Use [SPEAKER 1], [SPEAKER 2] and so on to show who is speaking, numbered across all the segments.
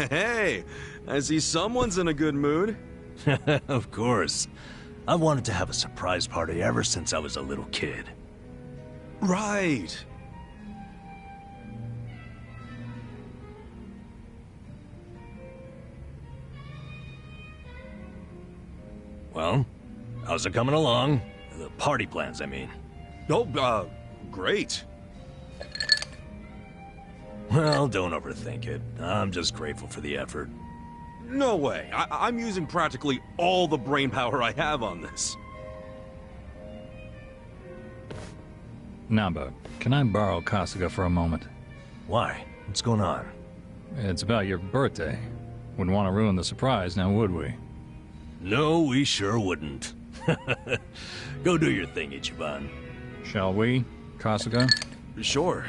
[SPEAKER 1] Hey, I see someone's in a good mood.
[SPEAKER 2] Of course. I've wanted to have a surprise party ever since I was a little kid.
[SPEAKER 1] Right.
[SPEAKER 2] Well, how's it coming along? The party plans, I mean.
[SPEAKER 1] Oh, great.
[SPEAKER 2] Well, don't overthink it. I'm just grateful for the effort.
[SPEAKER 1] No way. I'm using practically all the brainpower I have on this.
[SPEAKER 3] Namba, can I borrow Kasuga for a moment?
[SPEAKER 2] Why? What's going on?
[SPEAKER 3] It's about your birthday. Wouldn't want to ruin the surprise, now would we?
[SPEAKER 2] No, we sure wouldn't. Go do your thing, Ichiban.
[SPEAKER 3] Shall we, Kasuga?
[SPEAKER 1] Sure.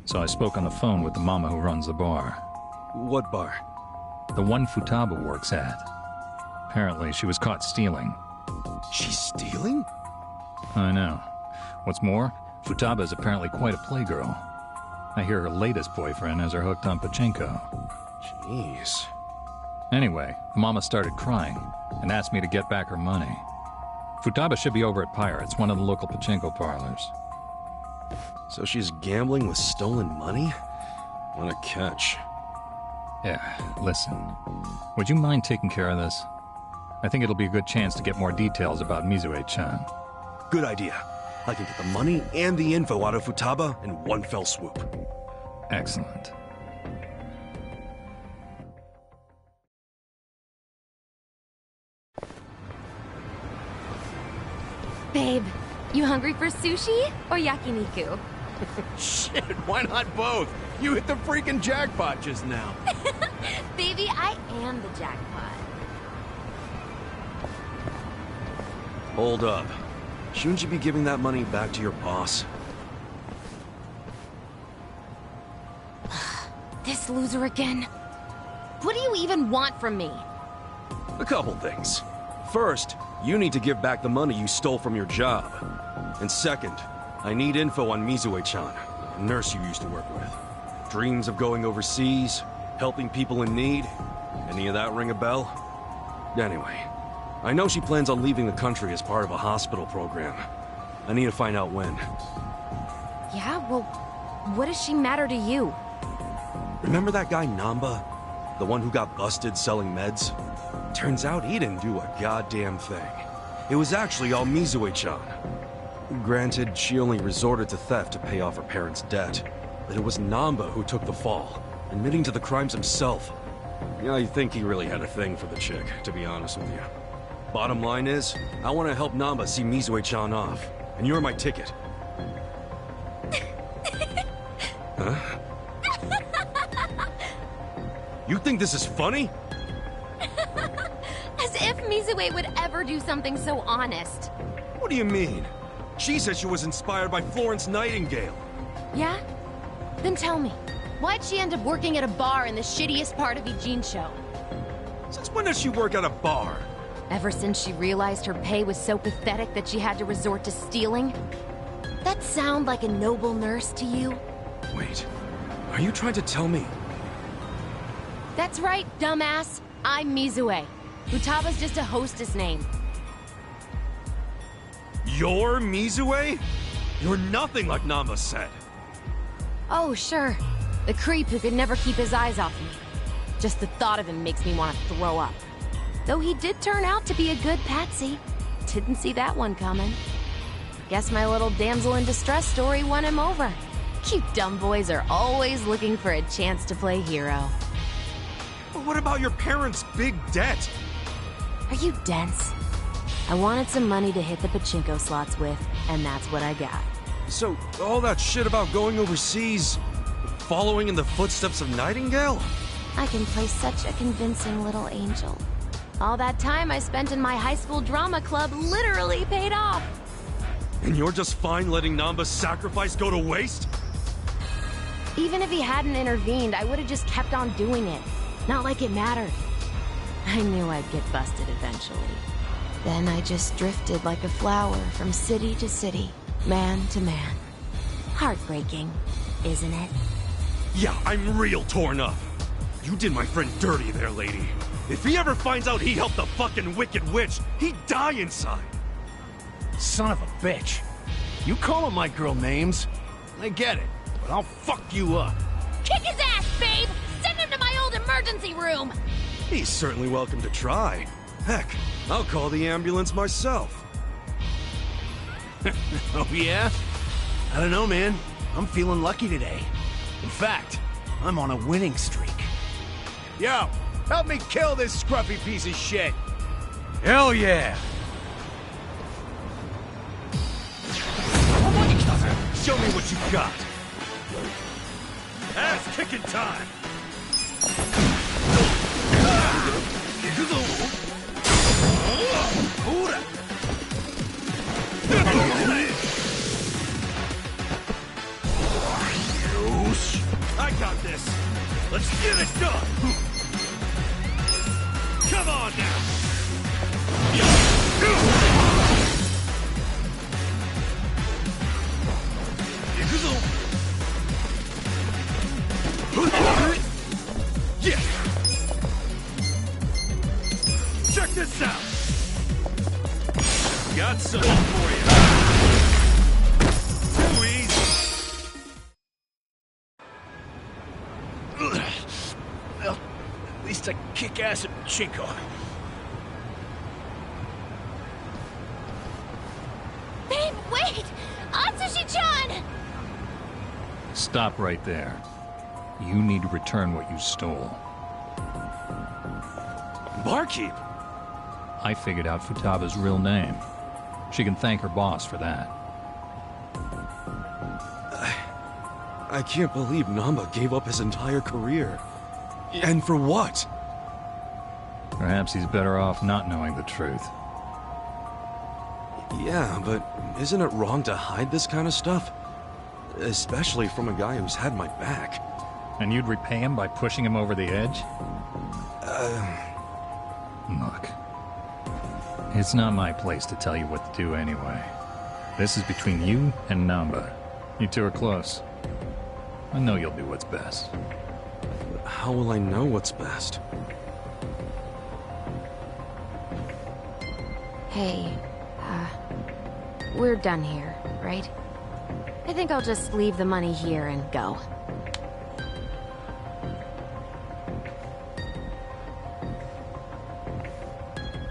[SPEAKER 3] So I spoke on the phone with the mama who runs the bar.
[SPEAKER 1] What bar?
[SPEAKER 3] The one Futaba works at. Apparently, she was caught stealing.
[SPEAKER 1] She's stealing?
[SPEAKER 3] I know. What's more, Futaba is apparently quite a playgirl. I hear her latest boyfriend has her hooked on pachinko.
[SPEAKER 1] Jeez.
[SPEAKER 3] Anyway, Mama started crying and asked me to get back her money. Futaba should be over at Pirates, one of the local pachinko parlors.
[SPEAKER 1] So she's gambling with stolen money? What a catch.
[SPEAKER 3] Yeah, listen. Would you mind taking care of this? I think it'll be a good chance to get more details about Mizue-chan.
[SPEAKER 1] Good idea. I can get the money and the info out of Futaba in one fell swoop.
[SPEAKER 3] Excellent.
[SPEAKER 4] Babe, you hungry for sushi or yakiniku?
[SPEAKER 5] Shit, why not both? You hit the freaking jackpot just now.
[SPEAKER 4] Baby, I am the jackpot.
[SPEAKER 1] Hold up. Shouldn't you be giving that money back to your boss?
[SPEAKER 4] This loser again. What do you even want from me?
[SPEAKER 1] A couple things. First, you need to give back the money you stole from your job. And second, I need info on Mizue-chan, a nurse you used to work with. Dreams of going overseas, helping people in need. Any of that ring a bell? Anyway, I know she plans on leaving the country as part of a hospital program. I need to find out when.
[SPEAKER 4] Yeah, well, what does she matter to you?
[SPEAKER 1] Remember that guy Namba? The one who got busted selling meds? Turns out he didn't do a goddamn thing. It was actually all Mizue-chan. Granted, she only resorted to theft to pay off her parents' debt, but it was Namba who took the fall, admitting to the crimes himself. Yeah, I think he really had a thing for the chick, to be honest with you. Bottom line is, I want to help Namba see Mizue-chan off, and you're my ticket. Huh? You think this is funny?
[SPEAKER 4] As if Mizue would ever do something so honest.
[SPEAKER 1] What do you mean? She said she was inspired by Florence Nightingale.
[SPEAKER 4] Yeah? Then tell me, why'd she end up working at a bar in the shittiest part of Ijincho?
[SPEAKER 1] Since when does she work at a bar?
[SPEAKER 4] Ever since she realized her pay was so pathetic that she had to resort to stealing? That sound like a noble nurse to you?
[SPEAKER 1] Wait, are you trying to tell me?
[SPEAKER 4] That's right, dumbass. I'm Mizue. Futaba's just a hostess name.
[SPEAKER 1] You're Mizue? You're nothing like Namba said.
[SPEAKER 4] Oh, sure. The creep who could never keep his eyes off me. Just the thought of him makes me want to throw up. Though he did turn out to be a good patsy. Didn't see that one coming. Guess my little damsel in distress story won him over. You dumb boys are always looking for a chance to play hero.
[SPEAKER 1] But what about your parents' big debt?
[SPEAKER 4] Are you dense? I wanted some money to hit the pachinko slots with, and that's what I got.
[SPEAKER 1] So, all that shit about going overseas, following in the footsteps of Nightingale?
[SPEAKER 4] I can play such a convincing little angel. All that time I spent in my high school drama club literally paid off.
[SPEAKER 1] And you're just fine letting Namba's sacrifice go to waste?
[SPEAKER 4] Even if he hadn't intervened, I would have just kept on doing it. Not like it mattered. I knew I'd get busted eventually. Then I just drifted like a flower from city to city, man to man. Heartbreaking. isn't it?
[SPEAKER 1] Yeah, I'm real torn up. You did my friend dirty there, lady. If he ever finds out he helped the fucking Wicked Witch, he'd die inside.
[SPEAKER 5] Son of a bitch. You calling my girl names? I get it, but I'll fuck you up.
[SPEAKER 4] Kick his ass, babe! Send him to my old emergency room!
[SPEAKER 1] He's certainly welcome to try. Heck, I'll call the ambulance myself.
[SPEAKER 5] Oh yeah? I don't know, man. I'm feeling lucky today. In fact, I'm on a winning streak. Yo, help me kill this scruffy piece of shit!
[SPEAKER 1] Hell yeah! Show me what you got. Ass kicking time. I got this. Let's get it done. Come on now. Yeah. Check this out. Got something for you. Too easy.
[SPEAKER 5] Well, at least I kick ass at Chico.
[SPEAKER 4] Babe, wait! Atsushi-chan!
[SPEAKER 3] Stop right there. You need to return what you stole.
[SPEAKER 1] Barkeep.
[SPEAKER 3] I figured out Futaba's real name. She can thank her boss for that.
[SPEAKER 1] I can't believe Namba gave up his entire career. And for what?
[SPEAKER 3] Perhaps he's better off not knowing the truth.
[SPEAKER 1] Yeah, but isn't it wrong to hide this kind of stuff? Especially from a guy who's had my back.
[SPEAKER 3] And you'd repay him by pushing him over the edge? Look, it's not my place to tell you what to do anyway. This is between you and Namba. You two are close. I know you'll do what's best.
[SPEAKER 1] How will I know what's best?
[SPEAKER 4] Hey, we're done here, right? I think I'll just leave the money here and go.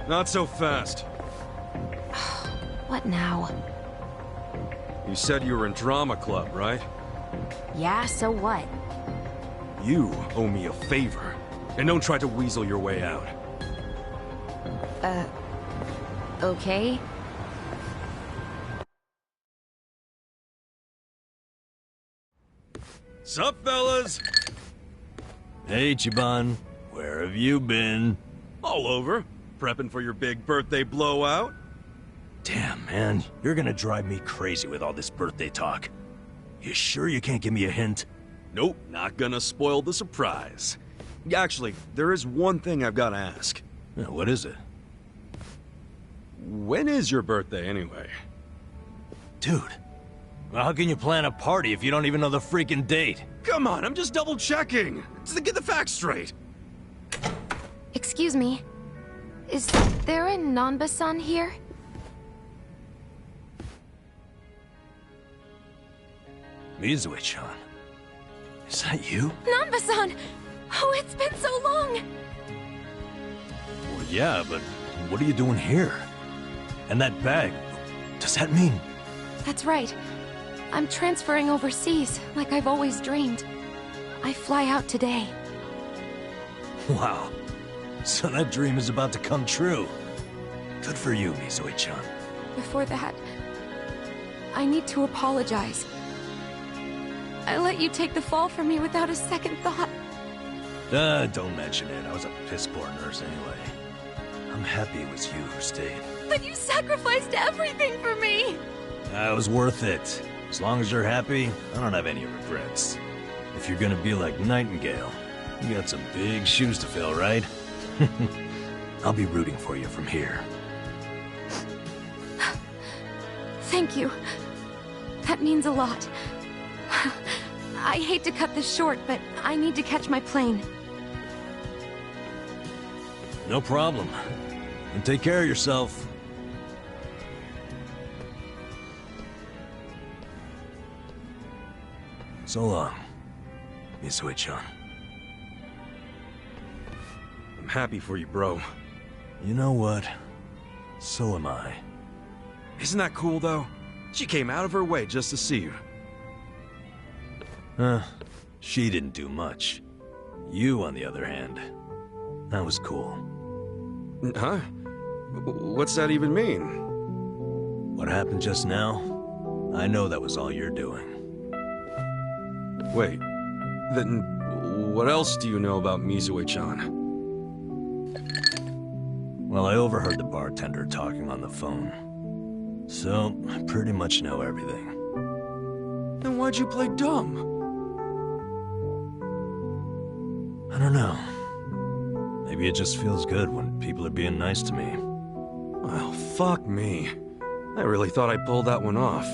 [SPEAKER 1] Not so fast.
[SPEAKER 4] What now?
[SPEAKER 1] You said you were in drama club, right?
[SPEAKER 4] Yeah, so what?
[SPEAKER 1] You owe me a favor. And don't try to weasel your way out.
[SPEAKER 4] Okay?
[SPEAKER 1] Sup, fellas?
[SPEAKER 2] Hey, Ichiban. Where have you been?
[SPEAKER 1] All over. Prepping for your big birthday blowout?
[SPEAKER 2] Damn, man. You're gonna drive me crazy with all this birthday talk. You sure you can't give me a hint?
[SPEAKER 1] Nope, not gonna spoil the surprise. Actually, there is one thing I've gotta ask.
[SPEAKER 2] What is it?
[SPEAKER 1] When is your birthday, anyway?
[SPEAKER 2] Dude, well, how can you plan a party if you don't even know the freaking date?
[SPEAKER 1] Come on, I'm just double-checking. Just to get the facts straight.
[SPEAKER 4] Excuse me. Is there a Nanba-san here?
[SPEAKER 2] Mizue-chan. Is that you?
[SPEAKER 4] Nanba-san! Oh, it's been so long!
[SPEAKER 2] Well, yeah, but what are you doing here? And that bag, does that mean?
[SPEAKER 4] That's right. I'm transferring overseas, like I've always dreamed. I fly out today.
[SPEAKER 2] Wow. So that dream is about to come true. Good for you, Mizue-chan.
[SPEAKER 4] Before that, I need to apologize. I let you take the fall for me without a second thought.
[SPEAKER 2] Don't mention it. I was a piss-poor nurse anyway. I'm happy it was you who stayed.
[SPEAKER 4] But you sacrificed everything for me!
[SPEAKER 2] It was worth it. As long as you're happy, I don't have any regrets. If you're gonna be like Nightingale, you got some big shoes to fill, right? I'll be rooting for you from here.
[SPEAKER 4] Thank you. That means a lot. I hate to cut this short, but I need to catch my plane.
[SPEAKER 2] No problem. And take care of yourself. So long, Misue-chan.
[SPEAKER 1] I'm happy for you, bro.
[SPEAKER 2] You know what? So am I.
[SPEAKER 1] Isn't that cool, though? She came out of her way just to see you.
[SPEAKER 2] She didn't do much. You, on the other hand, that was cool.
[SPEAKER 1] Huh? What's that even mean?
[SPEAKER 2] What happened just now? I know that was all you're doing.
[SPEAKER 1] Wait, then what else do you know about Misue-chan?
[SPEAKER 2] Well, I overheard the bartender talking on the phone. So, I pretty much know everything.
[SPEAKER 1] Then why'd you play dumb?
[SPEAKER 2] I don't know. Maybe it just feels good when people are being nice to me.
[SPEAKER 1] Well, fuck me. I really thought I pulled that one off.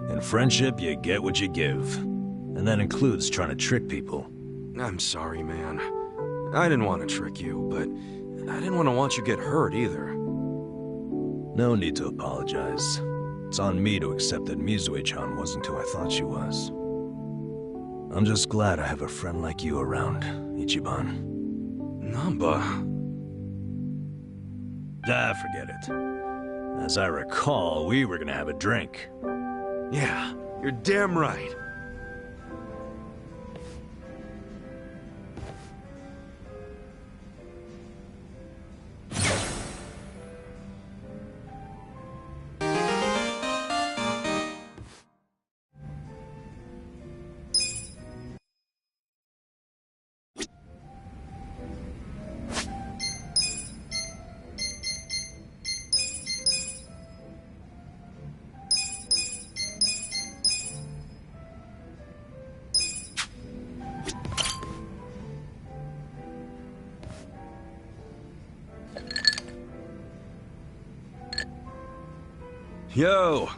[SPEAKER 2] In friendship, you get what you give. And that includes trying to trick people.
[SPEAKER 1] I'm sorry, man. I didn't want to trick you, but I didn't want you to get hurt either.
[SPEAKER 2] No need to apologize. It's on me to accept that Misue-chan wasn't who I thought she was. I'm just glad I have a friend like you around, Ichiban.
[SPEAKER 1] Namba.
[SPEAKER 2] Forget it. As I recall, we were gonna have a drink.
[SPEAKER 1] Yeah, you're damn right. Yo!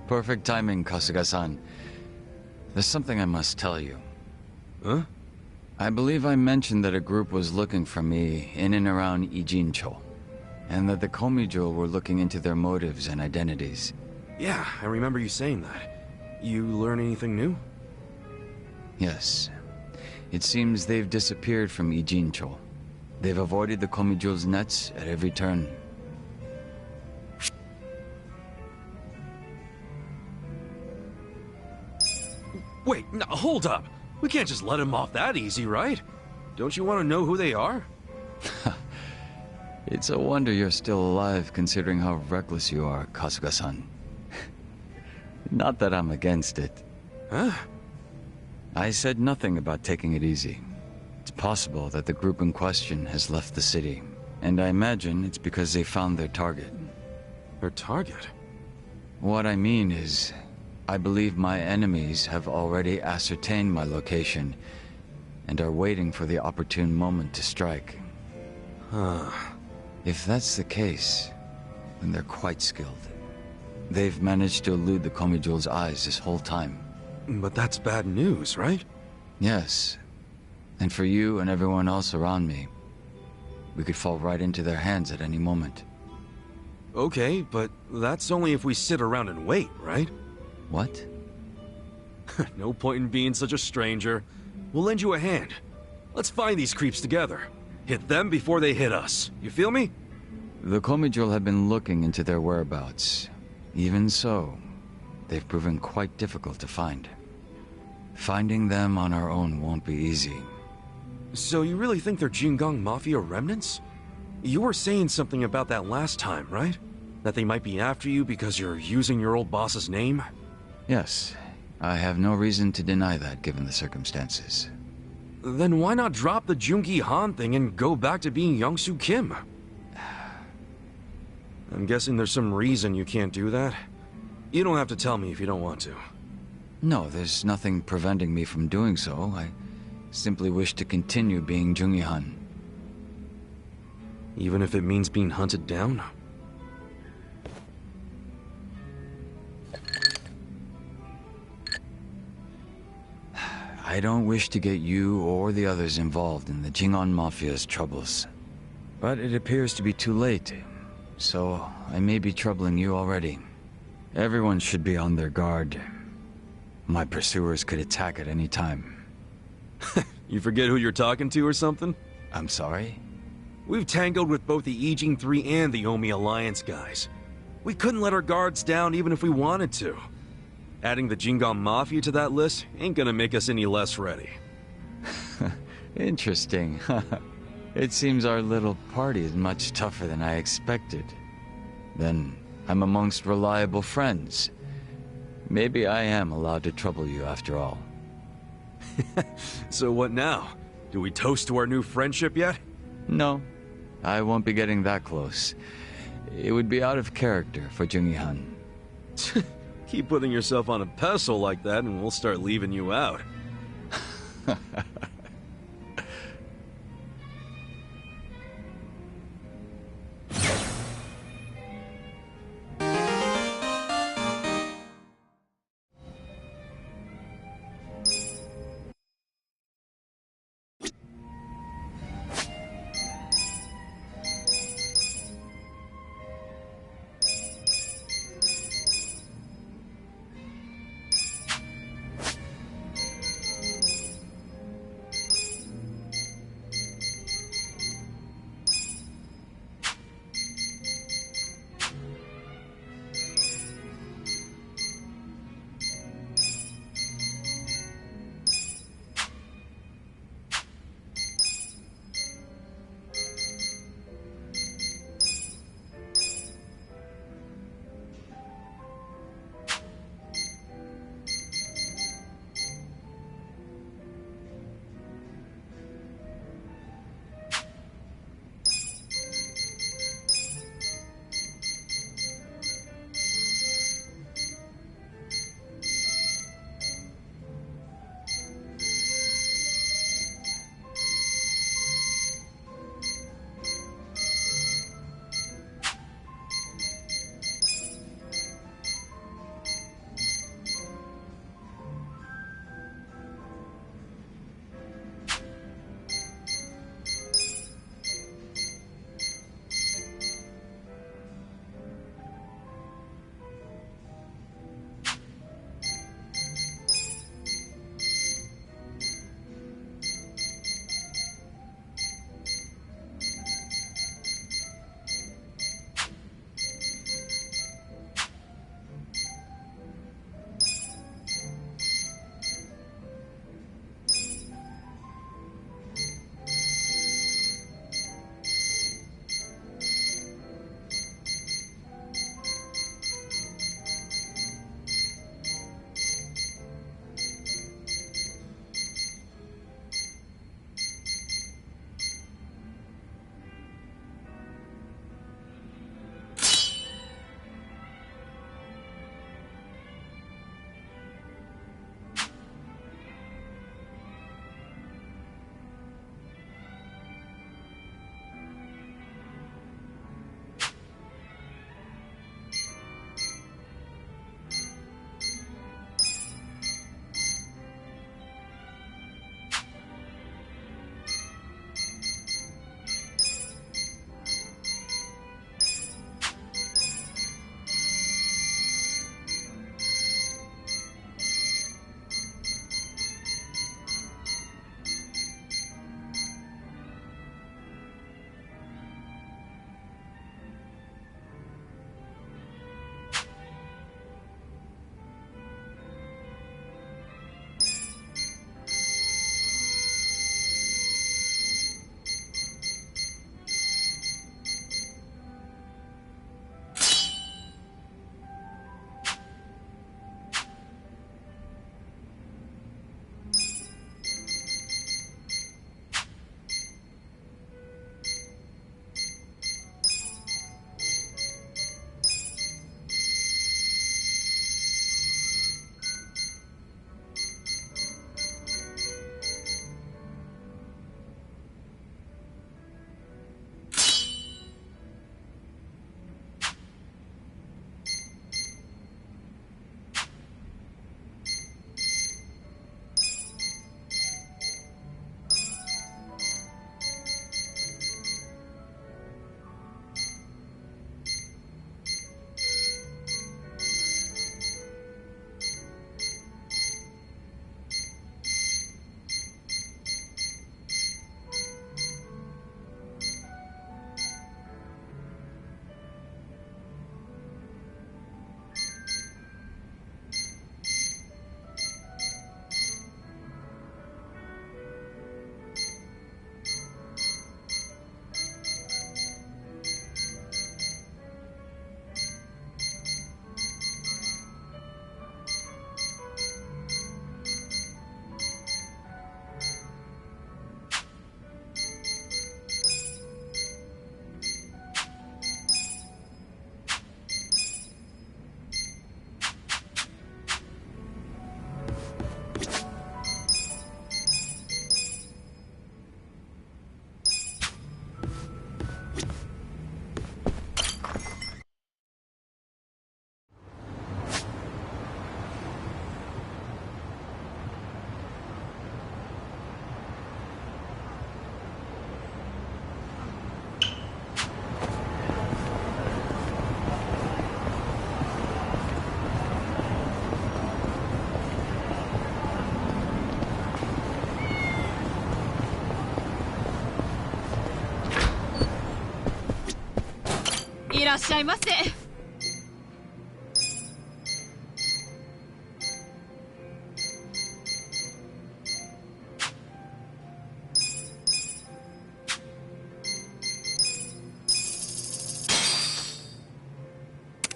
[SPEAKER 6] Perfect timing, Kasuga-san. There's something I must tell you.
[SPEAKER 1] Huh?
[SPEAKER 6] I believe I mentioned that a group was looking for me in and around Ijincho, and that the Komijo were looking into their motives and identities.
[SPEAKER 1] Yeah, I remember you saying that. You learn anything new?
[SPEAKER 6] Yes. It seems they've disappeared from Ijincho. They've avoided the Komijo's nets at every turn.
[SPEAKER 1] Wait, no, hold up. We can't just let him off that easy, right? Don't you want to know who they are?
[SPEAKER 6] It's a wonder you're still alive, considering how reckless you are, Kasuga-san. Not that I'm against it.
[SPEAKER 1] Huh?
[SPEAKER 6] I said nothing about taking it easy. It's possible that the group in question has left the city, and I imagine it's because they found their target.
[SPEAKER 1] Their target?
[SPEAKER 6] What I mean is, I believe my enemies have already ascertained my location and are waiting for the opportune moment to strike.
[SPEAKER 1] Huh.
[SPEAKER 6] If that's the case, then they're quite skilled. They've managed to elude the Komijo's eyes this whole time.
[SPEAKER 1] But that's bad news, right?
[SPEAKER 6] Yes. And for you and everyone else around me, we could fall right into their hands at any moment.
[SPEAKER 1] Okay, but that's only if we sit around and wait, right?
[SPEAKER 6] What?
[SPEAKER 1] No point in being such a stranger. We'll lend you a hand. Let's find these creeps together. Hit them before they hit us. You feel me?
[SPEAKER 6] The Komijo have been looking into their whereabouts. Even so, they've proven quite difficult to find. Finding them on our own won't be easy.
[SPEAKER 1] So you really think they're Jingang Mafia remnants? You were saying something about that last time, right? That they might be after you because you're using your old boss's name?
[SPEAKER 6] Yes, I have no reason to deny that given the circumstances.
[SPEAKER 1] Then why not drop the Joon-gi Han thing and go back to being Young-soo Kim? I'm guessing there's some reason you can't do that. You don't have to tell me if you don't want to.
[SPEAKER 6] No, there's nothing preventing me from doing so. I simply wish to continue being Joon-gi Han.
[SPEAKER 1] Even if it means being hunted down?
[SPEAKER 6] I don't wish to get you or the others involved in the Jingon Mafia's troubles. But it appears to be too late, so I may be troubling you already. Everyone should be on their guard. My pursuers could attack at any time.
[SPEAKER 1] You forget who you're talking to or something?
[SPEAKER 6] I'm sorry?
[SPEAKER 1] We've tangled with both the Ijing 3 and the Omi Alliance guys. We couldn't let our guards down even if we wanted to. Adding the Jingon Mafia to that list ain't gonna make us any less ready.
[SPEAKER 6] Interesting. It seems our little party is much tougher than I expected. Then I'm amongst reliable friends. Maybe I am allowed to trouble you after all.
[SPEAKER 1] So what now? Do we toast to our new friendship yet?
[SPEAKER 6] No, I won't be getting that close. It would be out of character for Joon-gi Han.
[SPEAKER 1] Keep putting yourself on a pedestal like that and we'll start leaving you out.
[SPEAKER 7] らっしゃいませ。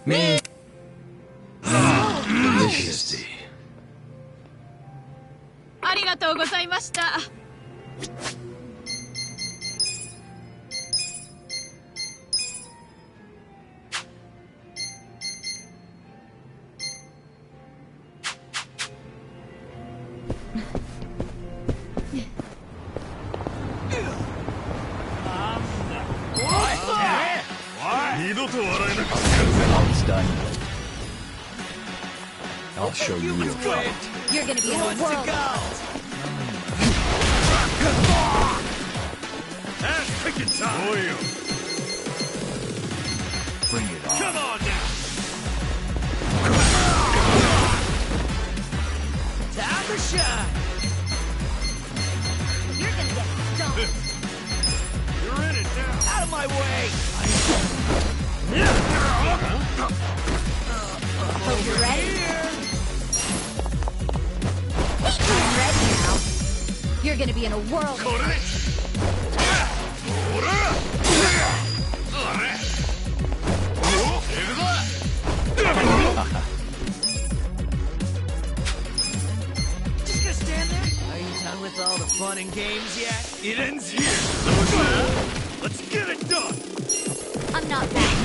[SPEAKER 6] Me.
[SPEAKER 2] Delicious.
[SPEAKER 7] ありがとうございました。
[SPEAKER 2] It's done. I'll show you real fight.
[SPEAKER 4] You're gonna be in a whirl.
[SPEAKER 5] Ass picking time!
[SPEAKER 2] Bring it on.
[SPEAKER 5] Come on now! Time to shine!
[SPEAKER 4] You're gonna get stoned.
[SPEAKER 5] You're in it now! Out of my way!
[SPEAKER 4] Hope you're ready. I'm ready now. You're gonna be in a whirl.
[SPEAKER 5] Just gonna stand there? Are you done with all the fun and games yet? It ends here! Let's get it done!
[SPEAKER 4] I'm not back.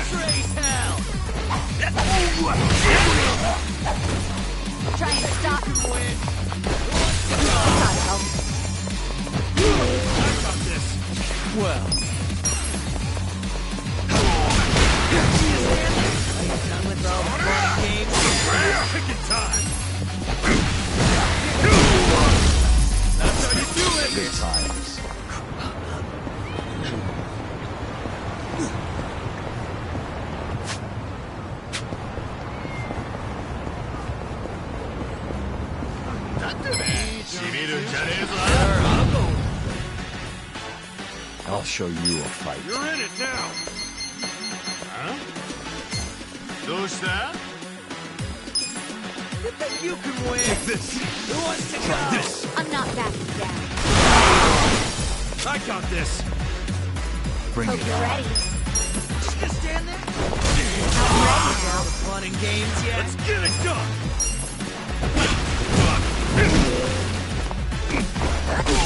[SPEAKER 5] Trace hell!
[SPEAKER 4] Try and stop him.
[SPEAKER 5] I got this! Well... Are you done with all the fun and games yet? Picking time! That's how you do it!
[SPEAKER 2] Good times. I'll show you a fight.
[SPEAKER 5] You're in it now! Huh? You think you can win? Take this! Who wants to go? This!
[SPEAKER 4] I'm not backing down.
[SPEAKER 5] I got this!
[SPEAKER 2] Bring
[SPEAKER 4] Hope
[SPEAKER 2] it
[SPEAKER 4] you're
[SPEAKER 2] on.
[SPEAKER 4] ready.
[SPEAKER 5] Just gonna stand there?
[SPEAKER 4] I'm ready now.
[SPEAKER 5] All the fun and games yet? Let's get it done!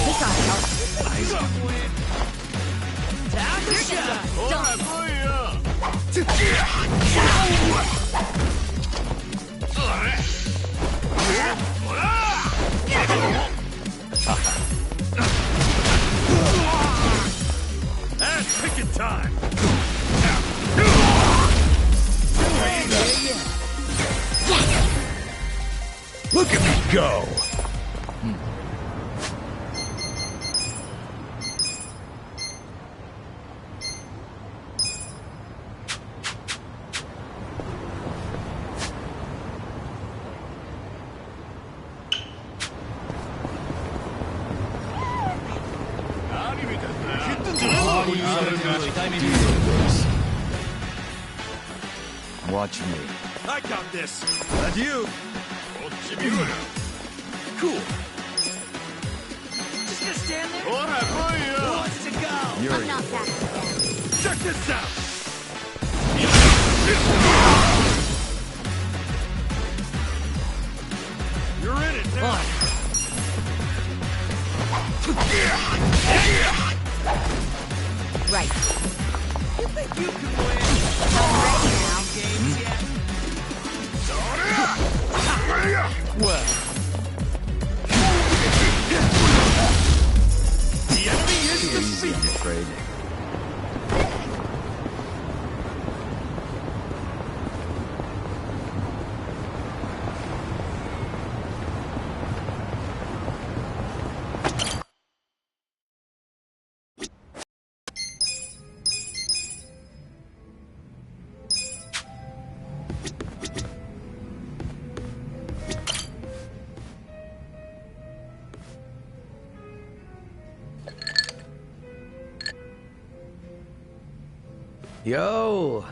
[SPEAKER 4] This ought to help.
[SPEAKER 5] You can win! Time to shine! That's picking time!
[SPEAKER 2] Look at me go! Watch me.
[SPEAKER 5] I got this! Adieu! Cool! Just gonna stand there? Who wants to go?
[SPEAKER 4] I'm not backing down.
[SPEAKER 5] Check this out! You're in it now!
[SPEAKER 4] Right.
[SPEAKER 5] You think you can win?
[SPEAKER 4] I'm ready now.
[SPEAKER 5] Games yet? Well... The enemy is
[SPEAKER 2] Easy, I'm
[SPEAKER 5] defeated!
[SPEAKER 2] afraid.
[SPEAKER 8] Yo!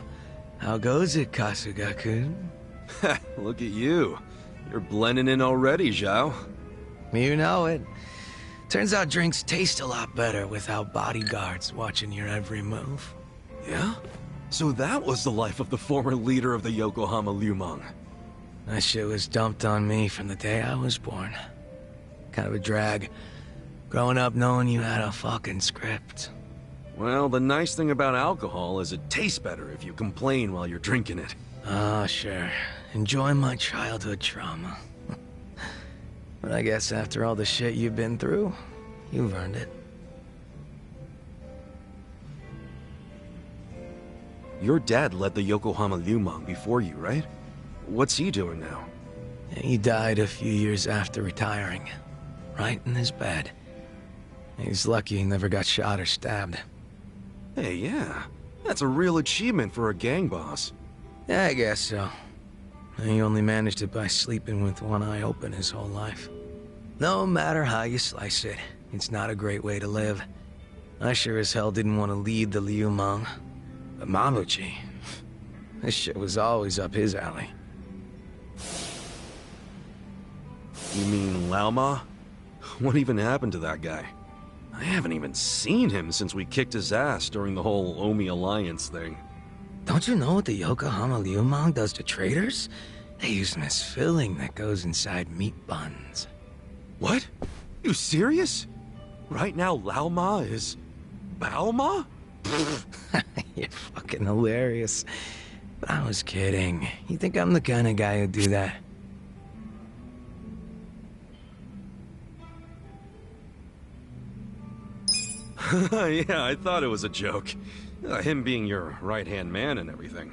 [SPEAKER 8] How goes it, Kasuga-kun?
[SPEAKER 1] Look at you. You're blending in already, Zhao.
[SPEAKER 8] You know it. Turns out drinks taste a lot better without bodyguards watching your every move.
[SPEAKER 1] Yeah? So that was the life of the former leader of the Yokohama Liumang.
[SPEAKER 8] That shit was dumped on me from the day I was born. Kind of a drag. Growing up knowing you had a fucking script.
[SPEAKER 1] Well, the nice thing about alcohol is it tastes better if you complain while you're drinking it.
[SPEAKER 8] Ah, sure. Enjoy my childhood trauma. But I guess after all the shit you've been through, you've earned it.
[SPEAKER 1] Your dad led the Yokohama Liumang before you, right? What's he doing now?
[SPEAKER 8] He died a few years after retiring. Right in his bed. He's lucky he never got shot or stabbed.
[SPEAKER 1] Hey, yeah. That's a real achievement for a gang boss.
[SPEAKER 8] Yeah, I guess so. He only managed it by sleeping with one eye open his whole life. No matter how you slice it, it's not a great way to live. I sure as hell didn't want to lead the Liumang. But Mabuchi, this shit was always up his alley.
[SPEAKER 1] You mean Laoma? What even happened to that guy? I haven't even seen him since we kicked his ass during the whole Omi Alliance thing.
[SPEAKER 8] Don't you know what the Yokohama Liumang does to traders? They use them as filling that goes inside meat buns.
[SPEAKER 1] What? You serious? Right now Laoma is... Baoma?
[SPEAKER 8] You're fucking hilarious. But I was kidding. You think I'm the kind of guy who'd do that?
[SPEAKER 1] Yeah, I thought it was a joke. Him being your right-hand man and everything.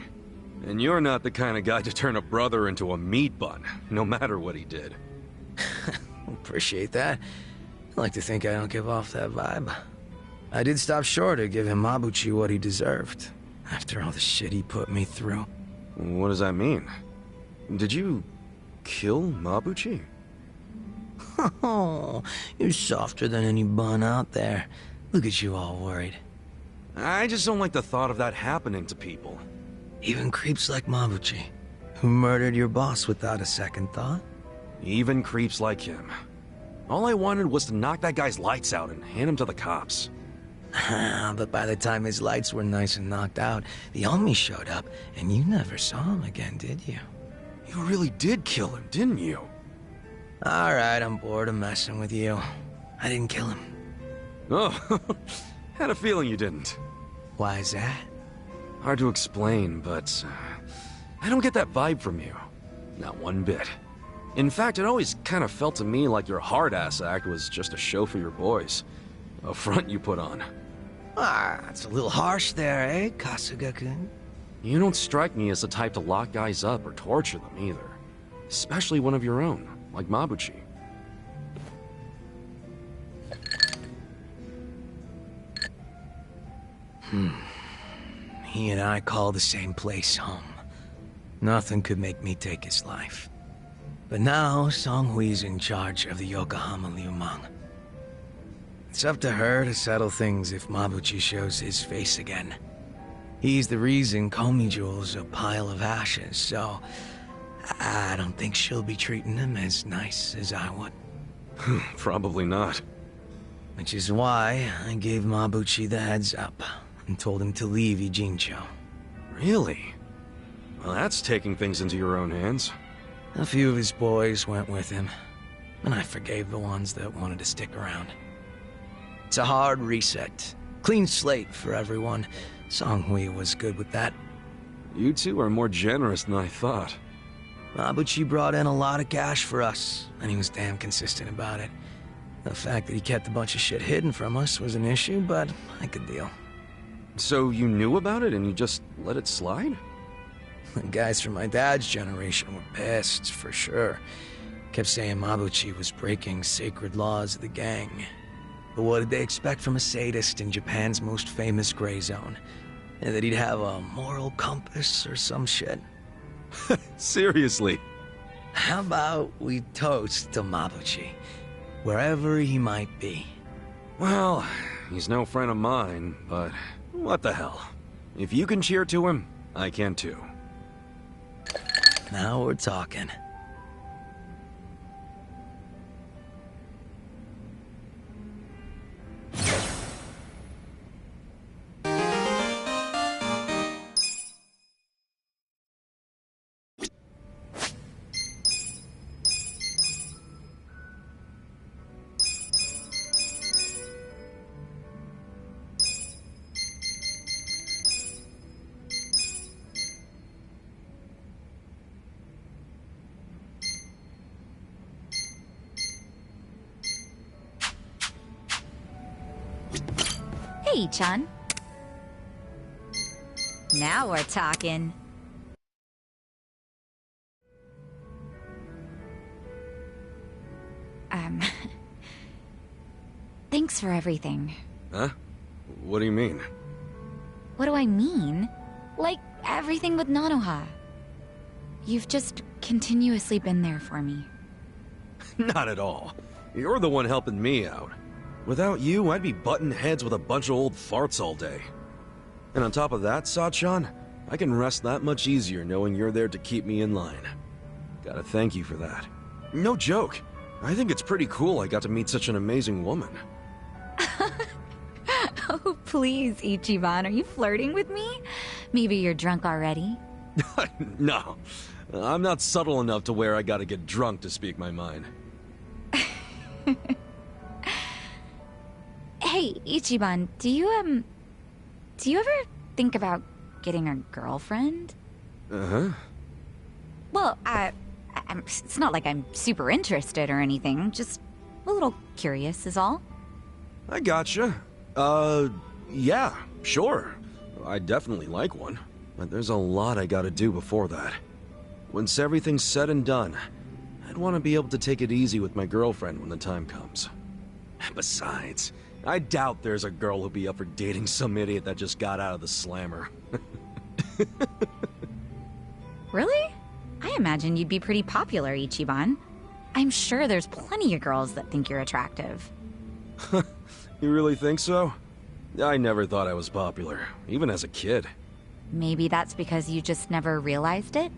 [SPEAKER 1] And you're not the kind of guy to turn a brother into a meat bun, no matter what he did.
[SPEAKER 8] Appreciate that. I like to think I don't give off that vibe. I did stop short of giving Mabuchi what he deserved, after all the shit he put me through.
[SPEAKER 1] What does that mean? Did you kill Mabuchi?
[SPEAKER 8] Oh, you're softer than any bun out there. Look at you all worried.
[SPEAKER 1] I just don't like the thought of that happening to people.
[SPEAKER 8] Even creeps like Mabuchi, who murdered your boss without a second thought?
[SPEAKER 1] Even creeps like him. All I wanted was to knock that guy's lights out and hand him to the cops.
[SPEAKER 8] But by the time his lights were nice and knocked out, the Omi showed up, and you never saw him again, did you?
[SPEAKER 1] You really did kill him, didn't you?
[SPEAKER 8] Alright, I'm bored of messing with you. I didn't kill him.
[SPEAKER 1] Oh, had a feeling you didn't.
[SPEAKER 8] Why is that?
[SPEAKER 1] Hard to explain, but I don't get that vibe from you. Not one bit. In fact, it always kind of felt to me like your hard-ass act was just a show for your boys. A front you put on.
[SPEAKER 8] Ah, that's a little harsh there, eh, Kasuga-kun?
[SPEAKER 1] You don't strike me as the type to lock guys up or torture them either. Especially one of your own, like Mabuchi.
[SPEAKER 8] He and I call the same place home. Nothing could make me take his life. But now, Songhui's in charge of the Yokohama Liumang. It's up to her to settle things if Mabuchi shows his face again. He's the reason Komiju's a pile of ashes, so I don't think she'll be treating him as nice as I would.
[SPEAKER 1] Probably not.
[SPEAKER 8] Which is why I gave Mabuchi the heads up and told him to leave Ijincho.
[SPEAKER 1] Really? Well, that's taking things into your own hands.
[SPEAKER 8] A few of his boys went with him, and I forgave the ones that wanted to stick around. It's a hard reset. Clean slate for everyone. Songhui was good with that.
[SPEAKER 1] You two are more generous than I thought.
[SPEAKER 8] Mabuchi brought in a lot of cash for us, and he was damn consistent about it. The fact that he kept a bunch of shit hidden from us was an issue, but I could deal.
[SPEAKER 1] So you knew about it and you just let it slide?
[SPEAKER 8] The guys from my dad's generation were pissed, for sure. Kept saying Mabuchi was breaking sacred laws of the gang. But what did they expect from a sadist in Japan's most famous gray zone? And that he'd have a moral compass or some shit?
[SPEAKER 1] Seriously?
[SPEAKER 8] How about we toast to Mabuchi, wherever he might be?
[SPEAKER 1] Well, he's no friend of mine, but what the hell. If you can cheer to him, I can too.
[SPEAKER 8] Now we're talking.
[SPEAKER 9] Hey, Chan. Now we're talking. Thanks for everything.
[SPEAKER 1] Huh? What do you mean?
[SPEAKER 9] What do I mean? Like, everything with Nanoha. You've just continuously been there for me.
[SPEAKER 1] Not at all. You're the one helping me out. Without you, I'd be butting heads with a bunch of old farts all day. And on top of that, Sachan, I can rest that much easier knowing you're there to keep me in line. Gotta thank you for that. No joke. I think it's pretty cool I got to meet such an amazing woman.
[SPEAKER 9] Oh, please, Ichiban, are you flirting with me? Maybe you're drunk already?
[SPEAKER 1] No. I'm not subtle enough to where I gotta get drunk to speak my mind.
[SPEAKER 9] Hey, Ichiban, do you ever think about getting a girlfriend?
[SPEAKER 1] Uh-huh.
[SPEAKER 9] Well, it's not like I'm super interested or anything, just a little curious is all.
[SPEAKER 1] I gotcha. Yeah, sure. I definitely like one. But there's a lot I gotta do before that. Once everything's said and done, I'd want to be able to take it easy with my girlfriend when the time comes. Besides, I doubt there's a girl who'll be up for dating some idiot that just got out of the slammer.
[SPEAKER 9] Really? I imagine you'd be pretty popular, Ichiban. I'm sure there's plenty of girls that think you're attractive.
[SPEAKER 1] You really think so? I never thought I was popular, even as a kid.
[SPEAKER 9] Maybe that's because you just never realized it?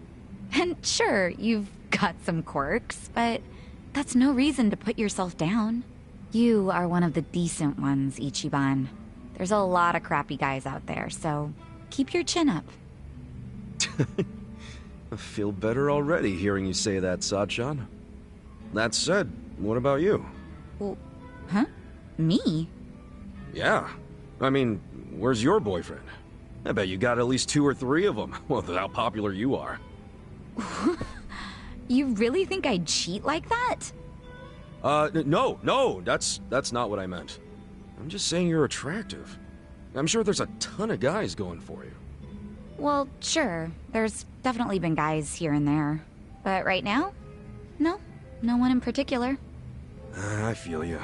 [SPEAKER 9] And sure, you've got some quirks, but that's no reason to put yourself down. You are one of the decent ones, Ichiban. There's a lot of crappy guys out there, so keep your chin up.
[SPEAKER 1] I feel better already hearing you say that, Sachan. That said, what about you?
[SPEAKER 9] Well, huh? Me?
[SPEAKER 1] Yeah. I mean, where's your boyfriend? I bet you got at least 2 or 3 of them, with how popular you are.
[SPEAKER 9] You really think I'd cheat like that?
[SPEAKER 1] No, that's not what I meant. I'm just saying you're attractive. I'm sure there's a ton of guys going for you.
[SPEAKER 9] Well, sure. There's definitely been guys here and there. But right now? No one in particular.
[SPEAKER 1] I feel you.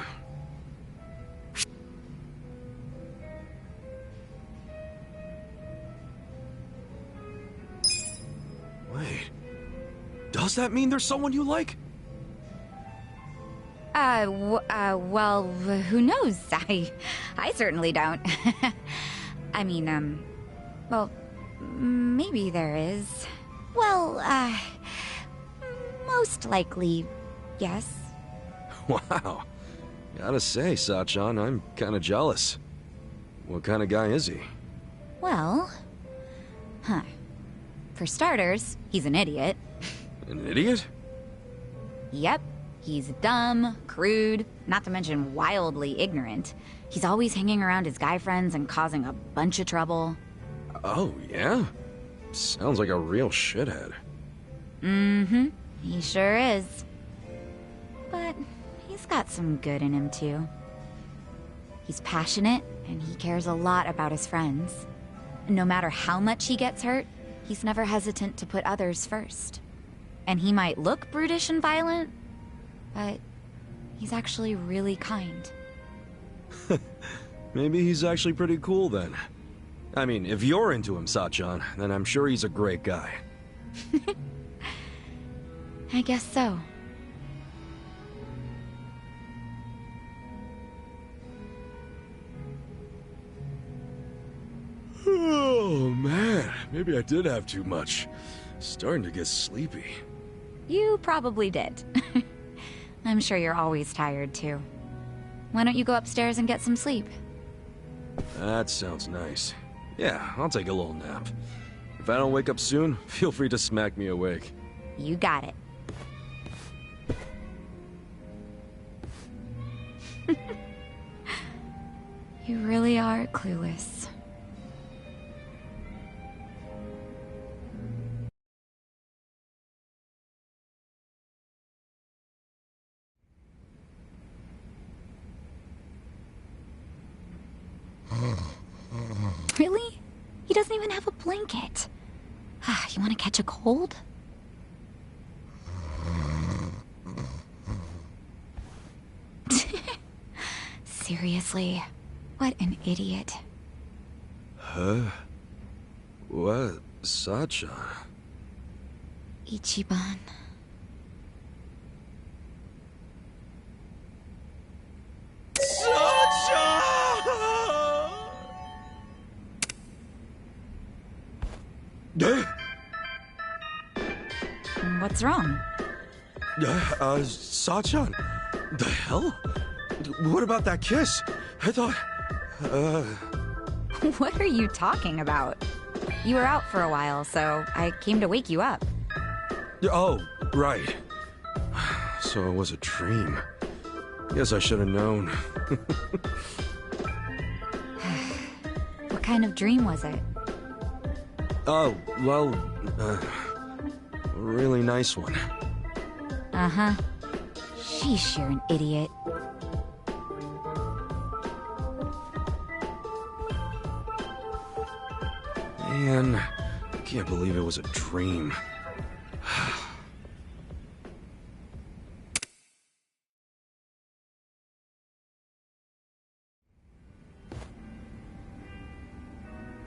[SPEAKER 1] Wait. Does that mean there's someone you like?
[SPEAKER 9] Well, who knows? I certainly don't. I mean, well, maybe there is. Well, most likely, yes.
[SPEAKER 1] Wow. Gotta say, Sachan, I'm kinda jealous. What kind of guy is he?
[SPEAKER 9] Well, for starters, he's an idiot.
[SPEAKER 1] An idiot?
[SPEAKER 9] Yep. He's dumb, crude, not to mention wildly ignorant. He's always hanging around his guy friends and causing a bunch of trouble.
[SPEAKER 1] Oh, yeah? Sounds like a real shithead.
[SPEAKER 9] Mm-hmm. He sure is. But he's got some good in him, too. He's passionate, and he cares a lot about his friends. No matter how much he gets hurt, he's never hesitant to put others first. And he might look brutish and violent, but he's actually really kind.
[SPEAKER 1] Maybe he's actually pretty cool then. I mean, if you're into him, Sachan, then I'm sure he's a great guy.
[SPEAKER 9] I guess so.
[SPEAKER 1] Oh man, maybe I did have too much. Starting to get sleepy.
[SPEAKER 9] You probably did. I'm sure you're always tired, too. Why don't you go upstairs and get some sleep?
[SPEAKER 1] That sounds nice. Yeah, I'll take a little nap. If I don't wake up soon, feel free to smack me awake.
[SPEAKER 9] You got it. You really are clueless. Really? He doesn't even have a blanket. You want to catch a cold? Seriously, what an idiot.
[SPEAKER 1] Huh? What? Sacha?
[SPEAKER 9] Ichiban. What's wrong?
[SPEAKER 1] Sachan? The hell? What about that kiss? I thought...
[SPEAKER 9] What are you talking about? You were out for a while, so I came to wake you up.
[SPEAKER 1] Oh, right. So it was a dream. Guess I should have known.
[SPEAKER 9] What kind of dream was it?
[SPEAKER 1] Oh, well, a really nice one.
[SPEAKER 9] Uh-huh. Sheesh, you're an idiot.
[SPEAKER 1] Man, I can't believe it was a dream.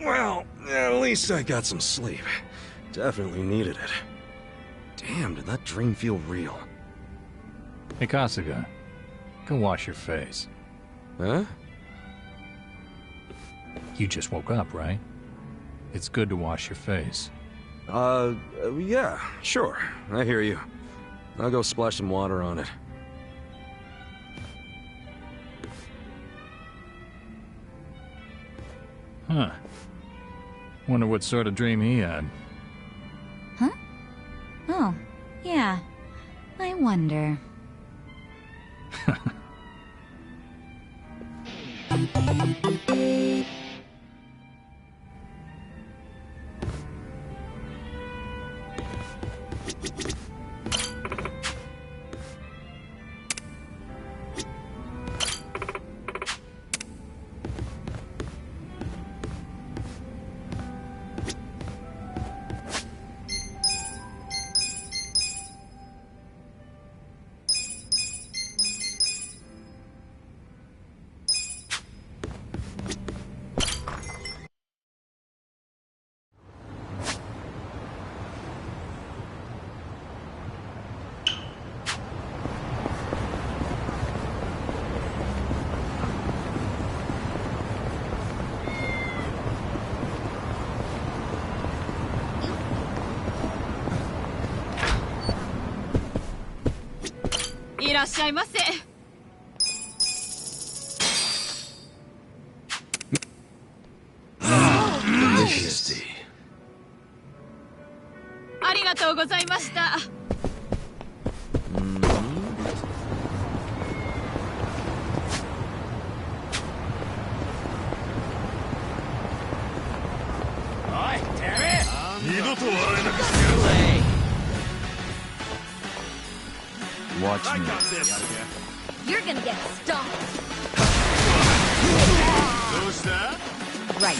[SPEAKER 1] Well, at least I got some sleep. Definitely needed it. Damn, did that dream feel real?
[SPEAKER 3] Hey, Kasuga. Go wash your face.
[SPEAKER 1] Huh?
[SPEAKER 3] You just woke up, right? It's good to wash your face.
[SPEAKER 1] Yeah, sure. I hear you. I'll go splash some water on it.
[SPEAKER 3] Huh. Wonder what sort of dream he had.
[SPEAKER 9] Huh? Oh, yeah. I wonder.
[SPEAKER 1] Delicious.
[SPEAKER 7] ありがとうございました。
[SPEAKER 6] Watch me.
[SPEAKER 9] You're gonna get stomped. Right.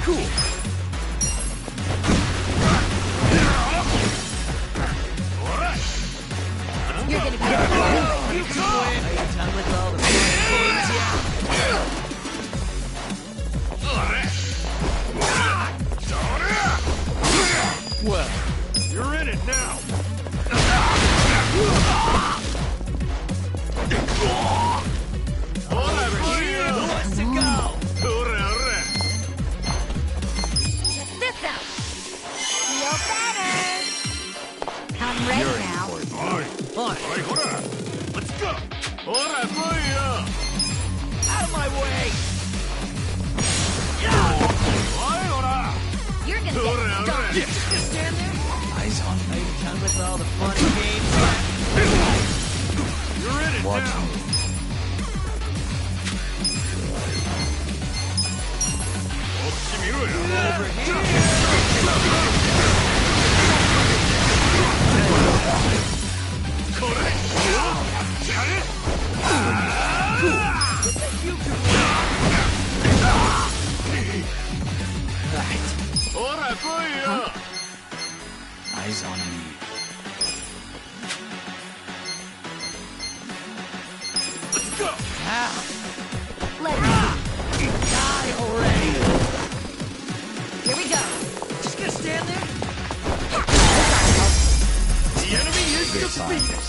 [SPEAKER 5] Cool.
[SPEAKER 9] You're gonna be
[SPEAKER 5] Well, you're in it now.
[SPEAKER 8] Let's go!
[SPEAKER 9] Check this out. Feel better. I'm ready now.
[SPEAKER 5] Let's go! Out of my way!
[SPEAKER 9] You're gonna get done.
[SPEAKER 5] Just stand there.
[SPEAKER 6] Eyes on me.
[SPEAKER 8] Done with all the fun and games.
[SPEAKER 5] You're in it
[SPEAKER 6] Watch
[SPEAKER 5] now.
[SPEAKER 6] me.
[SPEAKER 8] Over here.
[SPEAKER 6] Eyes on me.
[SPEAKER 5] Let's go!
[SPEAKER 9] Let's
[SPEAKER 8] Die already.
[SPEAKER 9] Here we go.
[SPEAKER 8] Just gonna stand there?
[SPEAKER 5] The enemy is defeated!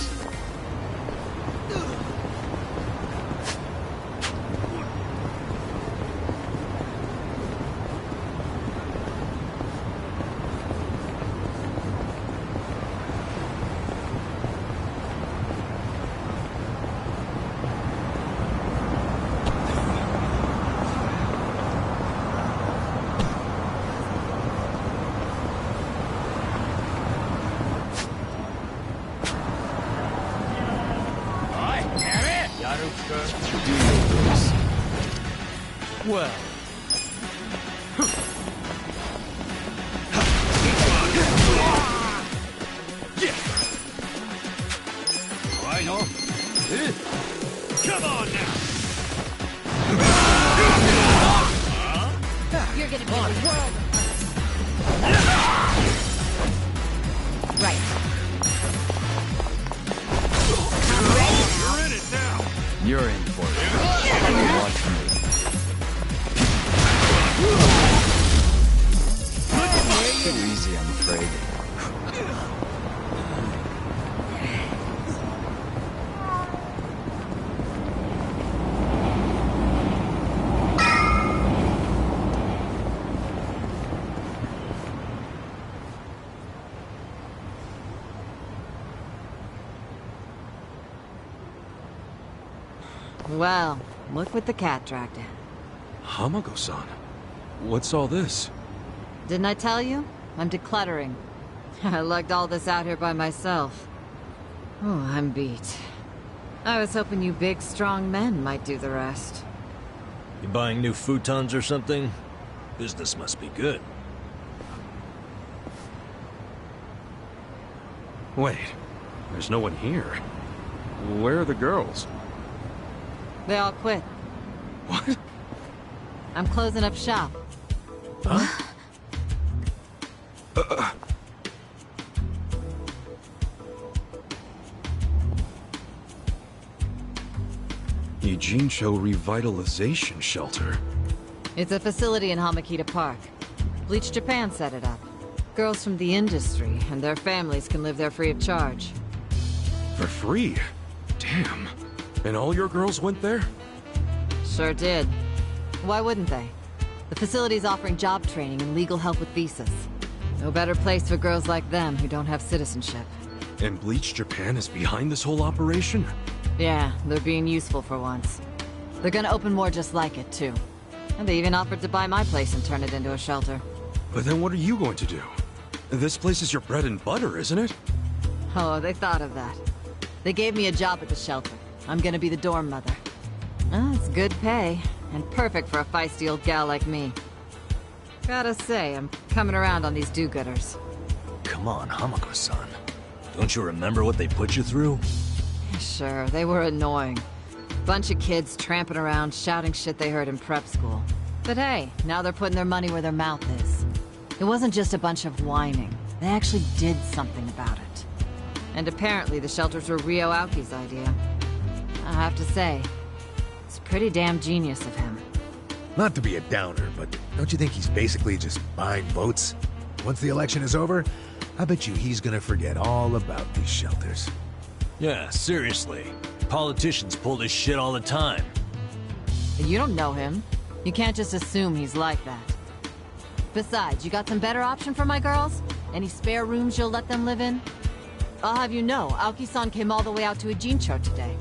[SPEAKER 8] Well.
[SPEAKER 5] I know. Come on now!
[SPEAKER 9] You're gonna be a world. Right.
[SPEAKER 5] You're in it now!
[SPEAKER 6] You're in for it. Watch me. Too easy, I'm afraid.
[SPEAKER 10] Well, look what the cat dragged in.
[SPEAKER 1] Hamago-san, what's all this?
[SPEAKER 10] Didn't I tell you? I'm decluttering. I lugged all this out here by myself. Oh, I'm beat. I was hoping you big, strong men might do the rest.
[SPEAKER 2] You buying new futons or something? Business must be good.
[SPEAKER 1] Wait, there's no one here. Where are the girls?
[SPEAKER 10] They all quit.
[SPEAKER 1] What?
[SPEAKER 10] I'm closing up shop.
[SPEAKER 1] Huh? Ijincho Revitalization Shelter.
[SPEAKER 10] It's a facility in Hamakita Park. Bleach Japan set it up. Girls from the industry and their families can live there free of charge.
[SPEAKER 1] For free? Damn. And all your girls went there?
[SPEAKER 10] Sure did. Why wouldn't they? The facility's offering job training and legal help with visas. No better place for girls like them who don't have citizenship.
[SPEAKER 1] And Bleach Japan is behind this whole operation?
[SPEAKER 10] Yeah, they're being useful for once. They're gonna open more just like it, too. And they even offered to buy my place and turn it into a shelter.
[SPEAKER 1] But then what are you going to do? This place is your bread and butter, isn't it?
[SPEAKER 10] Oh, they thought of that. They gave me a job at the shelter. I'm gonna be the dorm mother. Oh, it's good pay, and perfect for a feisty old gal like me. Gotta say, I'm coming around on these do-gooders.
[SPEAKER 2] Come on, Hamako-san. Don't you remember what they put you through?
[SPEAKER 10] Sure, they were annoying. Bunch of kids tramping around, shouting shit they heard in prep school. But hey, now they're putting their money where their mouth is. It wasn't just a bunch of whining. They actually did something about it. And apparently the shelters were Ryo Aoki's idea. I have to say, it's pretty damn genius of him.
[SPEAKER 11] Not to be a downer, but don't you think he's basically just buying votes? Once the election is over, I bet you he's gonna forget all about these shelters.
[SPEAKER 2] Yeah, seriously. Politicians pull this shit all the time.
[SPEAKER 10] You don't know him. You can't just assume he's like that. Besides, you got some better option for my girls? Any spare rooms you'll let them live in? I'll have you know, Aoki-san came all the way out to Ijincho today.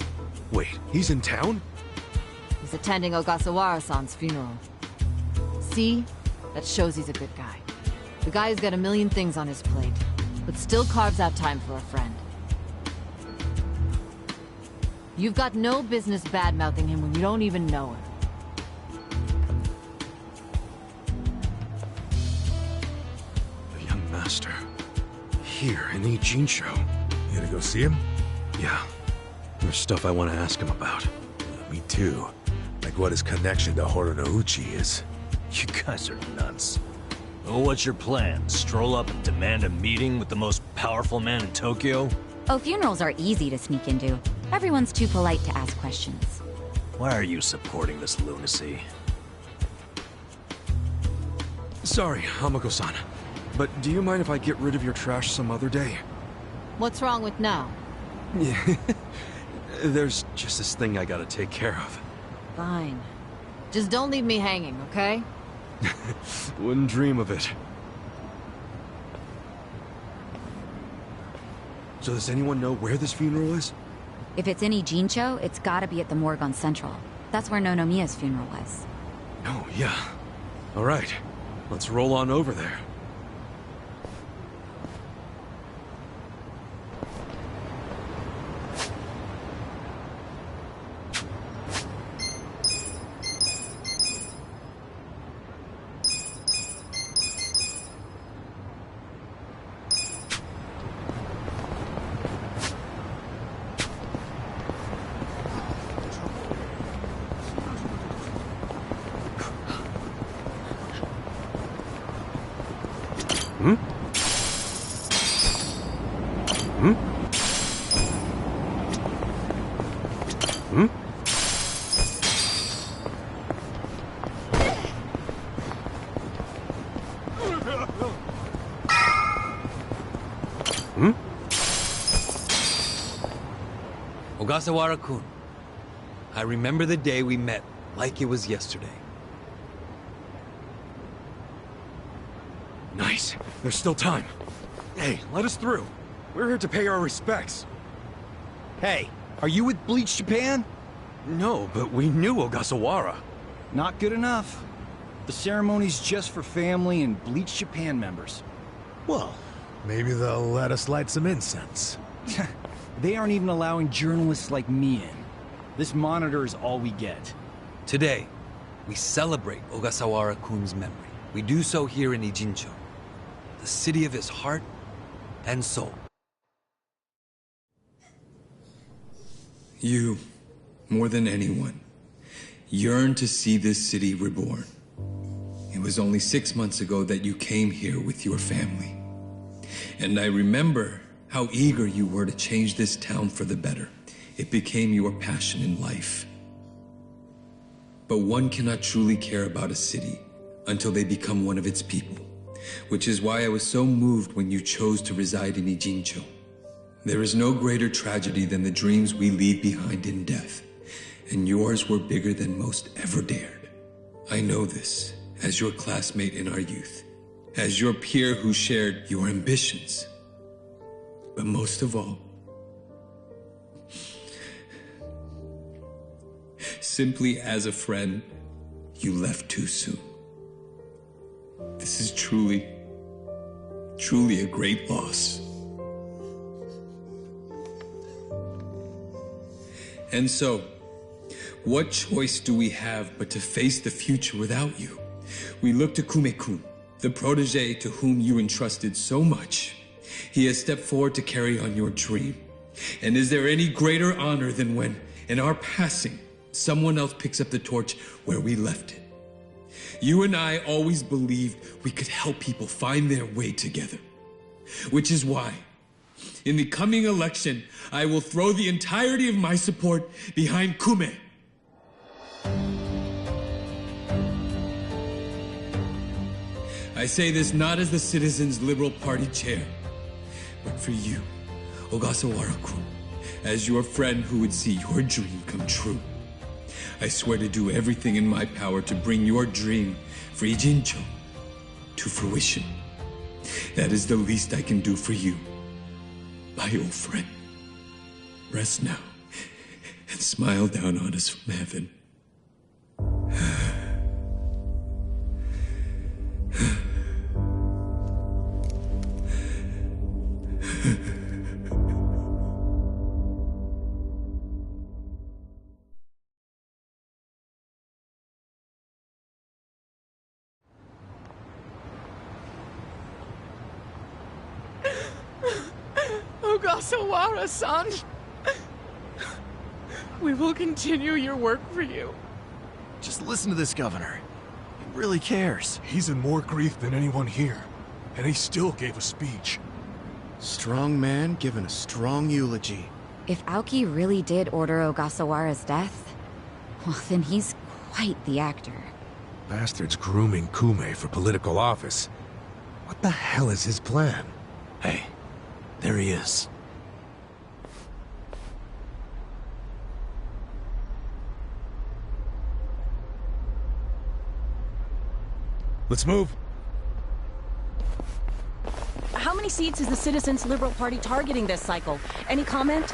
[SPEAKER 1] Wait, he's in town?
[SPEAKER 10] He's attending Ogasawara-san's funeral. See? That shows he's a good guy. The guy who's got a million things on his plate, but still carves out time for a friend. You've got no business bad-mouthing him when you don't even know him.
[SPEAKER 1] The young master. Here in Ijincho.
[SPEAKER 11] You gonna go see him?
[SPEAKER 1] Yeah. There's stuff I want to ask him about.
[SPEAKER 11] Me too. Like what his connection to Horonouchi is.
[SPEAKER 2] You guys are nuts. Well, what's your plan? Stroll up and demand a meeting with the most powerful man in Tokyo?
[SPEAKER 9] Oh, funerals are easy to sneak into. Everyone's too polite to ask questions.
[SPEAKER 2] Why are you supporting this lunacy?
[SPEAKER 1] Sorry, Hamako-san. But do you mind if I get rid of your trash some other day?
[SPEAKER 10] What's wrong with now?
[SPEAKER 1] Yeah. There's just this thing I gotta take care of.
[SPEAKER 10] Fine. Just don't leave me hanging, okay?
[SPEAKER 1] Wouldn't dream of it. So does anyone know where this funeral is?
[SPEAKER 9] If it's in Ijincho, it's gotta be at the morgue on Central. That's where Nonomiya's funeral was.
[SPEAKER 1] Oh, yeah. All right. Let's roll on over there.
[SPEAKER 12] Ogasawara-kun, I remember the day we met like it was yesterday.
[SPEAKER 1] Nice. There's still time. Hey, let us through. We're here to pay our respects.
[SPEAKER 13] Hey, are you with Bleach Japan?
[SPEAKER 1] No, but we knew Ogasawara.
[SPEAKER 13] Not good enough. The ceremony's just for family and Bleach Japan members.
[SPEAKER 11] Well, maybe they'll let us light some incense.
[SPEAKER 13] They aren't even allowing journalists like me in. This monitor is all we get.
[SPEAKER 12] Today, we celebrate Ogasawara-kun's memory. We do so here in Ijincho, the city of his heart and soul.
[SPEAKER 14] You, more than anyone, yearn to see this city reborn. It was only 6 months ago that you came here with your family. And I remember how eager you were to change this town for the better. It became your passion in life. But one cannot truly care about a city until they become one of its people, which is why I was so moved when you chose to reside in Ijincho. There is no greater tragedy than the dreams we leave behind in death, and yours were bigger than most ever dared. I know this as your classmate in our youth, as your peer who shared your ambitions. But most of all, simply as a friend, you left too soon. This is truly a great loss. And so, what choice do we have but to face the future without you? We look to Kume-kun, the protege to whom you entrusted so much. He has stepped forward to carry on your dream. And is there any greater honor than when, in our passing, someone else picks up the torch where we left it? You and I always believed we could help people find their way together. Which is why, in the coming election, I will throw the entirety of my support behind Kume. I say this not as the Citizens Liberal Party chair, but for you, Ogasawara-kun, as your friend who would see your dream come true. I swear to do everything in my power to bring your dream, Free Jincho, to fruition. That is the least I can do for you, my old friend. Rest now, and smile down on us from heaven.
[SPEAKER 15] Ogasawara-san! We will continue your work for you.
[SPEAKER 5] Just listen to this governor. He really cares.
[SPEAKER 11] He's in more grief than anyone here, and he still gave a speech.
[SPEAKER 5] Strong man giving a strong eulogy.
[SPEAKER 9] If Aoki really did order Ogasawara's death, well, then he's quite the actor.
[SPEAKER 11] Bastard's grooming Kume for political office. What the hell is his plan?
[SPEAKER 5] Hey, there he is.
[SPEAKER 11] Let's move.
[SPEAKER 16] How many seats is the Citizens Liberal Party targeting this cycle? Any comment?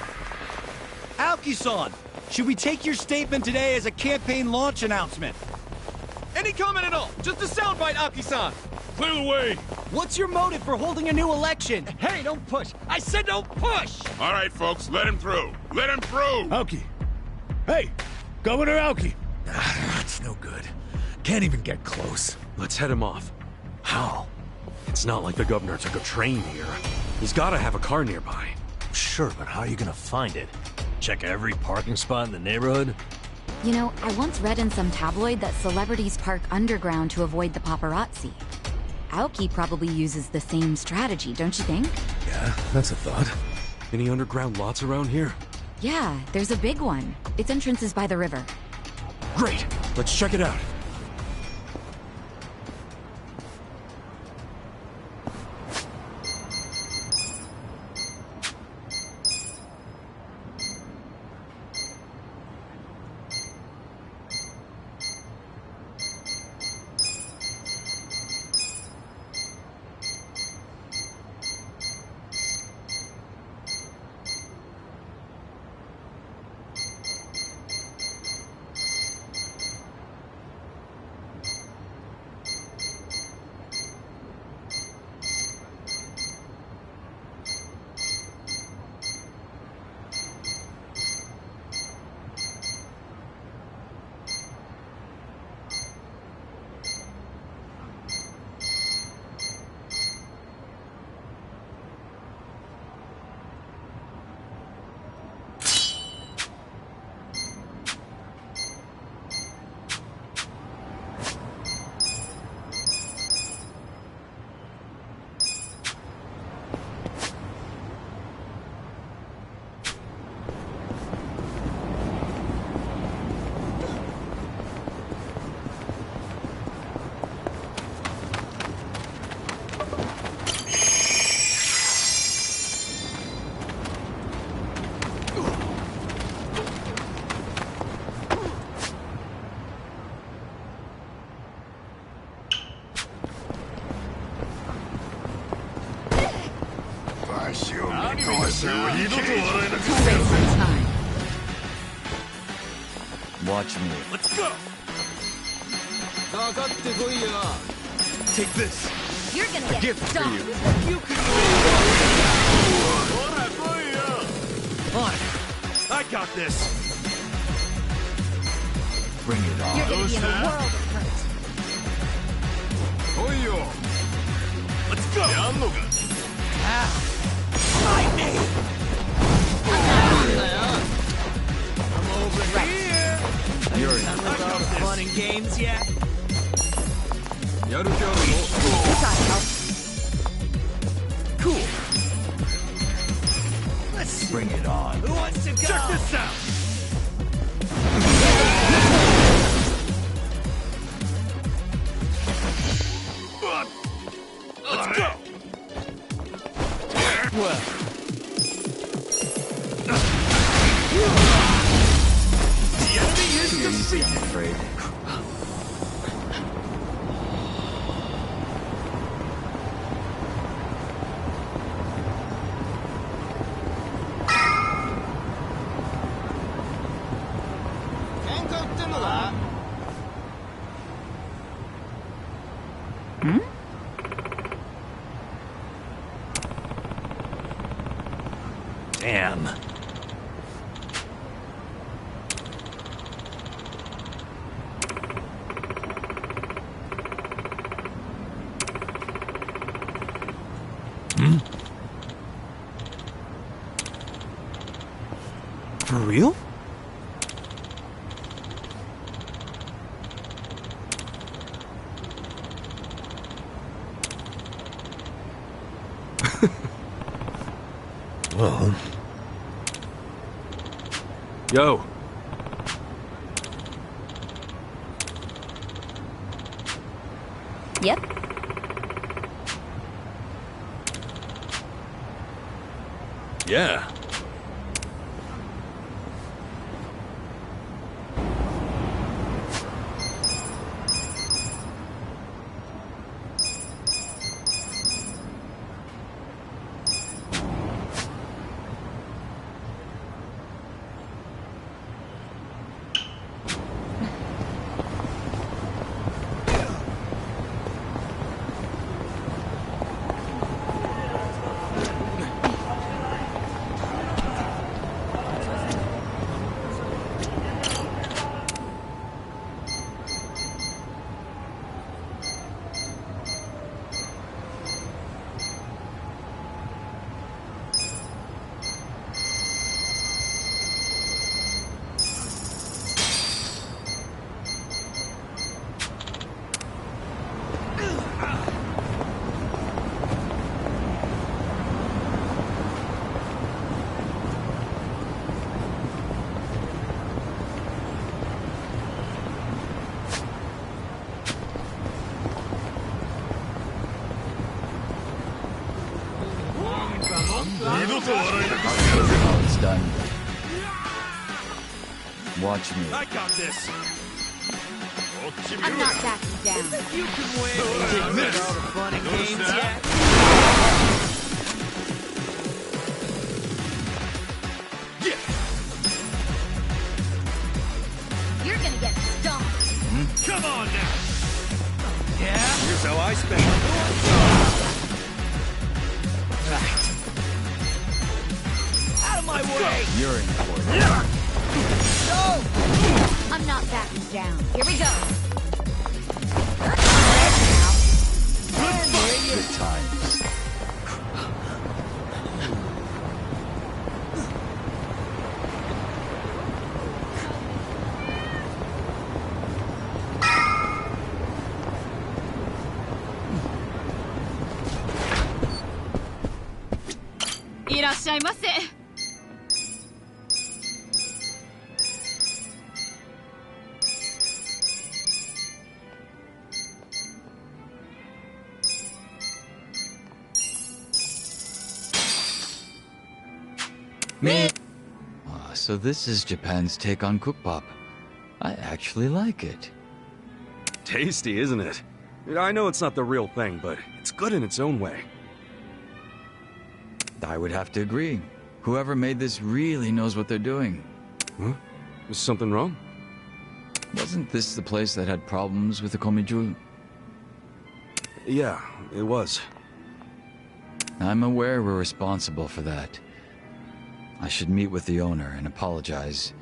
[SPEAKER 13] Aoki-san, should we take your statement today as a campaign launch announcement?
[SPEAKER 15] Any comment at all? Just a soundbite, Aoki-san!
[SPEAKER 11] Clear the way!
[SPEAKER 13] What's your motive for holding a new election?
[SPEAKER 15] Hey, don't push! I said don't push!
[SPEAKER 17] All right, folks, let him through. Let him through!
[SPEAKER 11] Aoki! Hey! Governor Aoki! That's no good. Can't even get close.
[SPEAKER 1] Let's head him off.
[SPEAKER 11] How?
[SPEAKER 1] It's not like the governor took a train here. He's gotta have a car nearby.
[SPEAKER 2] Sure, but how are you gonna find it? Check every parking spot in the neighborhood?
[SPEAKER 9] You know, I once read in some tabloid that celebrities park underground to avoid the paparazzi. Aoki probably uses the same strategy, don't you think?
[SPEAKER 11] Yeah, that's a thought.
[SPEAKER 1] Any underground lots around here?
[SPEAKER 9] Yeah, there's a big one. Its entrance is by the river.
[SPEAKER 1] Great! Let's check it out.
[SPEAKER 6] Watch me.
[SPEAKER 15] Let's go! Take this.
[SPEAKER 4] You're gonna get
[SPEAKER 15] gift for
[SPEAKER 4] stomped.
[SPEAKER 15] you. You can on. I got this.
[SPEAKER 6] Bring it on.
[SPEAKER 4] You're gonna be in a world of hurt.
[SPEAKER 15] Let's go! My name! I'm over here!
[SPEAKER 6] You're in.
[SPEAKER 15] With all the fun and games yet? Cool. Let's
[SPEAKER 6] bring it on.
[SPEAKER 15] Who wants to go? Check this out! Let's go! Well.
[SPEAKER 6] you easy, I'm afraid.
[SPEAKER 2] Damn.
[SPEAKER 1] For real?
[SPEAKER 2] Well...
[SPEAKER 1] Yo.
[SPEAKER 9] Yep.
[SPEAKER 1] Yeah.
[SPEAKER 6] Oh, it's done. Watch me.
[SPEAKER 15] I got this.
[SPEAKER 9] I'm not backing down.
[SPEAKER 15] You can win. Take this. All the fun and games yet?
[SPEAKER 9] You're gonna get stomped.
[SPEAKER 15] Come on now. Yeah.
[SPEAKER 1] Here's how I spend.
[SPEAKER 15] Out of my way.
[SPEAKER 6] You're in for it.
[SPEAKER 15] No.
[SPEAKER 9] I'm not backing down. Here we go.
[SPEAKER 6] Good times. So this is Japan's take on Cookpop. I actually like it.
[SPEAKER 1] Tasty, isn't it? I know it's not the real thing, but it's good in its own way.
[SPEAKER 6] I would have to agree. Whoever made this really knows what they're doing.
[SPEAKER 1] Huh? Is something wrong?
[SPEAKER 6] Wasn't this the place that had problems with the Komijul?
[SPEAKER 1] Yeah, it was.
[SPEAKER 6] I'm aware we're responsible for that. I should meet with the owner and apologize.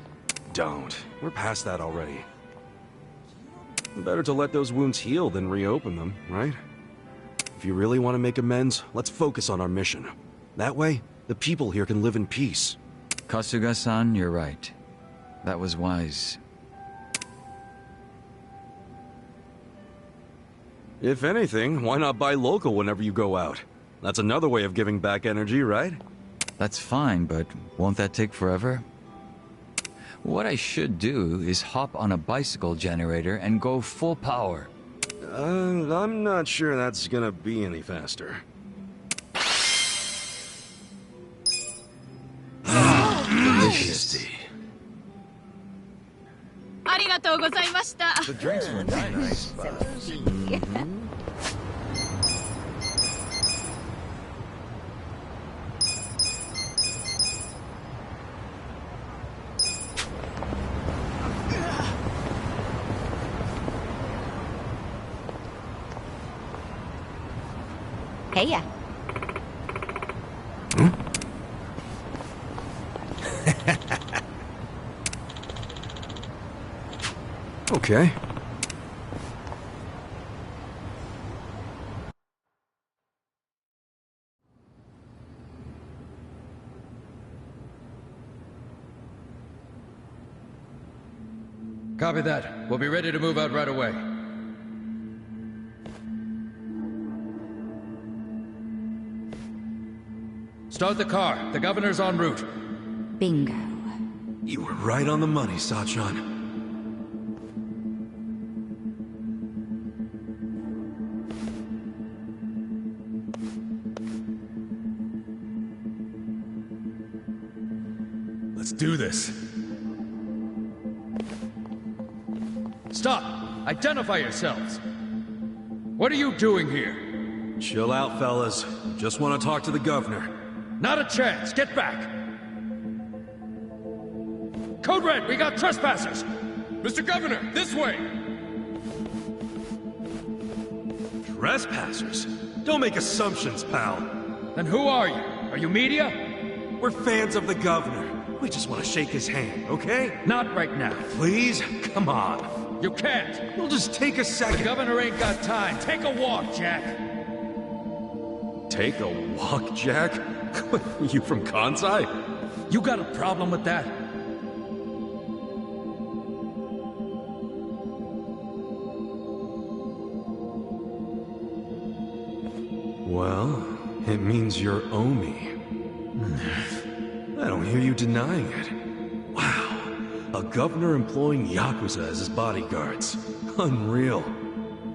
[SPEAKER 1] Don't. We're past that already. Better to let those wounds heal than reopen them, right? If you really want to make amends, let's focus on our mission. That way, the people here can live in peace.
[SPEAKER 6] Kasuga-san, you're right. That was wise.
[SPEAKER 1] If anything, why not buy local whenever you go out? That's another way of giving back energy, right?
[SPEAKER 6] That's fine, but won't that take forever? What I should do is hop on a bicycle generator and go full power.
[SPEAKER 1] I'm not sure that's gonna be any faster.
[SPEAKER 6] Delicious.
[SPEAKER 7] とうございました。
[SPEAKER 2] The drinks were nice, but...
[SPEAKER 9] Hey, ya.
[SPEAKER 1] Okay.
[SPEAKER 18] Copy that. We'll be ready to move out right away. Start the car. The governor's en route.
[SPEAKER 9] Bingo.
[SPEAKER 1] You were right on the money, Sachan.
[SPEAKER 11] Let's do this.
[SPEAKER 18] Stop! Identify yourselves! What are you doing here?
[SPEAKER 1] Chill out, fellas. Just want to talk to the governor.
[SPEAKER 18] Not a chance! Get back! Code Red, we got trespassers!
[SPEAKER 17] Mr. Governor, this way!
[SPEAKER 1] Trespassers? Don't make assumptions, pal.
[SPEAKER 18] Then who are you? Are you media?
[SPEAKER 1] We're fans of the governor. We just want to shake his hand, okay?
[SPEAKER 18] Not right now.
[SPEAKER 1] Please? Come on.
[SPEAKER 18] You can't!
[SPEAKER 1] It'll just take a second.
[SPEAKER 18] The governor ain't got time. Take a walk, Jack!
[SPEAKER 1] Take a walk, Jack? You from Kansai?
[SPEAKER 18] You got a problem with that?
[SPEAKER 1] Well, it means you're Omi. I don't hear you denying it. Wow. A governor employing Yakuza as his bodyguards. Unreal.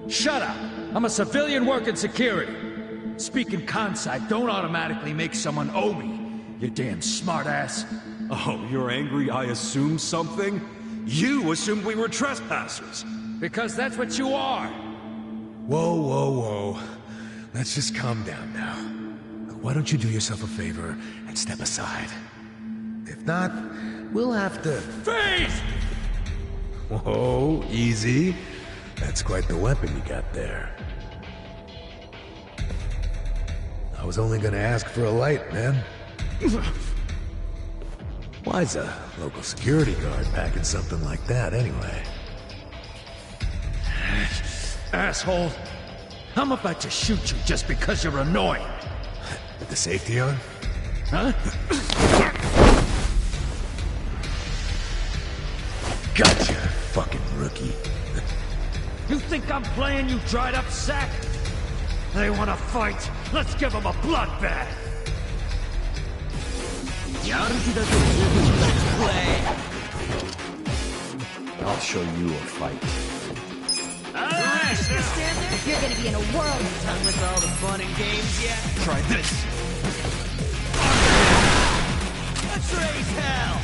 [SPEAKER 18] Shut up! I'm a civilian working security. Speaking Kansai don't automatically make someone Omi, you damn smartass.
[SPEAKER 1] Oh, you're angry I assumed something? You assumed we were trespassers.
[SPEAKER 18] Because that's what you are.
[SPEAKER 11] Whoa, whoa, whoa. Let's just calm down now. Why don't you do yourself a favor and step aside? If not, we'll have to...
[SPEAKER 18] Freeze!
[SPEAKER 11] Whoa, easy. That's quite the weapon you got there. I was only gonna ask for a light, man. Why's a local security guard packing something like that, anyway?
[SPEAKER 18] Asshole! I'm about to shoot you just because you're annoying.
[SPEAKER 11] With the safety on?
[SPEAKER 18] Huh?
[SPEAKER 11] Gotcha, fucking rookie.
[SPEAKER 18] You think I'm playing, you dried up sack? They wanna fight? Let's give them a bloodbath!
[SPEAKER 6] I'll show you a fight.
[SPEAKER 7] You're gonna be in a whirl. Done with all the fun and games yet?
[SPEAKER 1] Try this.
[SPEAKER 7] Let's raise hell!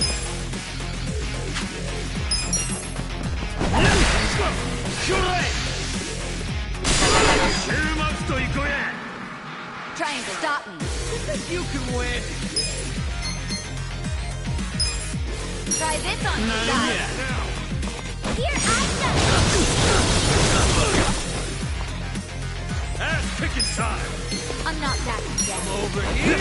[SPEAKER 4] Try and stop me.
[SPEAKER 7] You can win.
[SPEAKER 4] Try this on you guys. Here,
[SPEAKER 18] Ass kicking time!
[SPEAKER 4] I'm not that dead.
[SPEAKER 7] Over here.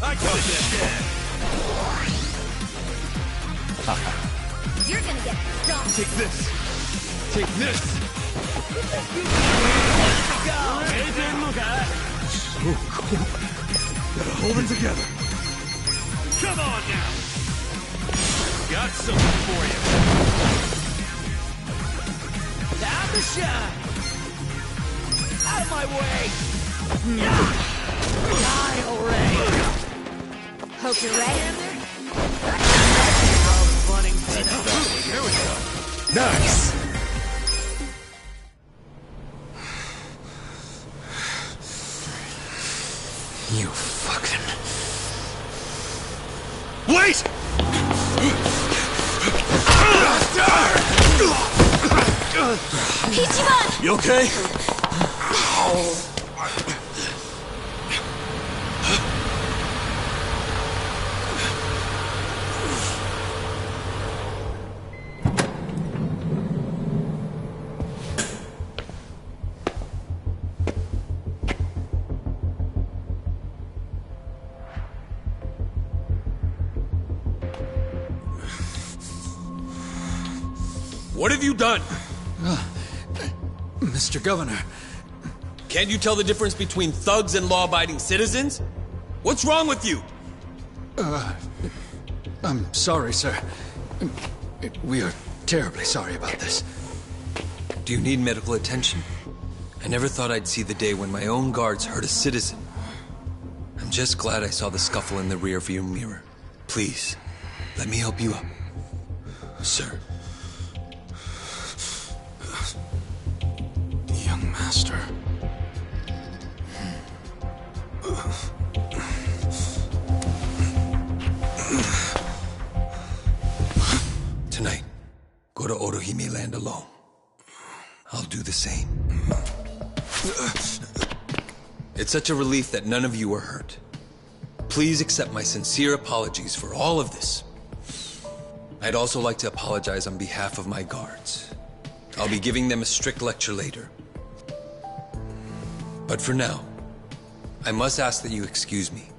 [SPEAKER 18] I got this!
[SPEAKER 4] You're gonna get stomped.
[SPEAKER 1] Take this. Take this. So cool. Gotta hold them together.
[SPEAKER 18] Come on now! Got something for you!
[SPEAKER 7] Time to shine. Out of my way. Die already.
[SPEAKER 4] Hope you're ready.
[SPEAKER 1] There we go. Nice.
[SPEAKER 9] Ichiban!
[SPEAKER 1] You okay?
[SPEAKER 12] What have you done?
[SPEAKER 18] Mr. Governor.
[SPEAKER 12] Can't you tell the difference between thugs and law-abiding citizens? What's wrong with you?
[SPEAKER 18] I'm sorry, sir. We are terribly sorry about this.
[SPEAKER 12] Do you need medical attention? I never thought I'd see the day when my own guards hurt a citizen. I'm just glad I saw the scuffle in the rearview mirror. Please, let me help you up. Sir.
[SPEAKER 1] Young master.
[SPEAKER 12] Tonight, go to Orohime Land alone. I'll do the same. It's such a relief that none of you are hurt. Please accept my sincere apologies for all of this. I'd also like to apologize on behalf of my guards. I'll be giving them a strict lecture later. But for now, I must ask that you excuse me.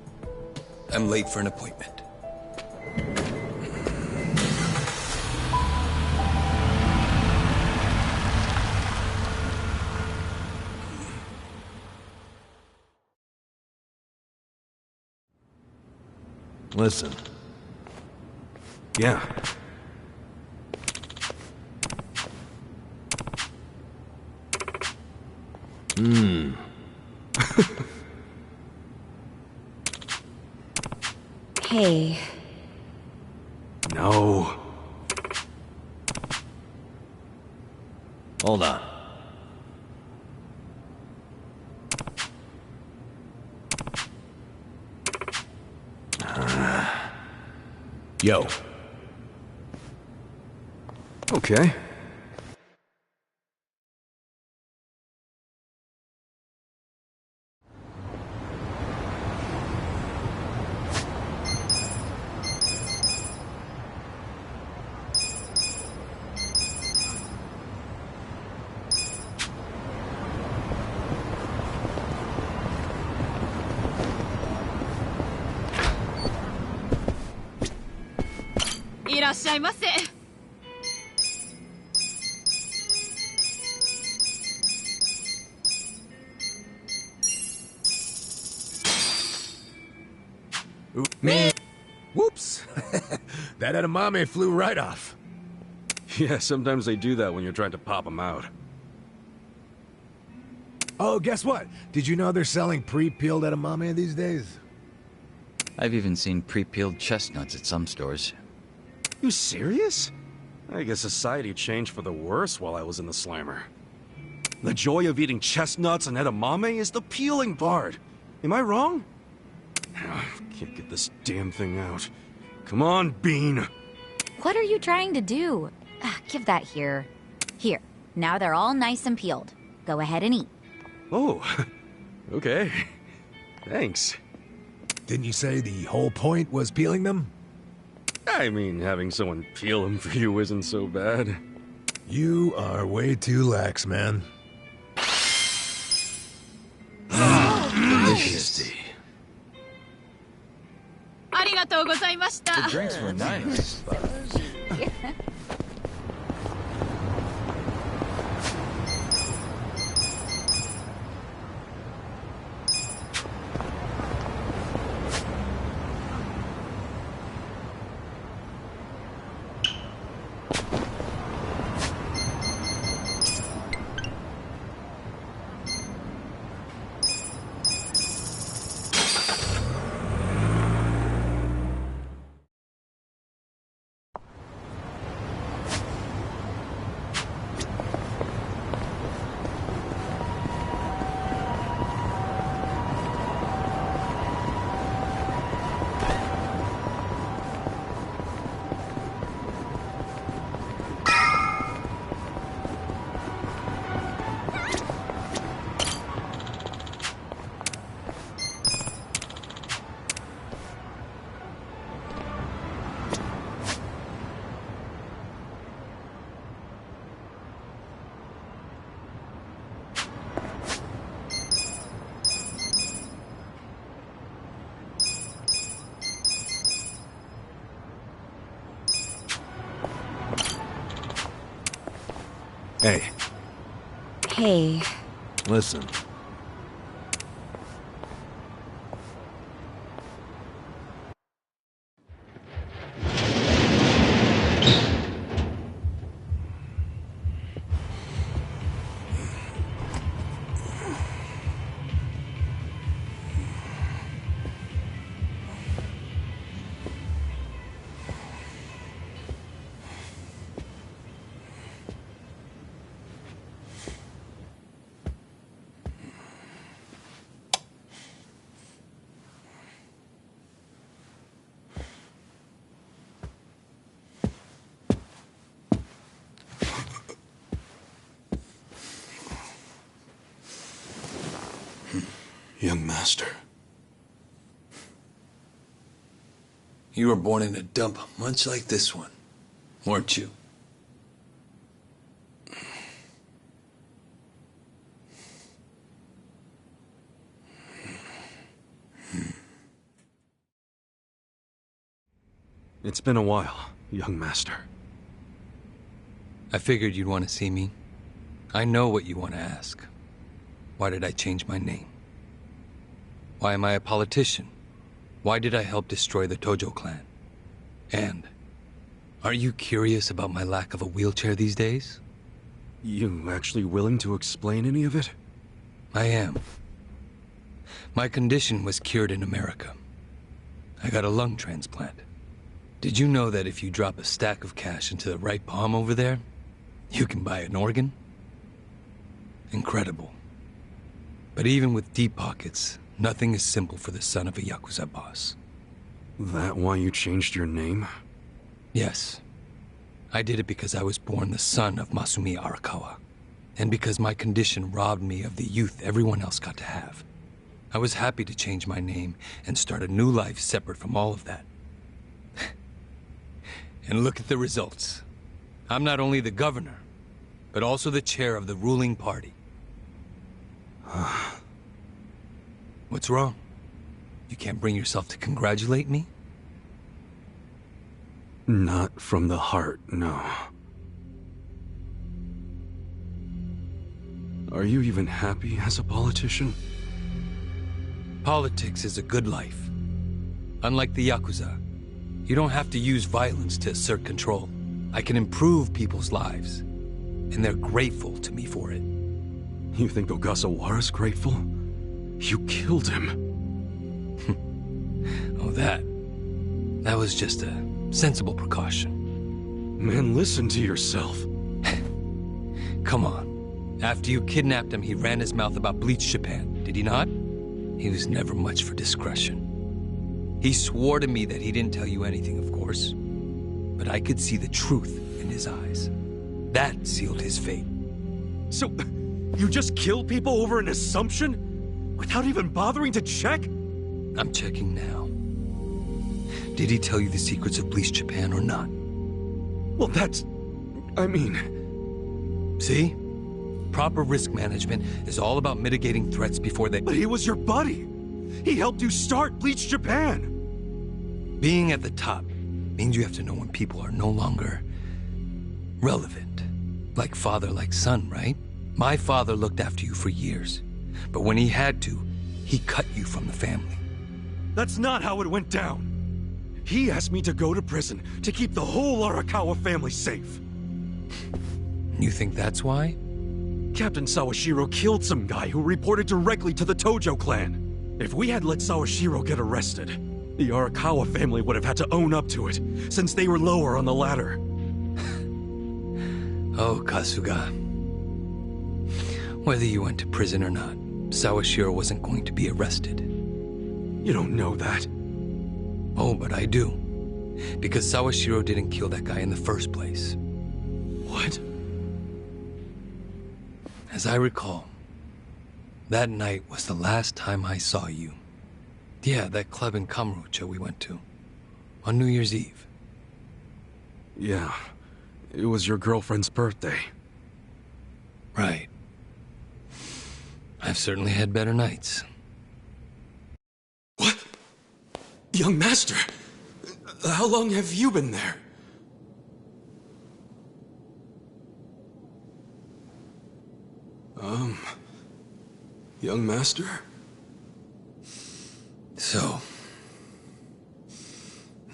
[SPEAKER 12] I'm late for an appointment.
[SPEAKER 2] Listen.
[SPEAKER 1] Yeah.
[SPEAKER 9] Hey.
[SPEAKER 1] No.
[SPEAKER 2] Hold on.
[SPEAKER 11] Yo.
[SPEAKER 1] Okay.
[SPEAKER 11] Man. Whoops. That edamame flew right off.
[SPEAKER 1] Yeah, sometimes they do that when you're trying to pop them out.
[SPEAKER 11] Oh, guess what? Did you know they're selling pre-peeled edamame these days?
[SPEAKER 6] I've even seen pre-peeled chestnuts at some stores.
[SPEAKER 1] You serious? I guess society changed for the worse while I was in the slammer. The joy of eating chestnuts and edamame is the peeling part. Am I wrong? Can't get this damn thing out. Come on, Bean.
[SPEAKER 9] What are you trying to do? Give that here. Here. Now they're all nice and peeled. Go ahead and eat.
[SPEAKER 1] Oh, okay. Thanks.
[SPEAKER 11] Didn't you say the whole point was peeling them?
[SPEAKER 1] I mean, having someone peel them for you isn't so bad.
[SPEAKER 11] You are way too lax, man.
[SPEAKER 2] Delicious.
[SPEAKER 16] The
[SPEAKER 2] drinks were nice, but... Hey.
[SPEAKER 9] Hey.
[SPEAKER 2] Listen.
[SPEAKER 1] Young master.
[SPEAKER 12] You were born in a dump much like this one, weren't you?
[SPEAKER 1] It's been a while, young master.
[SPEAKER 12] I figured you'd want to see me. I know what you want to ask. Why did I change my name? Why am I a politician? Why did I help destroy the Tojo clan? And are you curious about my lack of a wheelchair these days?
[SPEAKER 1] You actually willing to explain any of it?
[SPEAKER 12] I am. My condition was cured in America. I got a lung transplant. Did you know that if you drop a stack of cash into the right palm over there, you can buy an organ? Incredible. But even with deep pockets, nothing is simple for the son of a Yakuza boss.
[SPEAKER 1] That why you changed your name?
[SPEAKER 12] Yes. I did it because I was born the son of Masumi Arakawa, and because my condition robbed me of the youth everyone else got to have. I was happy to change my name and start a new life separate from all of that. And look at the results. I'm not only the governor, but also the chair of the ruling party. What's wrong? You can't bring yourself to congratulate me?
[SPEAKER 1] Not from the heart, no. Are you even happy as a politician?
[SPEAKER 12] Politics is a good life. Unlike the Yakuza, you don't have to use violence to assert control. I can improve people's lives, and they're grateful to me for it.
[SPEAKER 1] You think Ogasawara's grateful? You killed him.
[SPEAKER 12] Oh, that was just a sensible precaution.
[SPEAKER 1] Man, listen to yourself.
[SPEAKER 12] Come on. After you kidnapped him, he ran his mouth about Bleach Japan, did he not? He was never much for discretion. He swore to me that he didn't tell you anything, of course. But I could see the truth in his eyes. That sealed his fate.
[SPEAKER 1] So, you just kill people over an assumption? Without even bothering to check?
[SPEAKER 12] I'm checking now. Did he tell you the secrets of Bleach Japan or not?
[SPEAKER 1] Well, that's... I mean...
[SPEAKER 12] See? Proper risk management is all about mitigating threats before they...
[SPEAKER 1] But he was your buddy! He helped you start Bleach Japan!
[SPEAKER 12] Being at the top means you have to know when people are no longer... relevant. Like father, like son, right? My father looked after you for years. But when he had to, he cut you from the family.
[SPEAKER 1] That's not how it went down. He asked me to go to prison to keep the whole Arakawa family safe.
[SPEAKER 12] You think that's why?
[SPEAKER 1] Captain Sawashiro killed some guy who reported directly to the Tojo clan. If we had let Sawashiro get arrested, the Arakawa family would have had to own up to it, since they were lower on the ladder.
[SPEAKER 12] Oh, Kasuga. Whether you went to prison or not, Sawashiro wasn't going to be arrested.
[SPEAKER 1] You don't know that.
[SPEAKER 12] Oh, but I do. Because Sawashiro didn't kill that guy in the first place.
[SPEAKER 1] What?
[SPEAKER 12] As I recall, that night was the last time I saw you. Yeah, that club in Kamurocho we went to. On New Year's Eve.
[SPEAKER 1] Yeah. It was your girlfriend's birthday.
[SPEAKER 12] Right. I've certainly had better nights.
[SPEAKER 1] What? Young master! How long have you been there? Young master?
[SPEAKER 12] So,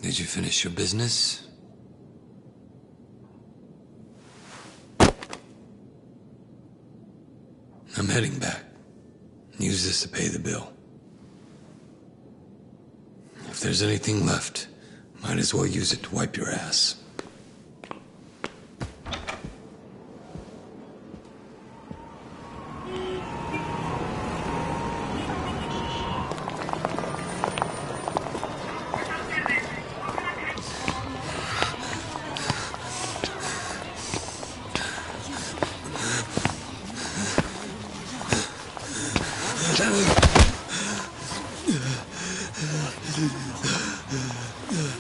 [SPEAKER 12] did you finish your business? I'm heading back. Use this to pay the bill. If there's anything left, might as well use it to wipe your ass.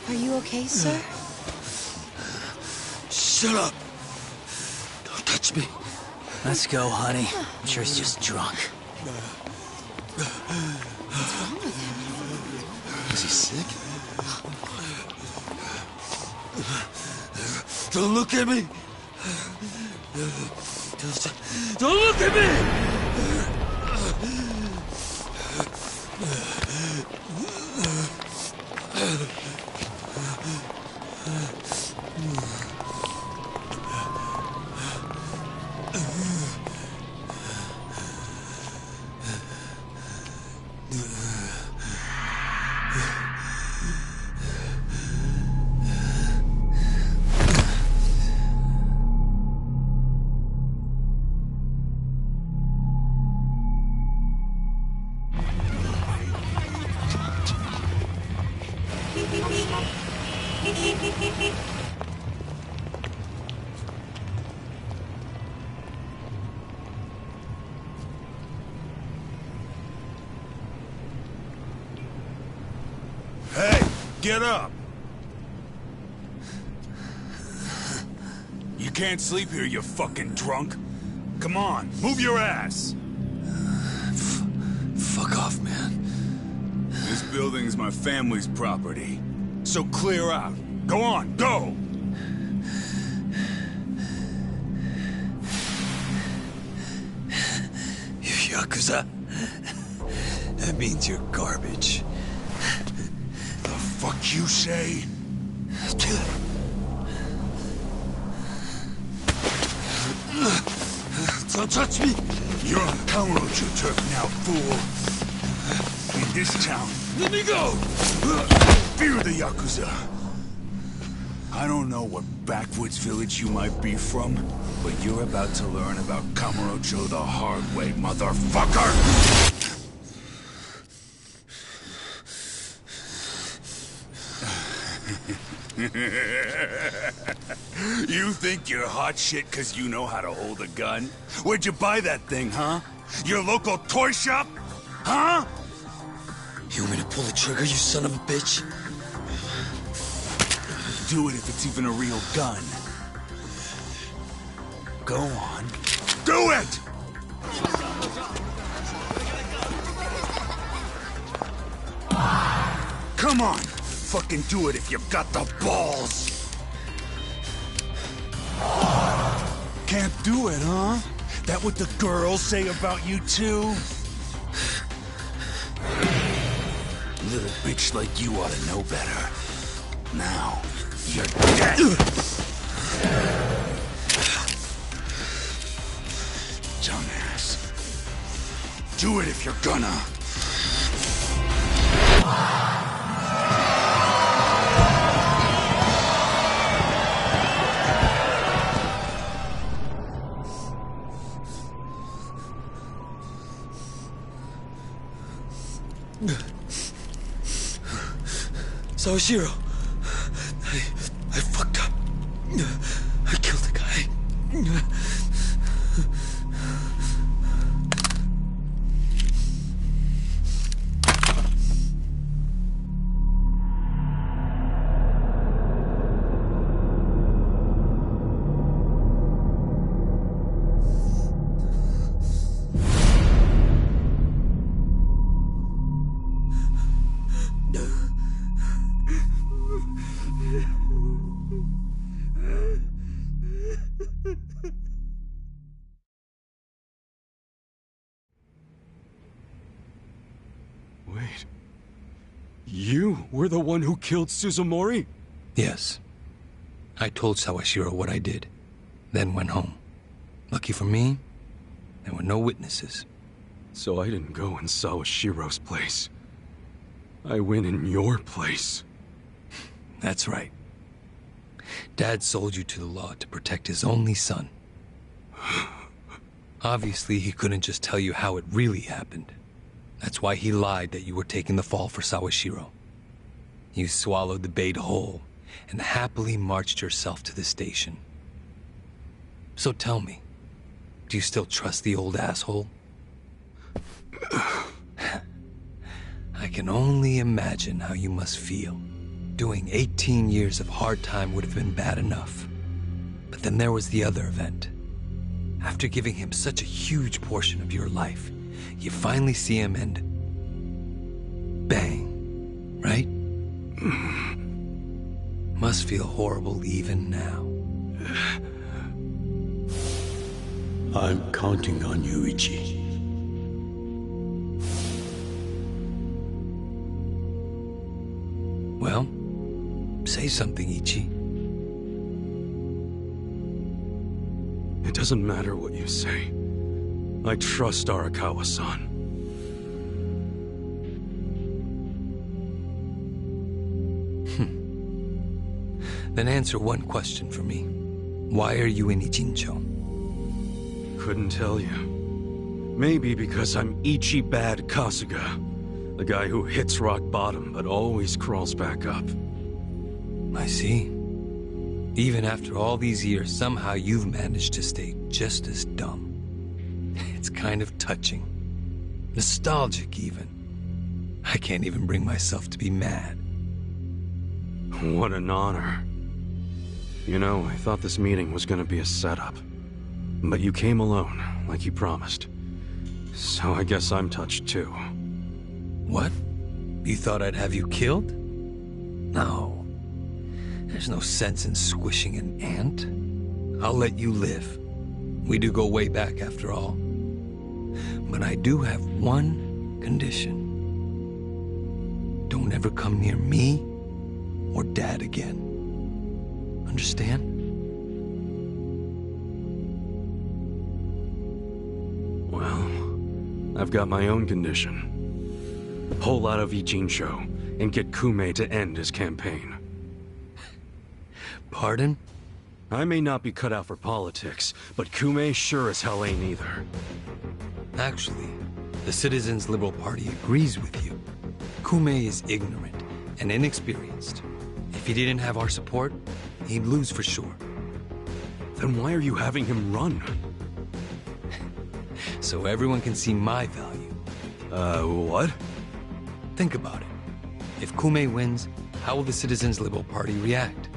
[SPEAKER 4] Are you okay, sir?
[SPEAKER 5] Shut up! Don't touch me.
[SPEAKER 8] Let's go, honey. I'm sure he's just drunk.
[SPEAKER 4] What's wrong with him?
[SPEAKER 1] Is he sick?
[SPEAKER 5] Don't look at me! Don't look at me! Hey, get up! You can't sleep here, you fucking drunk. Come on, move your ass!
[SPEAKER 12] Fuck off, man.
[SPEAKER 5] This building's my family's property. So clear out. Go on, go!
[SPEAKER 12] You Yakuza? That means you're garbage.
[SPEAKER 5] The fuck you say? Don't touch me! You're on Kamurocho turf now, fool. In this town, let me go! Fear the Yakuza. I don't know what backwoods village you might be from, but you're about to learn about Kamurocho the hard way, motherfucker! You think you're hot shit because you know how to hold a gun? Where'd you buy that thing, huh? Your local toy shop? Huh?
[SPEAKER 12] You want me to pull the trigger, you son of a bitch?
[SPEAKER 5] Do it if it's even a real gun. Go on. Do it! Come on! Fucking do it if you've got the balls! Can't do it, huh? That what the girls say about you too? Little bitch like you ought to know better. Now, you're dead! Dumbass. Do it if you're gonna.
[SPEAKER 12] Sawashiro, I fucked up. I killed the guy.
[SPEAKER 1] were the one who killed Suzumori?
[SPEAKER 12] Yes. I told Sawashiro what I did, then went home. Lucky for me, there were no witnesses.
[SPEAKER 1] So I didn't go in Sawashiro's place. I went in your place.
[SPEAKER 12] That's right. Dad sold you to the law to protect his only son. Obviously, he couldn't just tell you how it really happened. That's why he lied that you were taking the fall for Sawashiro. You swallowed the bait whole and happily marched yourself to the station. So tell me, do you still trust the old asshole? I can only imagine how you must feel. Doing 18 years of hard time would have been bad enough. But then there was the other event. After giving him such a huge portion of your life, you finally see him and... bang, right? Must feel horrible even now.
[SPEAKER 5] I'm counting on you, Ichi.
[SPEAKER 12] Well, say something, Ichi.
[SPEAKER 1] It doesn't matter what you say. I trust Arakawa-san.
[SPEAKER 12] Then answer one question for me. Why are you in Ijincho?
[SPEAKER 1] Couldn't tell you. Maybe because I'm Ichiban Kasuga. The guy who hits rock bottom but always crawls back up.
[SPEAKER 12] I see. Even after all these years, somehow you've managed to stay just as dumb. It's kind of touching. Nostalgic, even. I can't even bring myself to be mad.
[SPEAKER 1] What an honor. You know, I thought this meeting was gonna be a setup. But you came alone, like you promised. So I guess I'm touched too.
[SPEAKER 12] What? You thought I'd have you killed? No. There's no sense in squishing an ant. I'll let you live. We do go way back after all. But I do have one condition. Don't ever come near me or Dad again. Understand?
[SPEAKER 1] Well, I've got my own condition. Pull out of Ijincho and get Kume to end his campaign.
[SPEAKER 12] Pardon?
[SPEAKER 1] I may not be cut out for politics, but Kume sure as hell ain't either.
[SPEAKER 12] Actually, the Citizens Liberal Party agrees with you. Kume is ignorant and inexperienced. If he didn't have our support, he'd lose for sure.
[SPEAKER 1] Then why are you having him run?
[SPEAKER 12] So everyone can see my value.
[SPEAKER 1] What?
[SPEAKER 12] Think about it. If Kume wins, how will the Citizens Liberal Party react?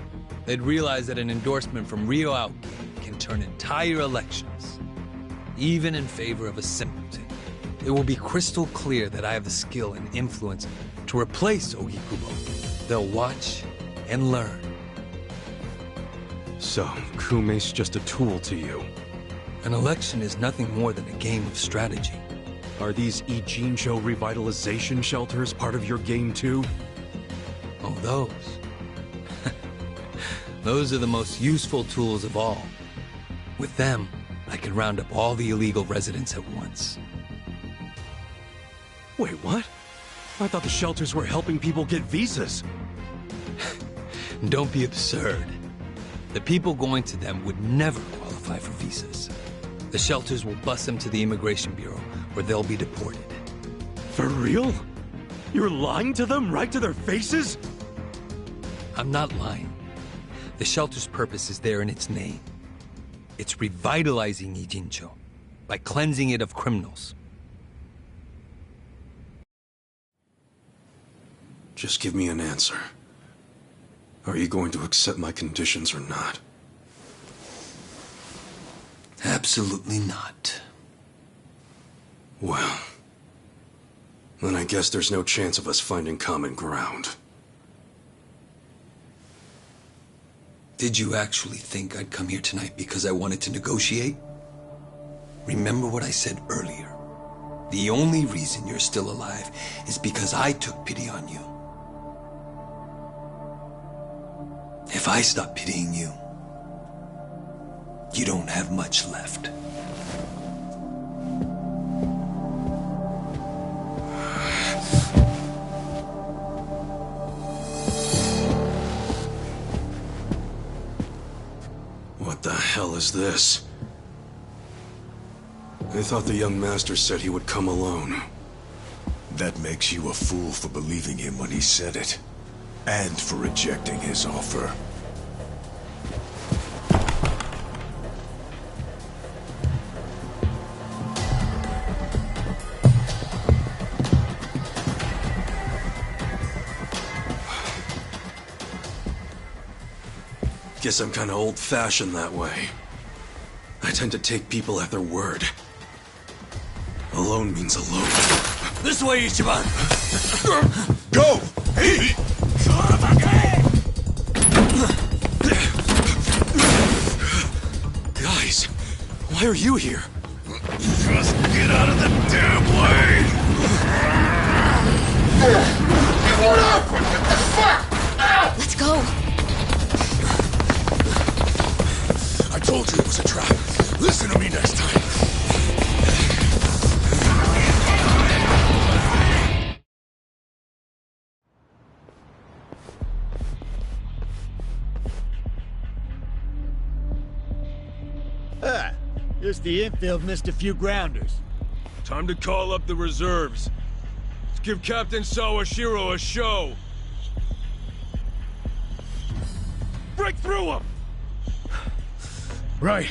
[SPEAKER 12] They'd realize that an endorsement from Rio Aoki can turn entire elections, even in favor of a simpleton. It will be crystal clear that I have the skill and influence to replace Ogikubo. They'll watch and learn.
[SPEAKER 1] So, Kume's just a tool to you?
[SPEAKER 12] An election is nothing more than a game of strategy.
[SPEAKER 1] Are these Ijincho revitalization shelters part of your game too?
[SPEAKER 12] Oh, those. Those are the most useful tools of all. With them, I can round up all the illegal residents at once.
[SPEAKER 1] Wait, what? I thought the shelters were helping people get visas.
[SPEAKER 12] Don't be absurd. The people going to them would never qualify for visas. The shelters will bus them to the Immigration Bureau, where they'll be deported.
[SPEAKER 1] For real? You're lying to them right to their faces?
[SPEAKER 12] I'm not lying. The shelter's purpose is there in its name. It's revitalizing Ijincho by cleansing it of criminals.
[SPEAKER 1] Just give me an answer. Are you going to accept my conditions or not?
[SPEAKER 12] Absolutely not.
[SPEAKER 1] Well, then I guess there's no chance of us finding common ground.
[SPEAKER 12] Did you actually think I'd come here tonight because I wanted to negotiate? Remember what I said earlier. The only reason you're still alive is because I took pity on you. If I stop pitying you, you don't have much left.
[SPEAKER 1] What the hell is this? I thought the young master said he would come alone.
[SPEAKER 5] That makes you a fool for believing him when he said it. And for rejecting his offer.
[SPEAKER 1] Guess I'm kinda old-fashioned that way. I tend to take people at their word. Alone means alone.
[SPEAKER 7] This way, Ichiban!
[SPEAKER 5] Go! Hey!
[SPEAKER 1] Guys, why are you here?
[SPEAKER 5] Just get out of the damn way! What up? What the fuck?
[SPEAKER 4] Let's go.
[SPEAKER 5] I told you it was a trap. Listen to me next time.
[SPEAKER 18] Just the infield missed a few grounders.
[SPEAKER 17] Time to call up the reserves. Let's give Captain Sawashiro a show. Break through them!
[SPEAKER 11] Right.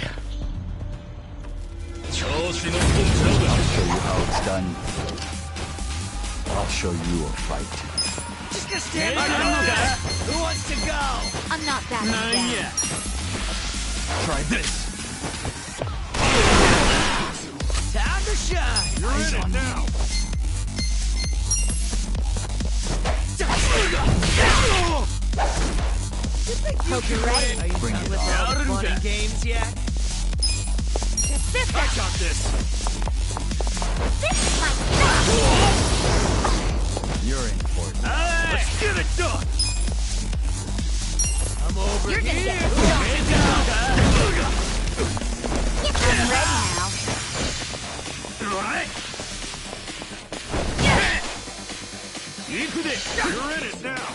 [SPEAKER 19] I'll show you how it's done. I'll show you a fight.
[SPEAKER 7] Just gonna stand by Who wants to go?
[SPEAKER 9] I'm not that
[SPEAKER 18] Not
[SPEAKER 9] bad.
[SPEAKER 18] yet.
[SPEAKER 19] Try this.
[SPEAKER 7] Time to shine!
[SPEAKER 17] You're in it now!
[SPEAKER 9] Hope you're ready.
[SPEAKER 19] Bring it
[SPEAKER 7] With
[SPEAKER 19] on.
[SPEAKER 7] all the fun and games yet?
[SPEAKER 9] This
[SPEAKER 17] I got this!
[SPEAKER 9] is my stuff.
[SPEAKER 19] You're in for it.
[SPEAKER 17] Let's get it done!
[SPEAKER 7] I'm over
[SPEAKER 9] You're gonna
[SPEAKER 7] here!
[SPEAKER 9] get
[SPEAKER 7] Man down!
[SPEAKER 9] I'm ready now.
[SPEAKER 17] You're in it now!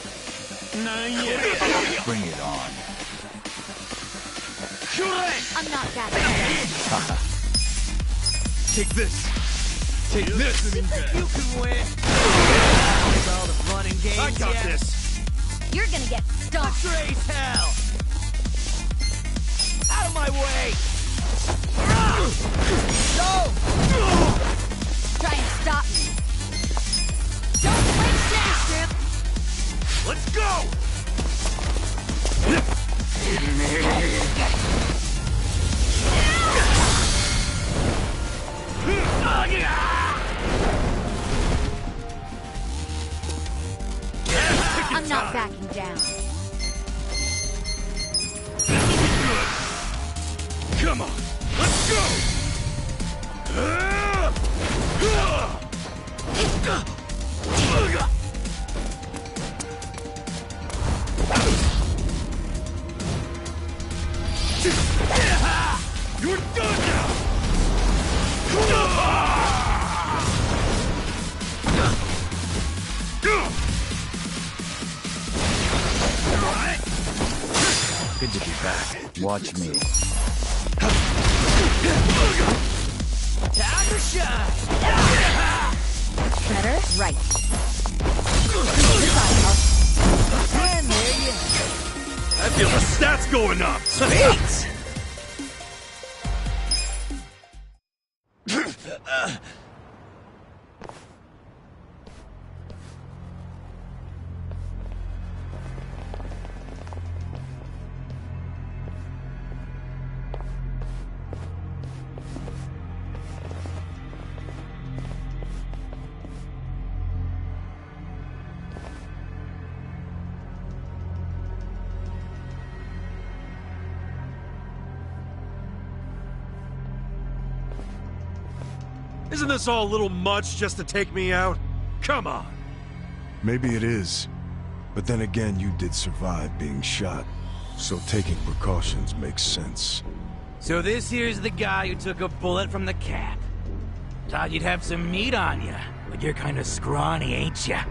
[SPEAKER 18] Not yet.
[SPEAKER 19] Bring it on.
[SPEAKER 9] I'm not that bad.
[SPEAKER 17] Take this! Take this!
[SPEAKER 7] You can win! With all the fun and games
[SPEAKER 17] I got
[SPEAKER 7] yet?
[SPEAKER 17] this!
[SPEAKER 9] You're gonna get stuck.
[SPEAKER 7] Betray's hell! Out of my way! Go!
[SPEAKER 9] Try and stop me. Don't waste now.
[SPEAKER 17] Let's go!
[SPEAKER 9] I'm not backing down.
[SPEAKER 17] Come on, let's go! You're done now!
[SPEAKER 19] Good to be back. Watch me.
[SPEAKER 7] Time to shine!
[SPEAKER 9] Better? Right.
[SPEAKER 7] And there you
[SPEAKER 17] I feel the stats going up!
[SPEAKER 7] Sweet!
[SPEAKER 17] Isn't this all a little much just to take me out? Come on!
[SPEAKER 5] Maybe it is. But then again, you did survive being shot.
[SPEAKER 11] So taking precautions makes sense.
[SPEAKER 7] So this here's the guy who took a bullet from the cap. Thought you'd have some meat on you, but you're kind of scrawny, ain't ya?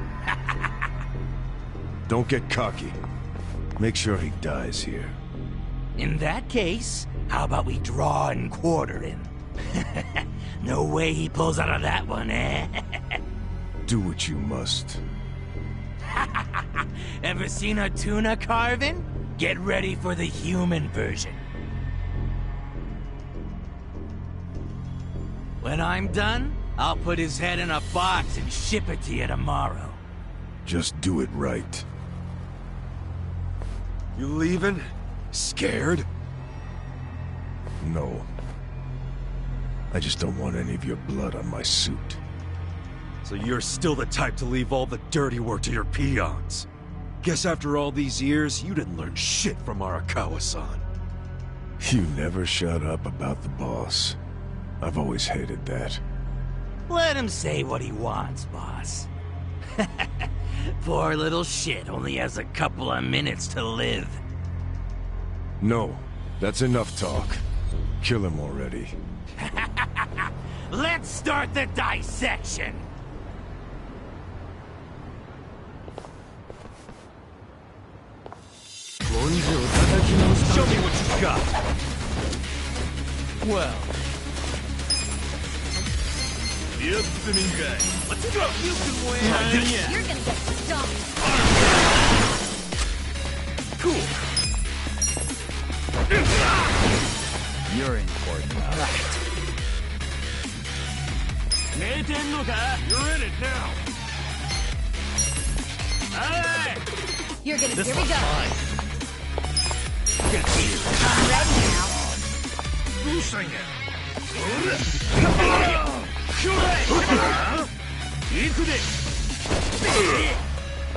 [SPEAKER 11] Don't get cocky. Make sure he dies here.
[SPEAKER 7] In that case, how about we draw and quarter him? No way he pulls out of that one, eh?
[SPEAKER 11] Do what you must.
[SPEAKER 7] Ever seen a tuna carving? Get ready for the human version. When I'm done, I'll put his head in a box and ship it to you tomorrow.
[SPEAKER 11] Just do it right.
[SPEAKER 1] You leaving? Scared?
[SPEAKER 11] No. I just don't want any of your blood on my suit.
[SPEAKER 1] So you're still the type to leave all the dirty work to your peons. Guess after all these years, you didn't learn shit from Arakawa-san.
[SPEAKER 11] You never shut up about the boss. I've always hated that.
[SPEAKER 7] Let him say what he wants, boss. Poor little shit only has a couple of minutes to live.
[SPEAKER 11] No, that's enough talk. Kill him already.
[SPEAKER 7] Let's start the dissection!
[SPEAKER 18] Show me what you got. Well.
[SPEAKER 7] Let's go! You can win!
[SPEAKER 4] You're gonna get stumped.
[SPEAKER 7] Cool.
[SPEAKER 19] You're in court now.
[SPEAKER 17] You're in it now.
[SPEAKER 4] You're gonna.
[SPEAKER 17] This
[SPEAKER 4] Here we
[SPEAKER 17] one's
[SPEAKER 4] go.
[SPEAKER 17] fine.
[SPEAKER 4] I'm ready now.
[SPEAKER 17] Losing it.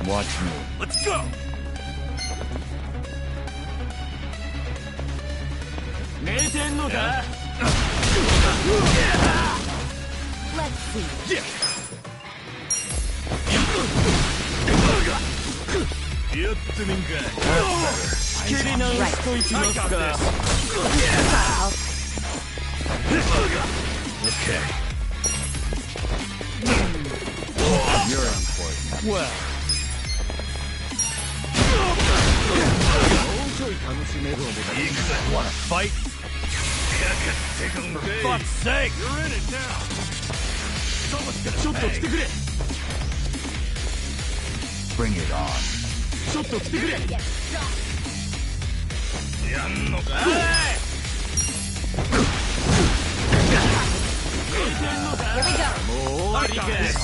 [SPEAKER 19] Watch me.
[SPEAKER 17] Let's go.
[SPEAKER 4] Let's see.
[SPEAKER 18] Okay.
[SPEAKER 19] You're in court now.
[SPEAKER 18] Well. Wanna fight? For fuck's sake!
[SPEAKER 17] You're in it now.
[SPEAKER 18] Someone's gonna pay.
[SPEAKER 19] Bring it on.
[SPEAKER 4] You're gonna get stumped.
[SPEAKER 18] Hey!
[SPEAKER 4] Here we go.
[SPEAKER 18] I got this.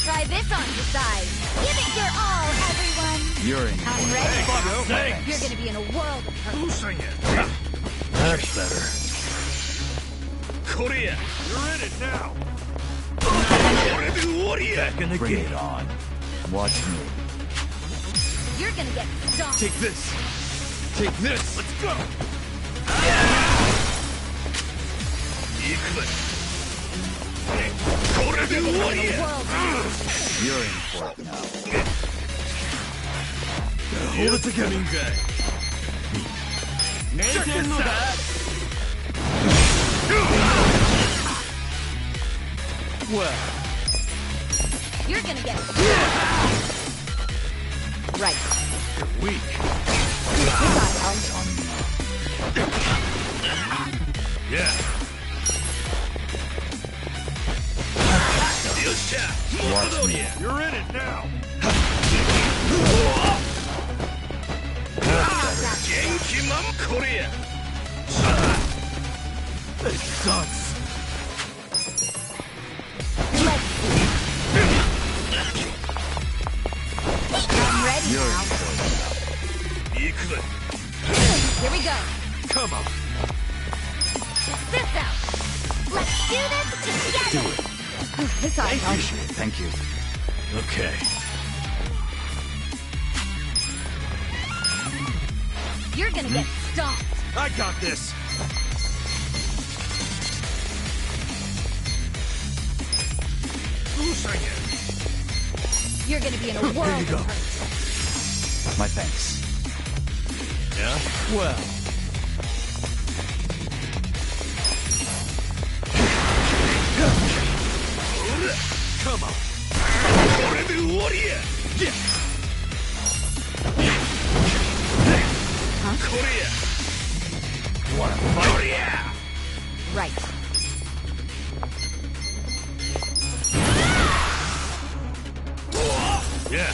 [SPEAKER 4] Try this on your side. Give it your all, everyone.
[SPEAKER 19] You're in
[SPEAKER 4] I'm
[SPEAKER 19] court.
[SPEAKER 4] ready.
[SPEAKER 18] Fuck's sake!
[SPEAKER 4] You're gonna be in a world of hurt.
[SPEAKER 17] Losing it.
[SPEAKER 18] That's better.
[SPEAKER 17] Korea. You're in it now.
[SPEAKER 18] Back in the
[SPEAKER 19] Bring
[SPEAKER 18] game.
[SPEAKER 19] it on. Watch me.
[SPEAKER 4] You're gonna get stumped.
[SPEAKER 17] Take this. Take this. Let's go.
[SPEAKER 19] You're in court now.
[SPEAKER 17] Hold it together.
[SPEAKER 18] Check this out.
[SPEAKER 7] Well.
[SPEAKER 4] You're gonna get right.
[SPEAKER 17] You're weak. Yeah.
[SPEAKER 19] Watch me.
[SPEAKER 17] You're in it now. Korea.
[SPEAKER 18] This sucks.
[SPEAKER 4] I'm ready
[SPEAKER 19] You're
[SPEAKER 4] now.
[SPEAKER 19] in court now.
[SPEAKER 4] Here we go.
[SPEAKER 17] Come on.
[SPEAKER 4] Check this out. Let's do this together.
[SPEAKER 19] Do it.
[SPEAKER 4] It's all right.
[SPEAKER 19] Thank you.
[SPEAKER 18] Okay.
[SPEAKER 4] You're gonna get stomped.
[SPEAKER 1] I got this.
[SPEAKER 17] Losing it.
[SPEAKER 9] You're gonna be in a world
[SPEAKER 19] Here you go.
[SPEAKER 9] of hurt.
[SPEAKER 19] My thanks.
[SPEAKER 2] Yeah? Well.
[SPEAKER 17] Come on.
[SPEAKER 9] Huh?
[SPEAKER 2] You wanna fight?
[SPEAKER 9] Right.
[SPEAKER 2] Yeah.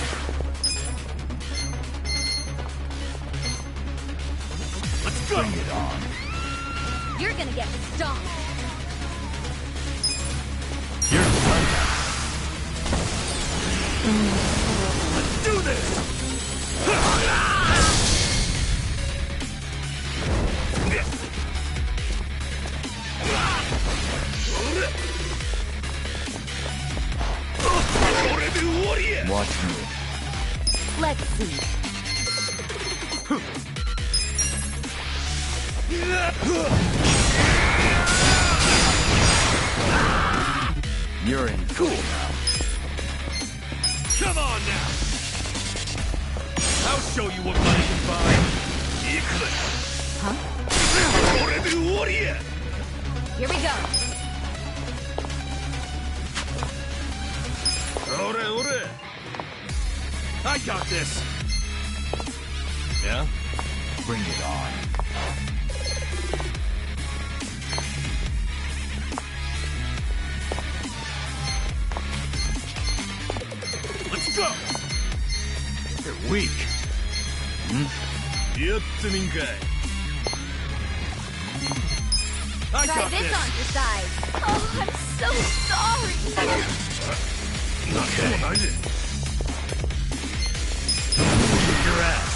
[SPEAKER 17] Let's go.
[SPEAKER 19] Bring it on.
[SPEAKER 9] You're gonna get stomped.
[SPEAKER 2] You're done now.
[SPEAKER 17] Let's do this.
[SPEAKER 19] Watch me.
[SPEAKER 9] Let's see.
[SPEAKER 19] You're in cool now.
[SPEAKER 17] Come on now. I'll show you what money can buy.
[SPEAKER 9] Huh? Here we go.
[SPEAKER 17] I got this.
[SPEAKER 2] Yeah?
[SPEAKER 19] Bring it on.
[SPEAKER 17] Let's go.
[SPEAKER 2] You're weak.
[SPEAKER 17] I
[SPEAKER 9] Try
[SPEAKER 17] got
[SPEAKER 9] this
[SPEAKER 17] this.
[SPEAKER 9] on your side. Oh, I'm so sorry.
[SPEAKER 2] Okay. Kick your ass.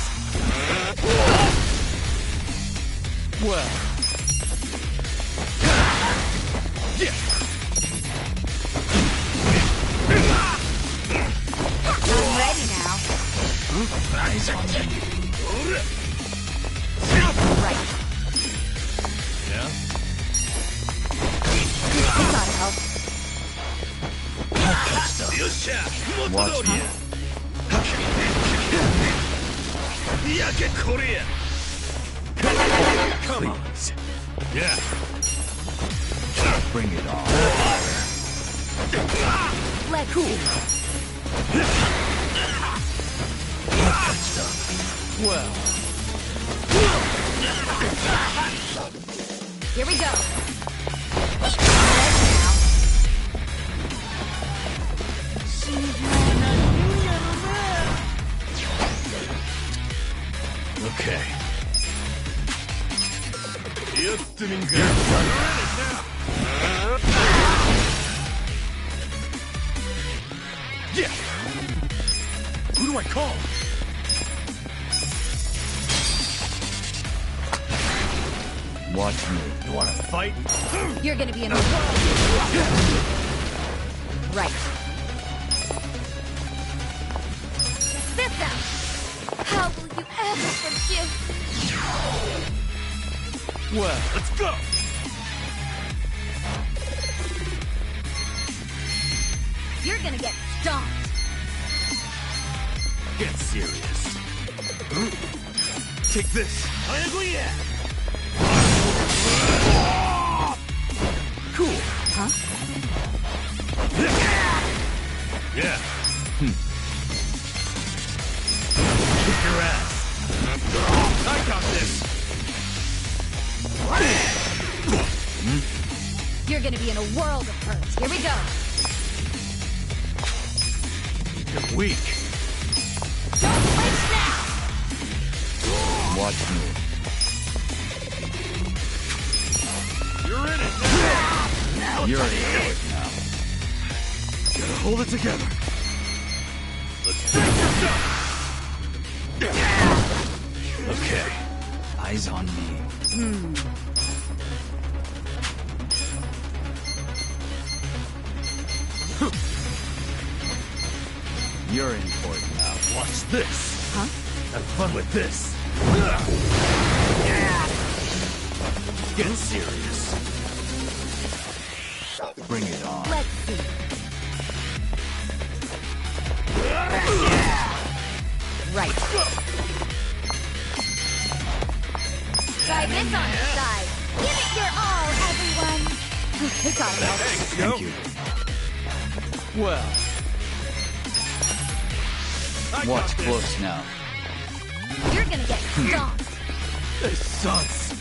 [SPEAKER 17] Well. Yeah.
[SPEAKER 9] I'm ready now.
[SPEAKER 19] Eyes on me.
[SPEAKER 9] Right.
[SPEAKER 2] Yeah?
[SPEAKER 9] You gotta help.
[SPEAKER 19] Watch me.
[SPEAKER 17] Come on.
[SPEAKER 2] Yeah.
[SPEAKER 19] Bring it on.
[SPEAKER 9] Let's see.
[SPEAKER 17] Well.
[SPEAKER 9] Here we go.
[SPEAKER 2] Okay.
[SPEAKER 17] You're done now. Yeah. Who do I call?
[SPEAKER 19] Watch me.
[SPEAKER 2] You wanna fight?
[SPEAKER 9] You're gonna be in a world. Right. This out. How will you ever forgive?
[SPEAKER 17] Well, let's go.
[SPEAKER 9] You're gonna get stomped.
[SPEAKER 17] Get serious. Take this. Cool.
[SPEAKER 9] Huh?
[SPEAKER 2] Yeah. Kick your ass.
[SPEAKER 17] I got this.
[SPEAKER 9] You're gonna be in a world of hurt. Here we go.
[SPEAKER 2] You're weak.
[SPEAKER 9] Don't flinch now.
[SPEAKER 19] Watch me.
[SPEAKER 17] You're in it now.
[SPEAKER 19] You're in it now.
[SPEAKER 17] Gotta hold it together. Let's finish this up.
[SPEAKER 2] Okay.
[SPEAKER 19] Eyes on me. You're in for it now.
[SPEAKER 2] Watch this.
[SPEAKER 9] Huh?
[SPEAKER 2] Have fun with this. Get serious.
[SPEAKER 19] Bring it on.
[SPEAKER 9] Let's see. this on your side. Give it your all, everyone. It's all right.
[SPEAKER 6] Thank you.
[SPEAKER 15] Well.
[SPEAKER 6] Watch close now.
[SPEAKER 9] You're gonna get stomped.
[SPEAKER 15] This sucks.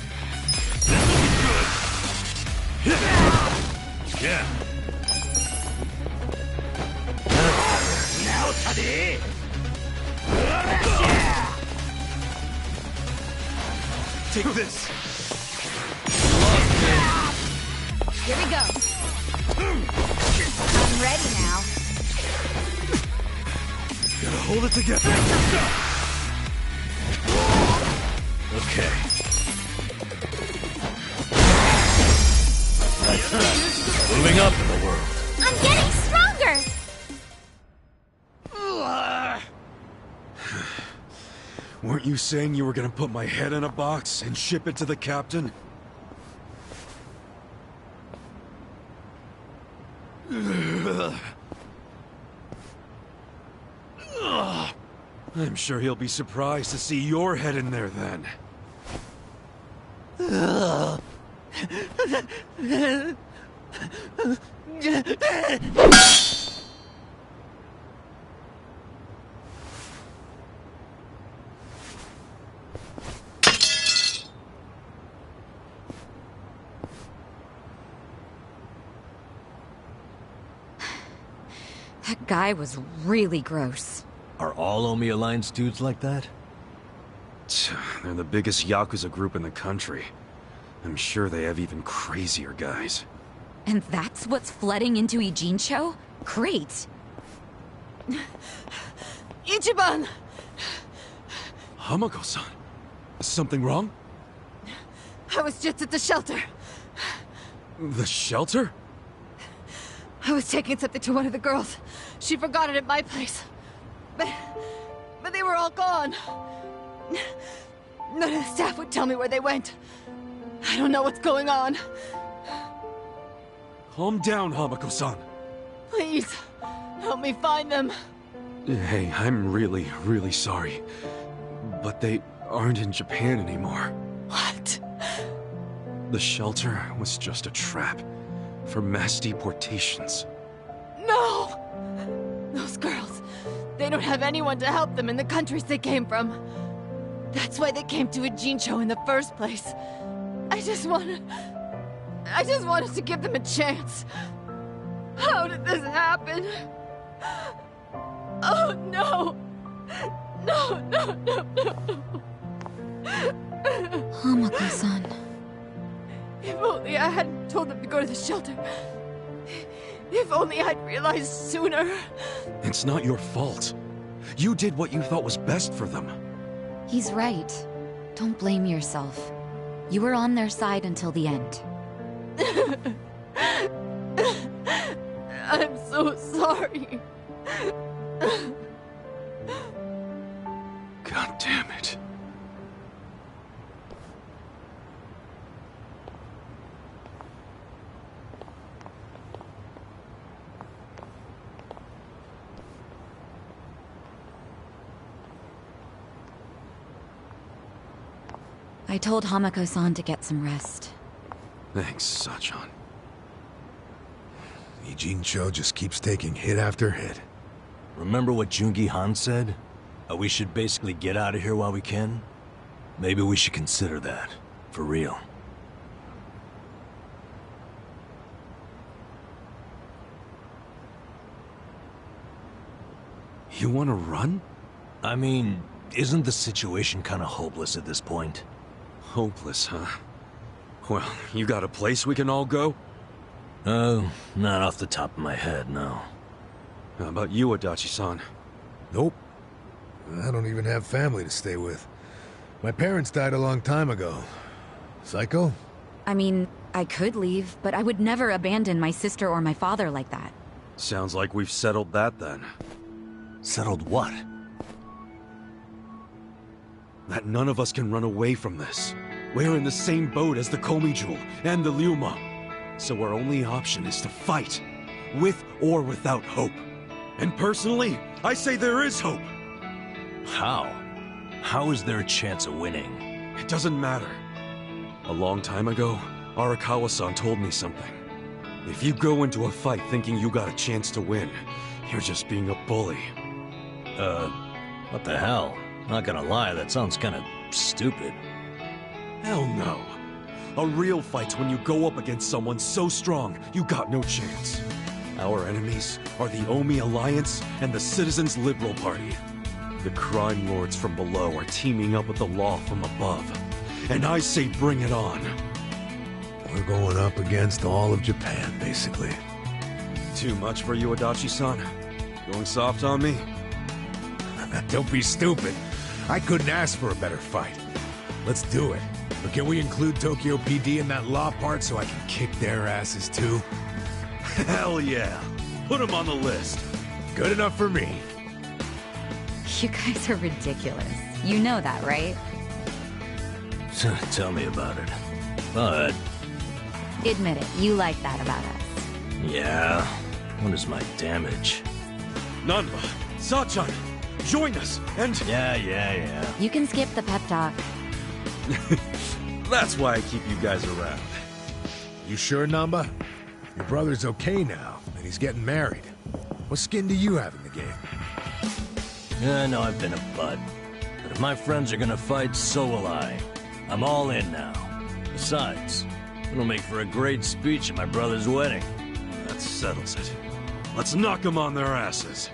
[SPEAKER 2] Yeah.
[SPEAKER 15] Now, Taddy. Take this.
[SPEAKER 9] Here we go. I'm ready now.
[SPEAKER 15] Gotta hold it together.
[SPEAKER 2] Okay. Moving up in the world.
[SPEAKER 9] I'm getting stronger.
[SPEAKER 1] Weren't you saying you were gonna put my head in a box and ship it to the captain? I'm sure he'll be surprised to see your head in there then.
[SPEAKER 9] That guy was really gross.
[SPEAKER 2] Are all Omi Alliance dudes like that?
[SPEAKER 1] They're the biggest Yakuza group in the country. I'm sure they have even crazier guys.
[SPEAKER 9] And that's what's flooding into Ijincho? Great.
[SPEAKER 16] Ichiban!
[SPEAKER 1] Hamako-san, is something wrong?
[SPEAKER 16] I was just at the shelter.
[SPEAKER 1] The shelter?
[SPEAKER 16] I was taking something to one of the girls. She forgot it at my place. But they were all gone. None of the staff would tell me where they went. I don't know what's going on.
[SPEAKER 1] Calm down, Hamako-san.
[SPEAKER 16] Please, help me find them.
[SPEAKER 1] Hey, I'm really, really sorry. But they aren't in Japan anymore.
[SPEAKER 16] What?
[SPEAKER 1] The shelter was just a trap for mass deportations.
[SPEAKER 16] No! Those girls, they don't have anyone to help them in the countries they came from. That's why they came to Ijincho in the first place. I just wanted to give them a chance. How did this happen? Oh no! No, no, no, no, no.
[SPEAKER 9] Hamako-san.
[SPEAKER 16] If only I hadn't told them to go to the shelter. If only I'd realized sooner.
[SPEAKER 1] It's not your fault. You did what you thought was best for them.
[SPEAKER 9] He's right. Don't blame yourself. You were on their side until the end.
[SPEAKER 16] I'm so sorry.
[SPEAKER 1] God damn it.
[SPEAKER 9] I told Hamako-san to get some rest.
[SPEAKER 1] Thanks, Sachan.
[SPEAKER 11] Ijincho just keeps taking hit after hit.
[SPEAKER 2] Remember what Joon-gi Han said? We should basically get out of here while we can? Maybe we should consider that. For real.
[SPEAKER 1] You want to run?
[SPEAKER 2] I mean, isn't the situation kind of hopeless at this point?
[SPEAKER 1] Hopeless, huh? Well, you got a place we can all go?
[SPEAKER 2] Oh, not off the top of my head, no.
[SPEAKER 1] How about you, Adachi-san?
[SPEAKER 11] Nope. I don't even have family to stay with. My parents died a long time ago. Saeko?
[SPEAKER 9] I mean, I could leave, but I would never abandon my sister or my father like that.
[SPEAKER 1] Sounds like we've settled that then.
[SPEAKER 2] Settled what?
[SPEAKER 1] That none of us can run away from this. We're in the same boat as the Komi Jewel and the Ryuma. So our only option is to fight, with or without hope. And personally, I say there is hope.
[SPEAKER 2] How? How is there a chance of winning?
[SPEAKER 1] It doesn't matter. A long time ago, Arakawa-san told me something. If you go into a fight thinking you got a chance to win, you're just being a bully.
[SPEAKER 2] What the hell? Not gonna lie, that sounds kinda stupid.
[SPEAKER 1] Hell no. A real fight's when you go up against someone so strong, you got no chance. Our enemies are the Omi Alliance and the Citizens Liberal Party. The crime lords from below are teaming up with the law from above. And I say bring it on.
[SPEAKER 11] We're going up against all of Japan, basically.
[SPEAKER 1] Too much for you, Adachi-san? Going soft on me?
[SPEAKER 11] Don't be stupid. I couldn't ask for a better fight. Let's do it. But can we include Tokyo PD in that law part so I can kick their asses too?
[SPEAKER 1] Hell yeah. Put them on the list.
[SPEAKER 11] Good enough for me.
[SPEAKER 9] You guys are ridiculous. You know that, right?
[SPEAKER 2] Tell me about it. But...
[SPEAKER 9] Admit it, you like that about us.
[SPEAKER 2] yeah, what is my damage?
[SPEAKER 1] Nanba, Sachan, join us, and...
[SPEAKER 2] Yeah.
[SPEAKER 9] You can skip the pep talk.
[SPEAKER 1] That's why I keep you guys around.
[SPEAKER 11] You sure, Namba? Your brother's okay now, and he's getting married. What skin do you have in the game?
[SPEAKER 2] Yeah, I know I've been a butt. But if my friends are gonna fight, so will I. I'm all in now. Besides, it'll make for a great speech at my brother's wedding.
[SPEAKER 1] That settles it. Let's knock them on their asses.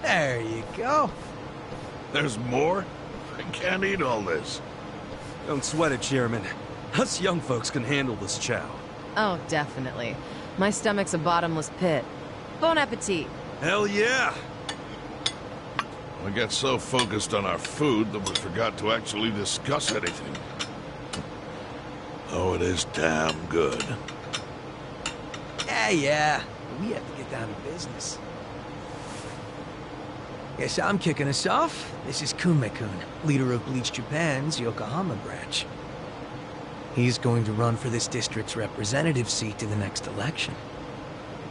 [SPEAKER 8] There you go.
[SPEAKER 17] There's more? I can't eat all this.
[SPEAKER 1] Don't sweat it, Chairman. Us young folks can handle this chow.
[SPEAKER 16] Oh, definitely. My stomach's a bottomless pit. Bon appetit.
[SPEAKER 1] Hell yeah!
[SPEAKER 17] We got so focused on our food that we forgot to actually discuss anything. Oh, it is damn good.
[SPEAKER 8] Yeah. We have to get down to business. Guess I'm kicking us off. This is Kume-kun, leader of Bleach Japan's Yokohama branch. He's going to run for this district's representative seat in the next election.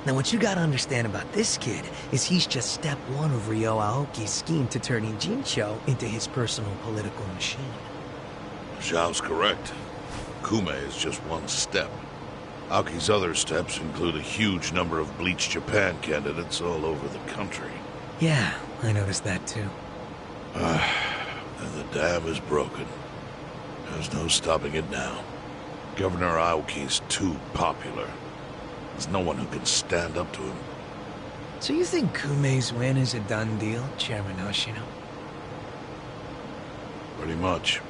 [SPEAKER 8] Now, what you gotta understand about this kid is he's just step one of Ryo Aoki's scheme to turning Jincho into his personal political machine.
[SPEAKER 17] Zhao's correct. Kume is just one step. Aoki's other steps include a huge number of Bleach Japan candidates all over the country.
[SPEAKER 8] Yeah, I noticed that too.
[SPEAKER 17] And the dam is broken. There's no stopping it now. Governor Aoki's too popular. There's no one who can stand up to him.
[SPEAKER 8] So you think Kume's win is a done deal, Chairman Hoshino?
[SPEAKER 17] Pretty much.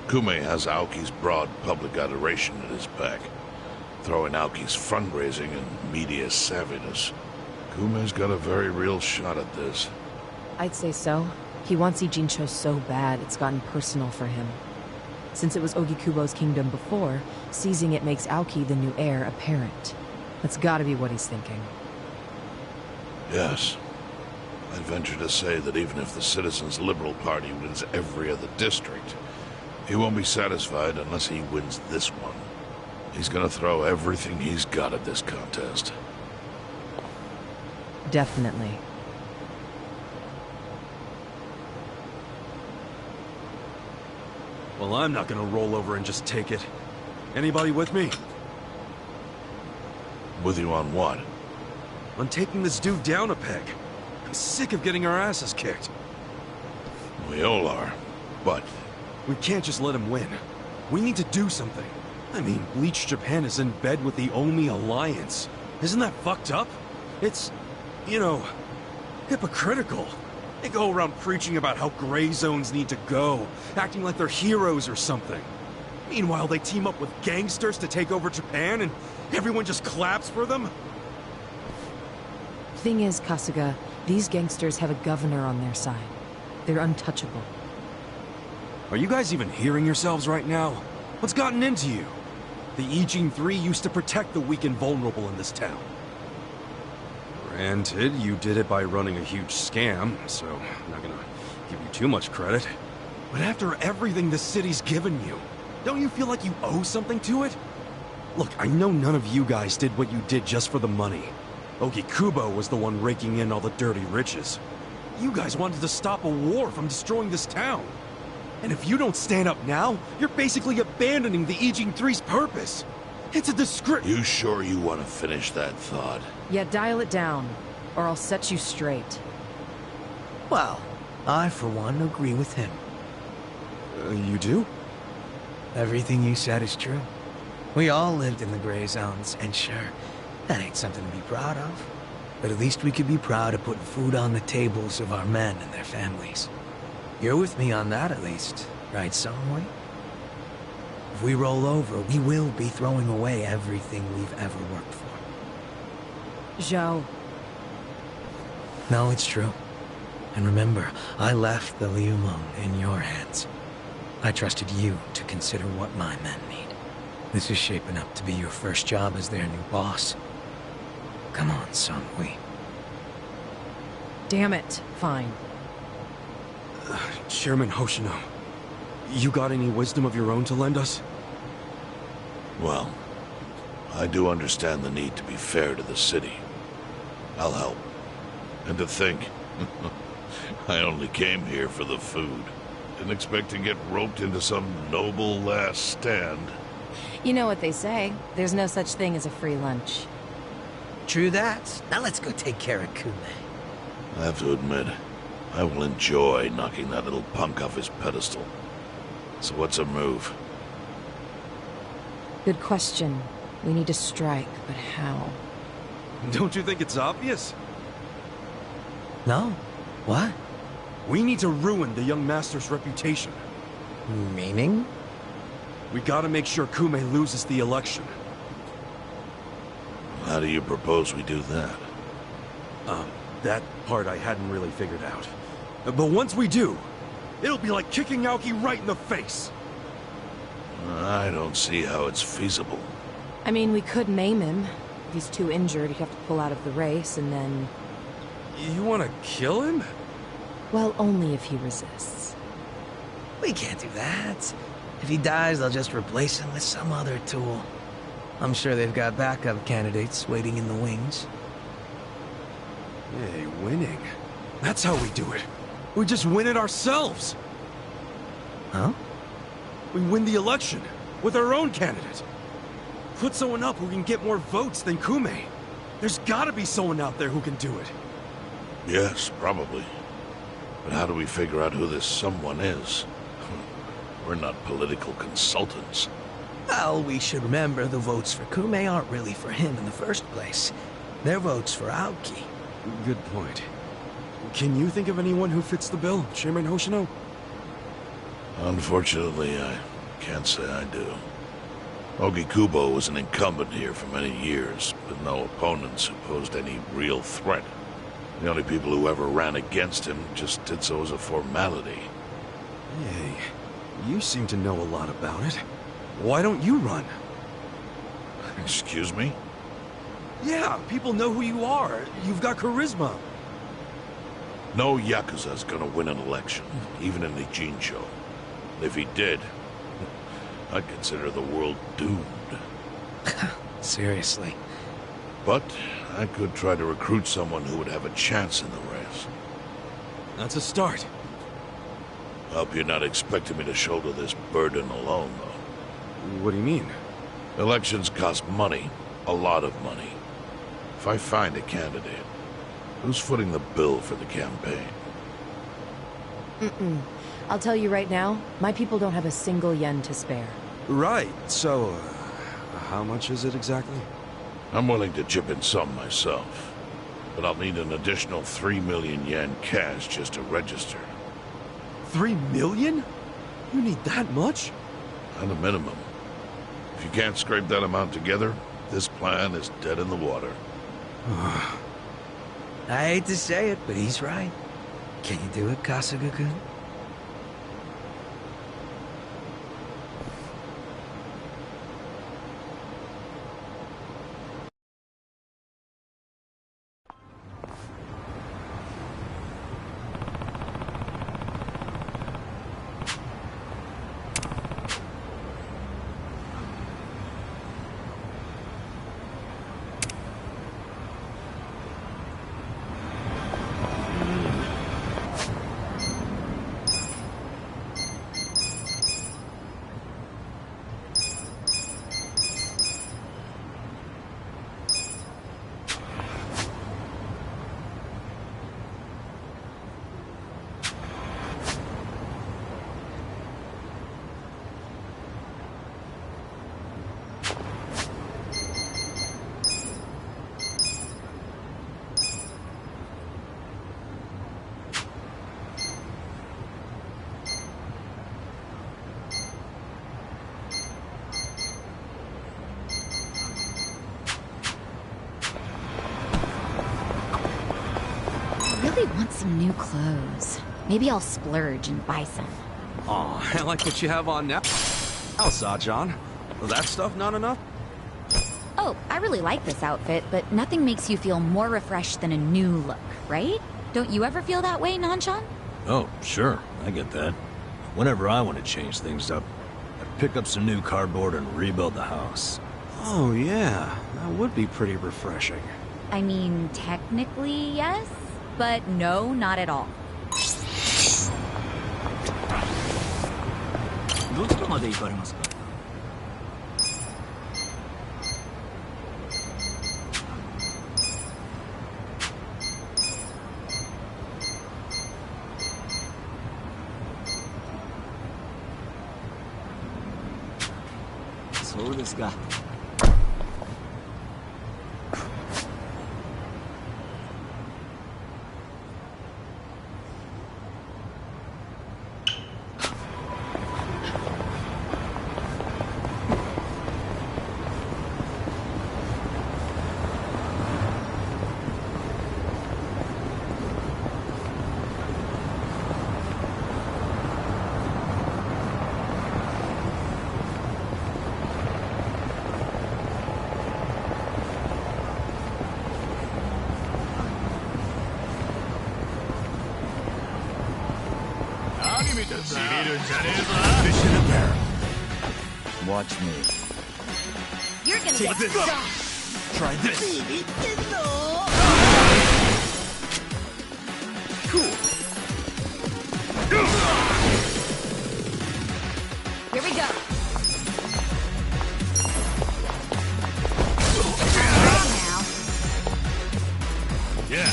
[SPEAKER 17] Kume has Aoki's broad public adoration at his back. Throwing Aoki's fundraising and media savviness. Kume's got a very real shot at this.
[SPEAKER 16] I'd say so. He wants Ijincho so bad, it's gotten personal for him. Since it was Ogikubo's kingdom before, seizing it makes Aoki the new heir apparent. That's gotta be what he's thinking.
[SPEAKER 17] Yes. I'd venture to say that even if the Citizens' Liberal Party wins every other district, he won't be satisfied unless he wins this one. He's gonna throw everything he's got at this contest.
[SPEAKER 16] Definitely.
[SPEAKER 1] Well, I'm not gonna roll over and just take it. Anybody with me?
[SPEAKER 17] With you on what?
[SPEAKER 1] On taking this dude down a peg. I'm sick of getting our asses kicked.
[SPEAKER 17] We all are, but...
[SPEAKER 1] We can't just let him win. We need to do something. I mean, Bleach Japan is in bed with the Omi Alliance. Isn't that fucked up? It's, you know, hypocritical. They go around preaching about how gray zones need to go, acting like they're heroes or something. Meanwhile, they team up with gangsters to take over Japan, and everyone just claps for them?
[SPEAKER 20] thing is, Kasuga, these gangsters have a governor on their side. They're untouchable.
[SPEAKER 1] Are you guys even hearing yourselves right now? What's gotten into you? The Ijin 3 used to protect the weak and vulnerable in this town. Granted, you did it by running a huge scam, so I'm not gonna give you too much credit. But after everything the city's given you, don't you feel like you owe something to it? Look, I know none of you guys did what you did just for the money. Ogikubo was the one raking in all the dirty riches. You guys wanted to stop a war from destroying this town. And if you don't stand up now, you're basically abandoning the Ijin 3's purpose. It's a disgrace.
[SPEAKER 17] You sure you want to finish that thought?
[SPEAKER 20] Yeah, dial it down, or I'll set you straight.
[SPEAKER 8] Well, I, for one, agree with him.
[SPEAKER 1] You do?
[SPEAKER 8] Everything you said is true. We all lived in the gray zones, and sure, that ain't something to be proud of. But at least we could be proud of putting food on the tables of our men and their families. You're with me on that, at least, right, Songhui? If we roll over, we will be throwing away everything we've ever worked for.
[SPEAKER 20] Zhao.
[SPEAKER 8] No, it's true. And remember, I left the Liumeng in your hands. I trusted you to consider what my men need. This is shaping up to be your first job as their new boss. Come on, Songhui.
[SPEAKER 20] Damn it. Fine.
[SPEAKER 1] Chairman Hoshino, you got any wisdom of your own to lend us?
[SPEAKER 17] Well, I do understand the need to be fair to the city. I'll help. And to think, I only came here for the food. Didn't expect to get roped into some noble last stand.
[SPEAKER 20] You know what they say, there's no such thing as a free lunch.
[SPEAKER 8] True that. Now let's go take care of Kume.
[SPEAKER 17] I have to admit, I will enjoy knocking that little punk off his pedestal. So what's a move?
[SPEAKER 20] Good question. We need to strike, but how?
[SPEAKER 1] Don't you think it's obvious?
[SPEAKER 8] No. What?
[SPEAKER 1] We need to ruin the young master's reputation.
[SPEAKER 8] Meaning?
[SPEAKER 1] We gotta make sure Kume loses the election.
[SPEAKER 17] How do you propose we do that?
[SPEAKER 1] That part I hadn't really figured out. But once we do, it'll be like kicking Aoki right in the face.
[SPEAKER 17] I don't see how it's feasible.
[SPEAKER 20] I mean, we could maim him. If he's too injured, he'd have to pull out of the race, and then...
[SPEAKER 1] You wanna kill him?
[SPEAKER 20] Well, only if he resists.
[SPEAKER 8] We can't do that. If he dies, they'll just replace him with some other tool. I'm sure they've got backup candidates waiting in the wings.
[SPEAKER 1] Hey, winning. That's how we do it. We just win it ourselves.
[SPEAKER 8] Huh?
[SPEAKER 1] We win the election with our own candidate. Put someone up who can get more votes than Kume. There's gotta be someone out there who can do it.
[SPEAKER 17] Yes, probably. But how do we figure out who this someone is? We're not political consultants.
[SPEAKER 8] Well, we should remember the votes for Kume aren't really for him in the first place. They're votes for Aoki.
[SPEAKER 1] Good point. Can you think of anyone who fits the bill, Chairman Hoshino?
[SPEAKER 17] Unfortunately, I can't say I do. Ogikubo was an incumbent here for many years, with no opponents who posed any real threat. The only people who ever ran against him just did so as a formality.
[SPEAKER 1] Hey, you seem to know a lot about it. Why don't you run?
[SPEAKER 17] Excuse me?
[SPEAKER 1] Yeah, people know who you are. You've got charisma.
[SPEAKER 17] No Yakuza's gonna win an election, even in the Jincho. If he did, I'd consider the world doomed.
[SPEAKER 8] Seriously.
[SPEAKER 17] But I could try to recruit someone who would have a chance in the race.
[SPEAKER 1] That's a start.
[SPEAKER 17] Hope you're not expecting me to shoulder this burden alone, though.
[SPEAKER 1] What do you mean?
[SPEAKER 17] Elections cost money. A lot of money. If I find a candidate, who's footing the bill for the campaign?
[SPEAKER 20] I'll tell you right now, my people don't have a single yen to spare.
[SPEAKER 1] Right, so, how much is it exactly?
[SPEAKER 17] I'm willing to chip in some myself, but I'll need an additional 3 million yen cash just to register.
[SPEAKER 1] 3 million? You need that much?
[SPEAKER 17] At a minimum. If you can't scrape that amount together, this plan is dead in the water.
[SPEAKER 8] I hate to say it, but he's right. Can you do it, Kasuga-kun?
[SPEAKER 9] I really want some new clothes. Maybe I'll splurge and buy some.
[SPEAKER 1] Aw, I like what you have on now. How, Sa-chan? That stuff not enough?
[SPEAKER 9] Oh, I really like this outfit, but nothing makes you feel more refreshed than a new look, right? Don't you ever feel that way, Nanchan?
[SPEAKER 2] Oh, sure, I get that. Whenever I want to change things up, I pick up some new cardboard and rebuild the house.
[SPEAKER 1] Oh, yeah. That would be pretty refreshing.
[SPEAKER 9] I mean, technically, yes, but no, not at all.
[SPEAKER 19] どちらまで行かれますか? So ですか.
[SPEAKER 6] Watch me.
[SPEAKER 9] You're gonna get stuck.
[SPEAKER 11] Try this.
[SPEAKER 9] Cool. Here we go. Now.
[SPEAKER 11] Yeah.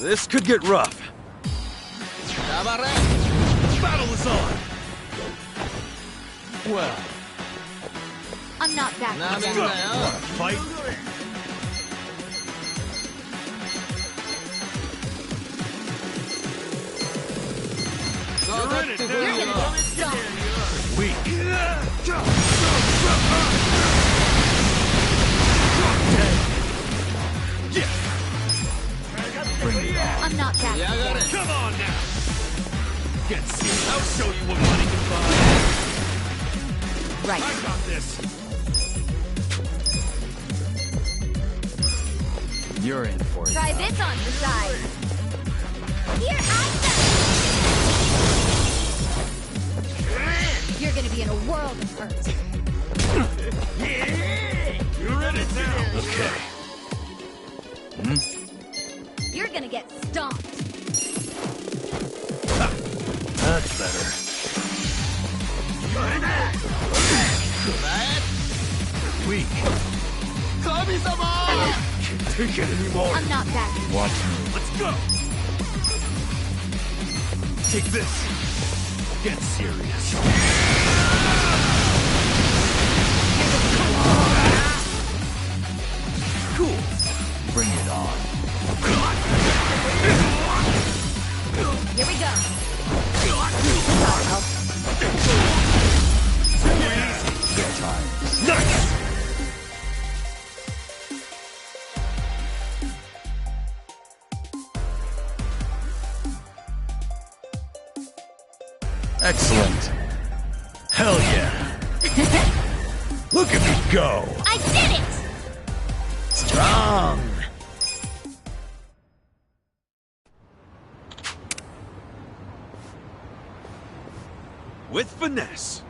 [SPEAKER 1] This could get rough.
[SPEAKER 15] Battle is on! Well...
[SPEAKER 9] I'm not back.
[SPEAKER 15] Fight?
[SPEAKER 9] You're in it now. You're gonna get stuck.
[SPEAKER 15] Weak.
[SPEAKER 9] I'm not back.
[SPEAKER 15] Come on now! Get serious. I'll show you what money can buy.
[SPEAKER 9] Right.
[SPEAKER 15] I got this.
[SPEAKER 6] You're in for it.
[SPEAKER 9] Try this on the side. Here, you're gonna be in a world of hurt.
[SPEAKER 15] You're in it now.
[SPEAKER 2] Okay.
[SPEAKER 9] You're gonna get stomped.
[SPEAKER 2] That's better.
[SPEAKER 15] Weak. Can't take it anymore.
[SPEAKER 9] I'm not backing.
[SPEAKER 6] Watch me.
[SPEAKER 15] Let's go. Take this. Get serious.
[SPEAKER 19] Cool. Bring it on.
[SPEAKER 4] Here we go.
[SPEAKER 19] Good time.
[SPEAKER 2] Excellent. Hell yeah. Look at me go.
[SPEAKER 4] I did it!
[SPEAKER 2] Strong.
[SPEAKER 1] With finesse.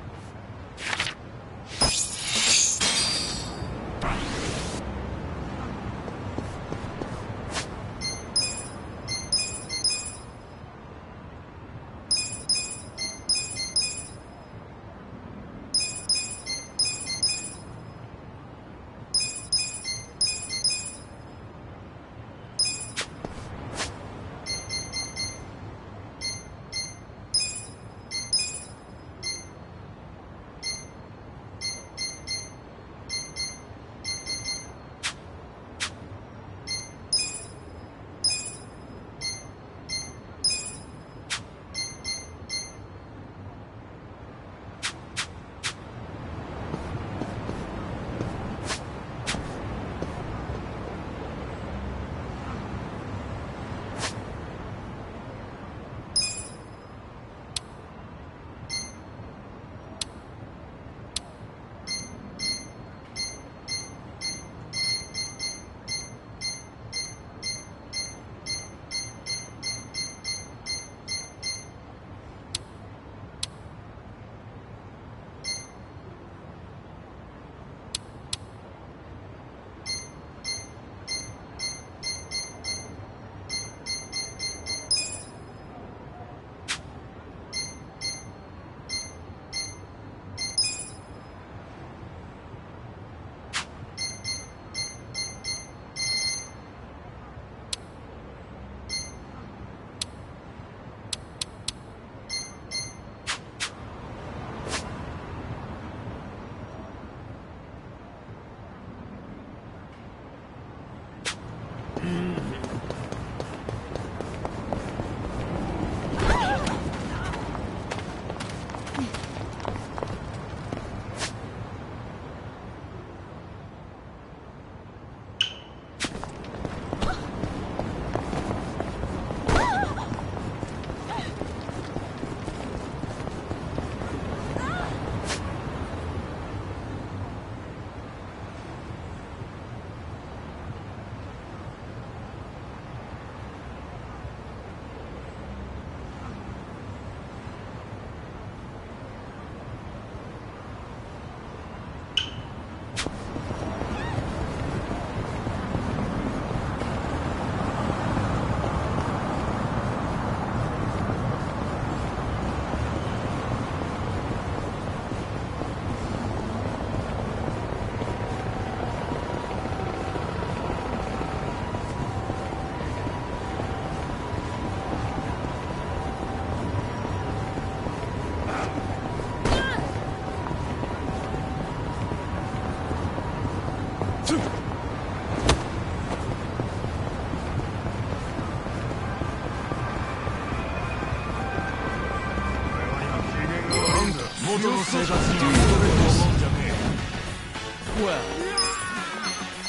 [SPEAKER 15] Well,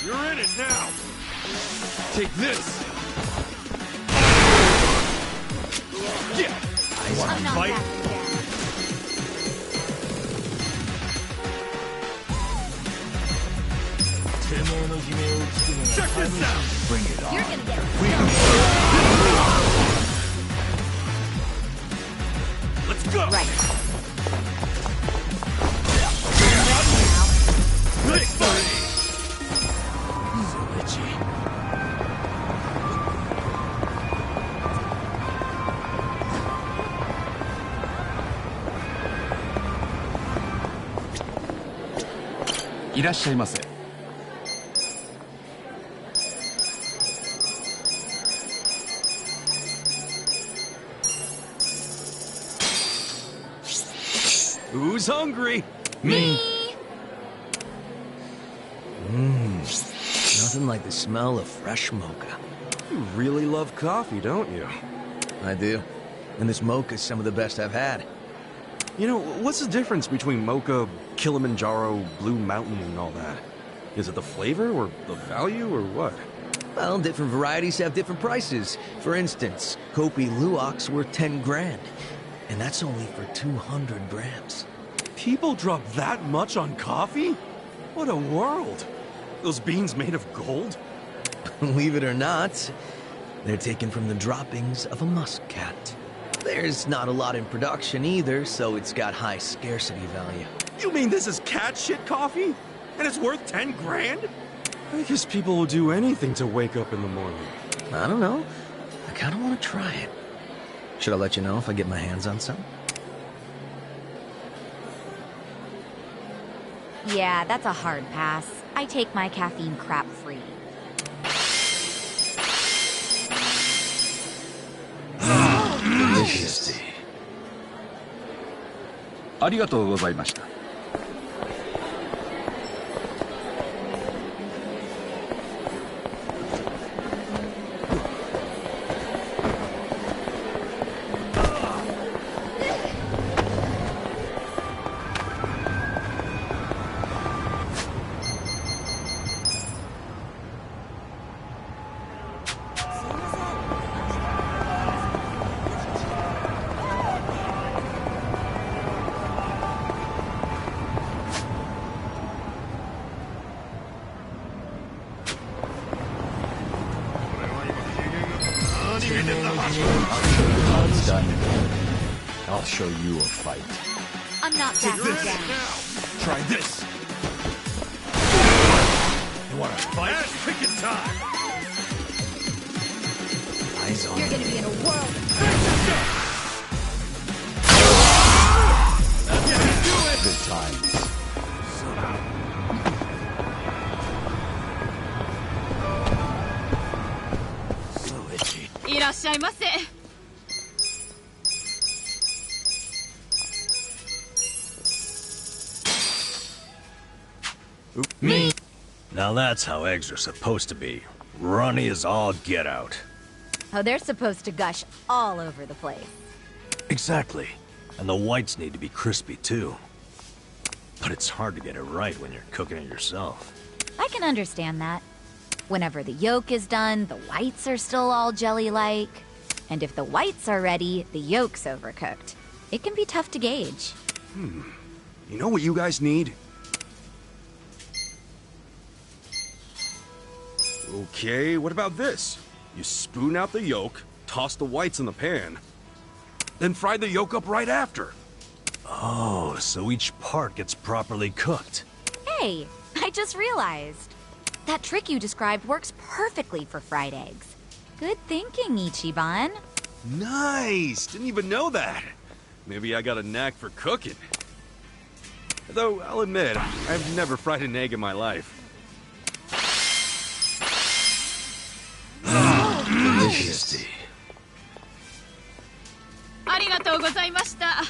[SPEAKER 15] you're in it now. Take this. Yeah. I want to fight. Check this out.
[SPEAKER 19] Bring it on.
[SPEAKER 4] You're gonna get
[SPEAKER 15] Let's go.
[SPEAKER 4] right.
[SPEAKER 21] いらっしゃいませ。
[SPEAKER 1] Who's hungry?
[SPEAKER 8] Me! Nothing like the smell of fresh mocha.
[SPEAKER 1] You really love coffee, don't you?
[SPEAKER 8] I do. And this mocha's some of the best I've had.
[SPEAKER 1] You know, what's the difference between mocha, Kilimanjaro, Blue Mountain, and all that? Is it the flavor, or the value, or what?
[SPEAKER 8] Well, different varieties have different prices. For instance, Kopi Luwak's worth 10 grand. And that's only for 200 grams.
[SPEAKER 1] People drop that much on coffee? What a world! Those beans made of gold?
[SPEAKER 8] Believe it or not, they're taken from the droppings of a muscat. There's not a lot in production either, so it's got high scarcity value.
[SPEAKER 1] You mean this is cat shit coffee? And it's worth 10 grand? I guess people will do anything to wake up in the morning.
[SPEAKER 8] I don't know. I kind of want to try it. Should I let you know if I get my hands on some?
[SPEAKER 9] Yeah, that's a hard pass. I take my caffeine crap free.
[SPEAKER 8] Delicious.
[SPEAKER 21] ありがとうございました。
[SPEAKER 19] I'll show you a fight.
[SPEAKER 9] I'm not backing down.
[SPEAKER 15] Try this. You want to fight? Picking time.
[SPEAKER 8] Eyes on.
[SPEAKER 9] You're gonna be in a whirl.
[SPEAKER 19] Good times.
[SPEAKER 1] So itchy.
[SPEAKER 16] いらっしゃいませ。
[SPEAKER 2] Me? Now that's how eggs are supposed to be. Runny as all get out.
[SPEAKER 9] Oh, they're supposed to gush all over the place.
[SPEAKER 2] Exactly. And the whites need to be crispy too. But it's hard to get it right when you're cooking it yourself.
[SPEAKER 9] I can understand that. Whenever the yolk is done, the whites are still all jelly-like. And if the whites are ready, the yolk's overcooked. It can be tough to gauge.
[SPEAKER 1] You know what you guys need? Okay, what about this? You spoon out the yolk, toss the whites in the pan, then fry the yolk up right after.
[SPEAKER 2] Oh, so each part gets properly cooked.
[SPEAKER 9] Hey, I just realized. That trick you described works perfectly for fried eggs. Good thinking, Ichiban.
[SPEAKER 1] Nice! Didn't even know that. Maybe I got a knack for cooking. Though, I'll admit, I've never fried an egg in my life.
[SPEAKER 8] Delicious.
[SPEAKER 16] ありがとうございました。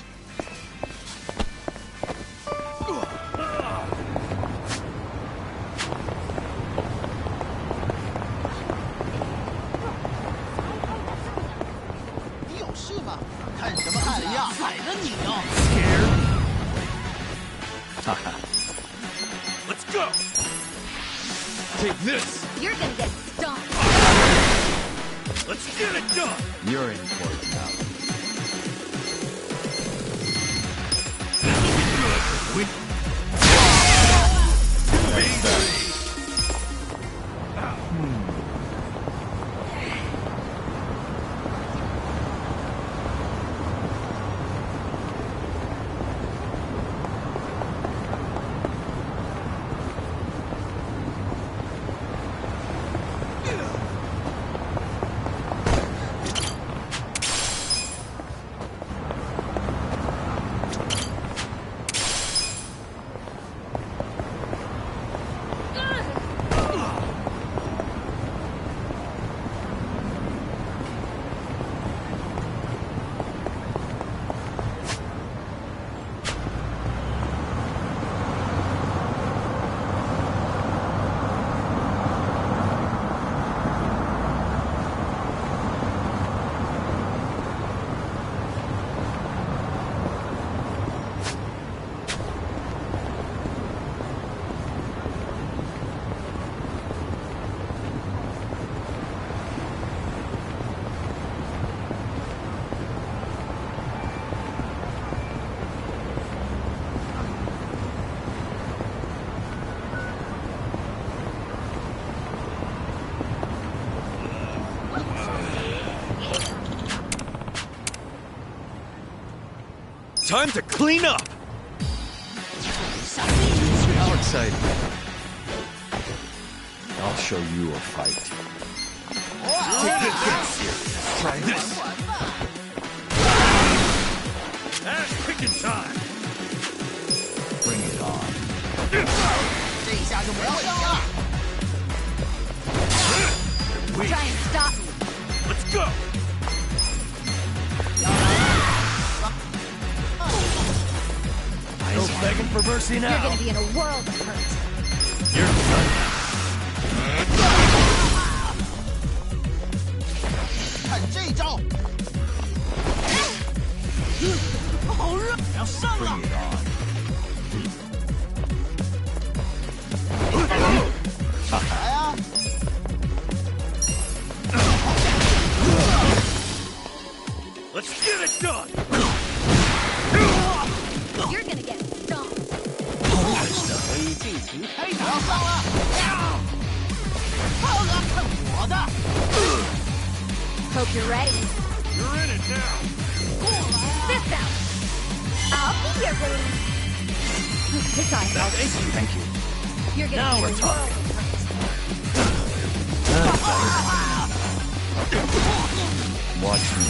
[SPEAKER 15] 你有事吗？看什么看呀？宰了你啊 Let's go. Take this.
[SPEAKER 16] You're gonna get stomped.
[SPEAKER 15] Let's get it done.
[SPEAKER 19] You're in for it now.
[SPEAKER 1] time to clean up!
[SPEAKER 19] How exciting. I'll show you a fight.
[SPEAKER 15] Try this. Ass kicking time.
[SPEAKER 19] Bring it on.
[SPEAKER 16] Try and stop me.
[SPEAKER 15] Let's go.
[SPEAKER 2] No begging for mercy now.
[SPEAKER 16] You're gonna be in a world of hurt.
[SPEAKER 2] You're done.
[SPEAKER 19] Bring it on.
[SPEAKER 15] Let's get it done.
[SPEAKER 16] You're gonna get stomped. Hope you're ready.
[SPEAKER 15] You're in it now.
[SPEAKER 16] This out. I'll be your release. It's on.
[SPEAKER 2] Thank you.
[SPEAKER 16] You're gonna
[SPEAKER 2] Now
[SPEAKER 16] be
[SPEAKER 2] we're
[SPEAKER 16] in a
[SPEAKER 2] talking.
[SPEAKER 19] Watch me.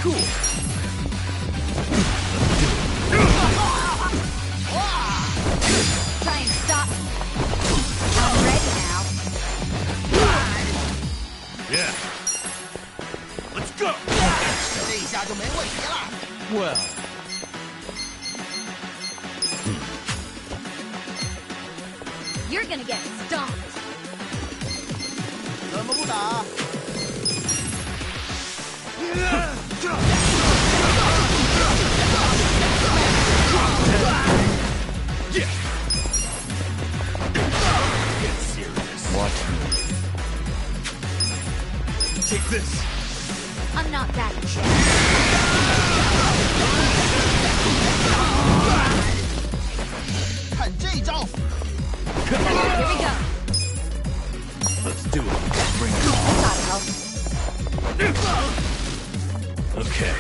[SPEAKER 2] Cool.
[SPEAKER 16] Try and stop me. I'm ready now.
[SPEAKER 15] Yeah. Let's go.
[SPEAKER 2] Well.
[SPEAKER 16] You're gonna get stomped.
[SPEAKER 15] Get serious.
[SPEAKER 19] Watch me.
[SPEAKER 15] Take this.
[SPEAKER 16] I'm not that chick. Here we go.
[SPEAKER 2] Let's do it. Bring it
[SPEAKER 16] Gotta help.
[SPEAKER 2] on. Okay.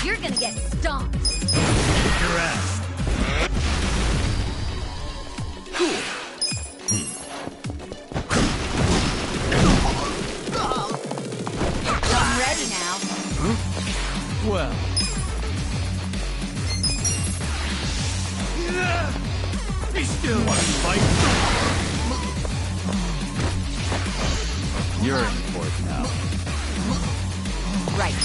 [SPEAKER 16] You're gonna get stomped.
[SPEAKER 2] Kick your ass.
[SPEAKER 16] I'm ready now.
[SPEAKER 2] Well.
[SPEAKER 15] Be still.
[SPEAKER 2] Want to fight?
[SPEAKER 19] You're in for it now.
[SPEAKER 16] Right.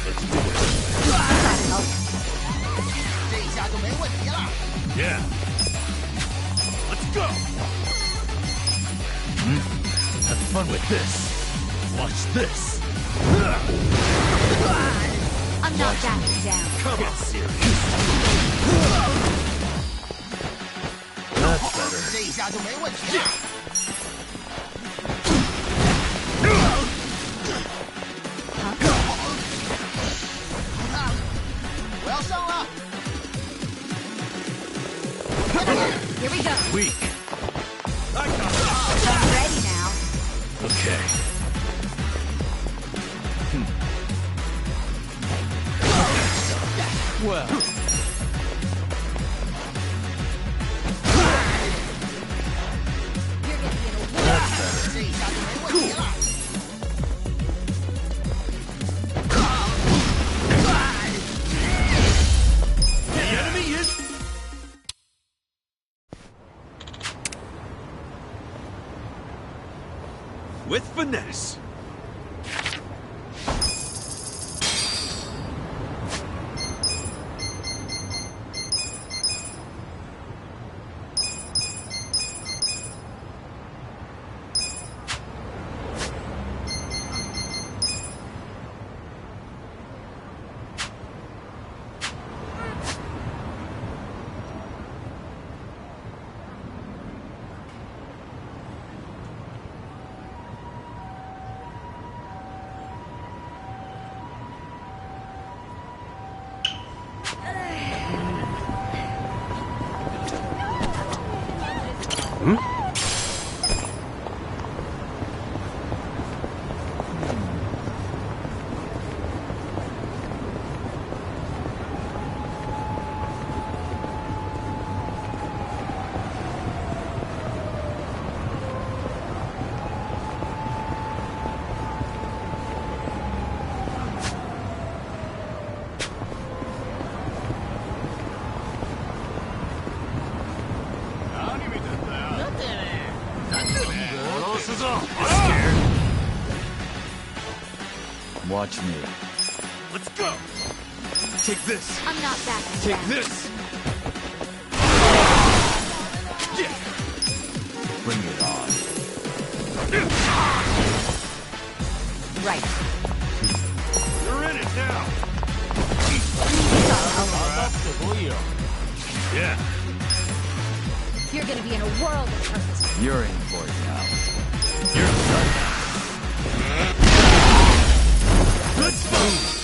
[SPEAKER 2] Let's do it.
[SPEAKER 16] Gotta help.
[SPEAKER 15] Yeah. Let's go.
[SPEAKER 2] Have fun with this. Watch this.
[SPEAKER 16] I'm not backing down.
[SPEAKER 2] Come on, serious. That's better.
[SPEAKER 16] Here we go.
[SPEAKER 2] Weak.
[SPEAKER 16] I'm ready now.
[SPEAKER 2] Okay. Well.
[SPEAKER 16] You're gonna be in a world.
[SPEAKER 2] That's better. Cool.
[SPEAKER 15] The enemy is...
[SPEAKER 1] With finesse.
[SPEAKER 6] Watch me.
[SPEAKER 15] Let's go! Take this!
[SPEAKER 9] I'm not backing
[SPEAKER 15] Take
[SPEAKER 9] down.
[SPEAKER 15] this! Yeah!
[SPEAKER 6] Bring it on.
[SPEAKER 4] Right.
[SPEAKER 15] You're in it now! Yeah.
[SPEAKER 4] You're gonna be in a world of hurt.
[SPEAKER 6] You're in for it now.
[SPEAKER 15] You're done now. Let's move!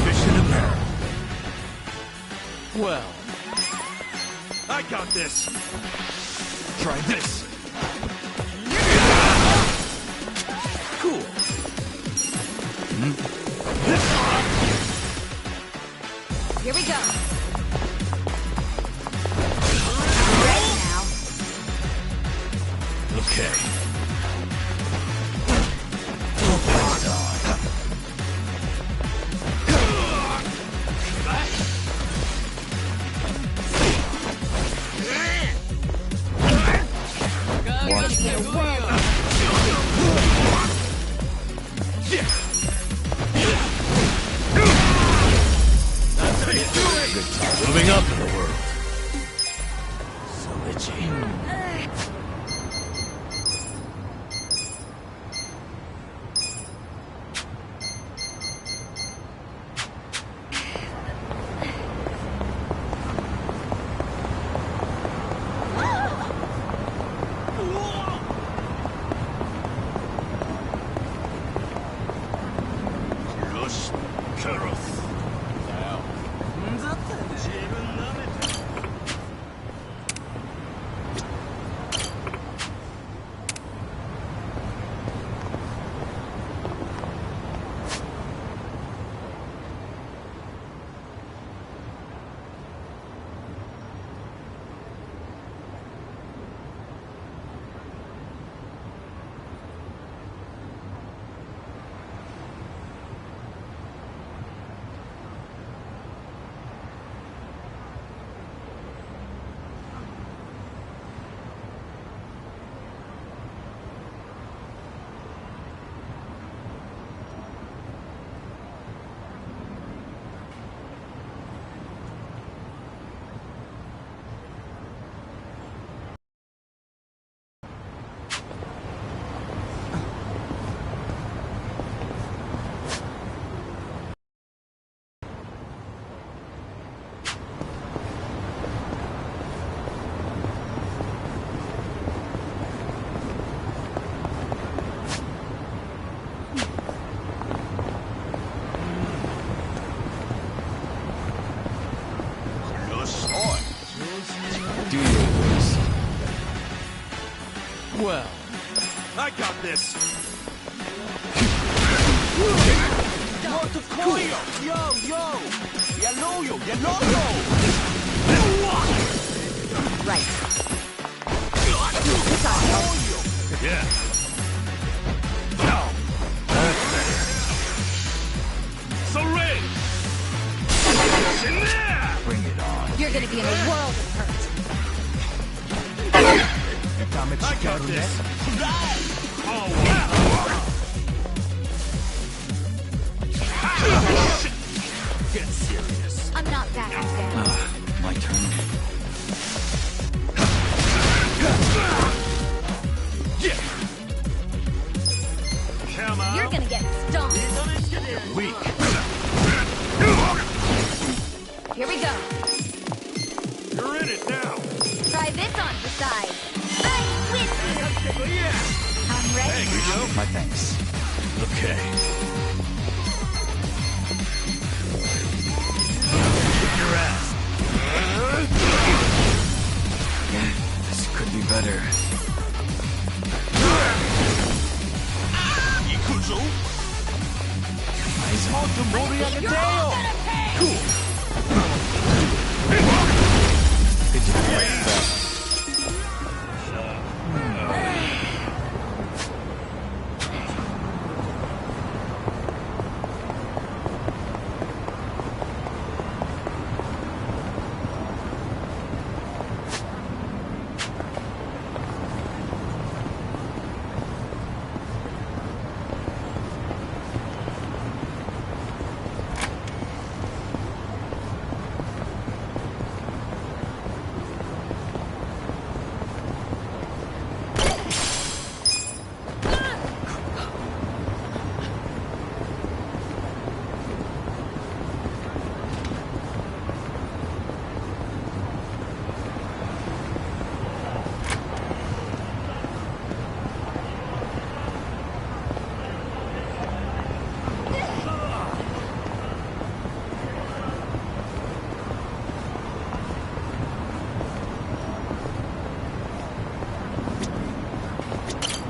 [SPEAKER 15] Mission apparent. Well, I got this. Try this. Cool.
[SPEAKER 4] Here we go.
[SPEAKER 15] Okay. Moving up in the world. So itchy. Well, I got this.
[SPEAKER 4] Right.
[SPEAKER 15] Yeah. Now, that's better. So ready.
[SPEAKER 6] Bring it on.
[SPEAKER 4] You're gonna be in a world of hurt.
[SPEAKER 15] I got this. Get serious.
[SPEAKER 9] I'm not backing down.
[SPEAKER 6] My turn.
[SPEAKER 9] You're gonna get stoned.
[SPEAKER 15] Weak.
[SPEAKER 9] Here we go.
[SPEAKER 15] You're in it now.
[SPEAKER 9] Try this on for size. I'm with you. I'm ready.
[SPEAKER 6] My thanks.
[SPEAKER 2] Okay.
[SPEAKER 15] Your ass.
[SPEAKER 6] This could be better.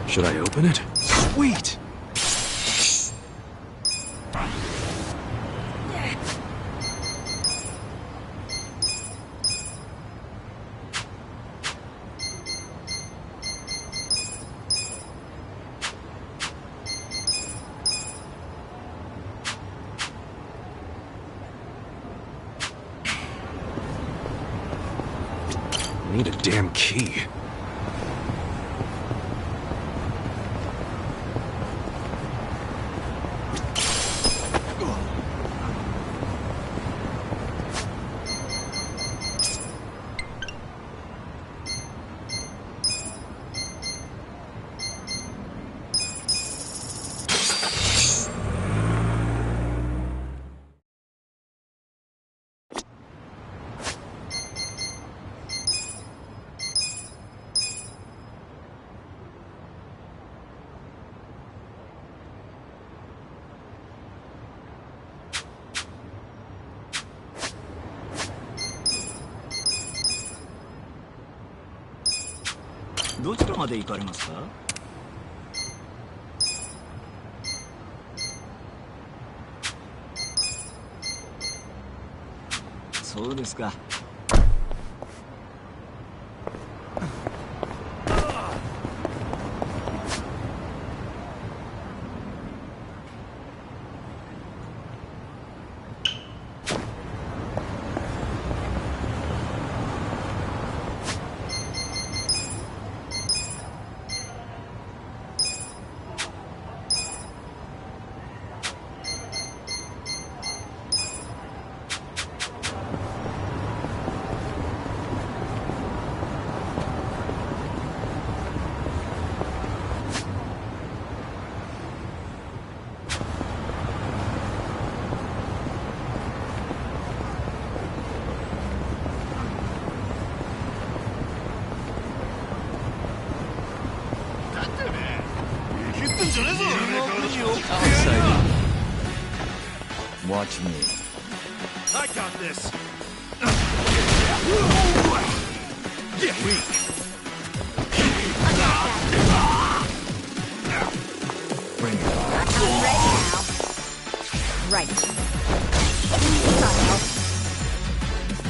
[SPEAKER 1] Should I open it? Sweet! I need a damn key.
[SPEAKER 19] どちらまで行かれますか？そうですか。
[SPEAKER 6] Watch me.
[SPEAKER 15] I got this. Get weak.
[SPEAKER 6] Bring it on.
[SPEAKER 9] I'm ready now. Right.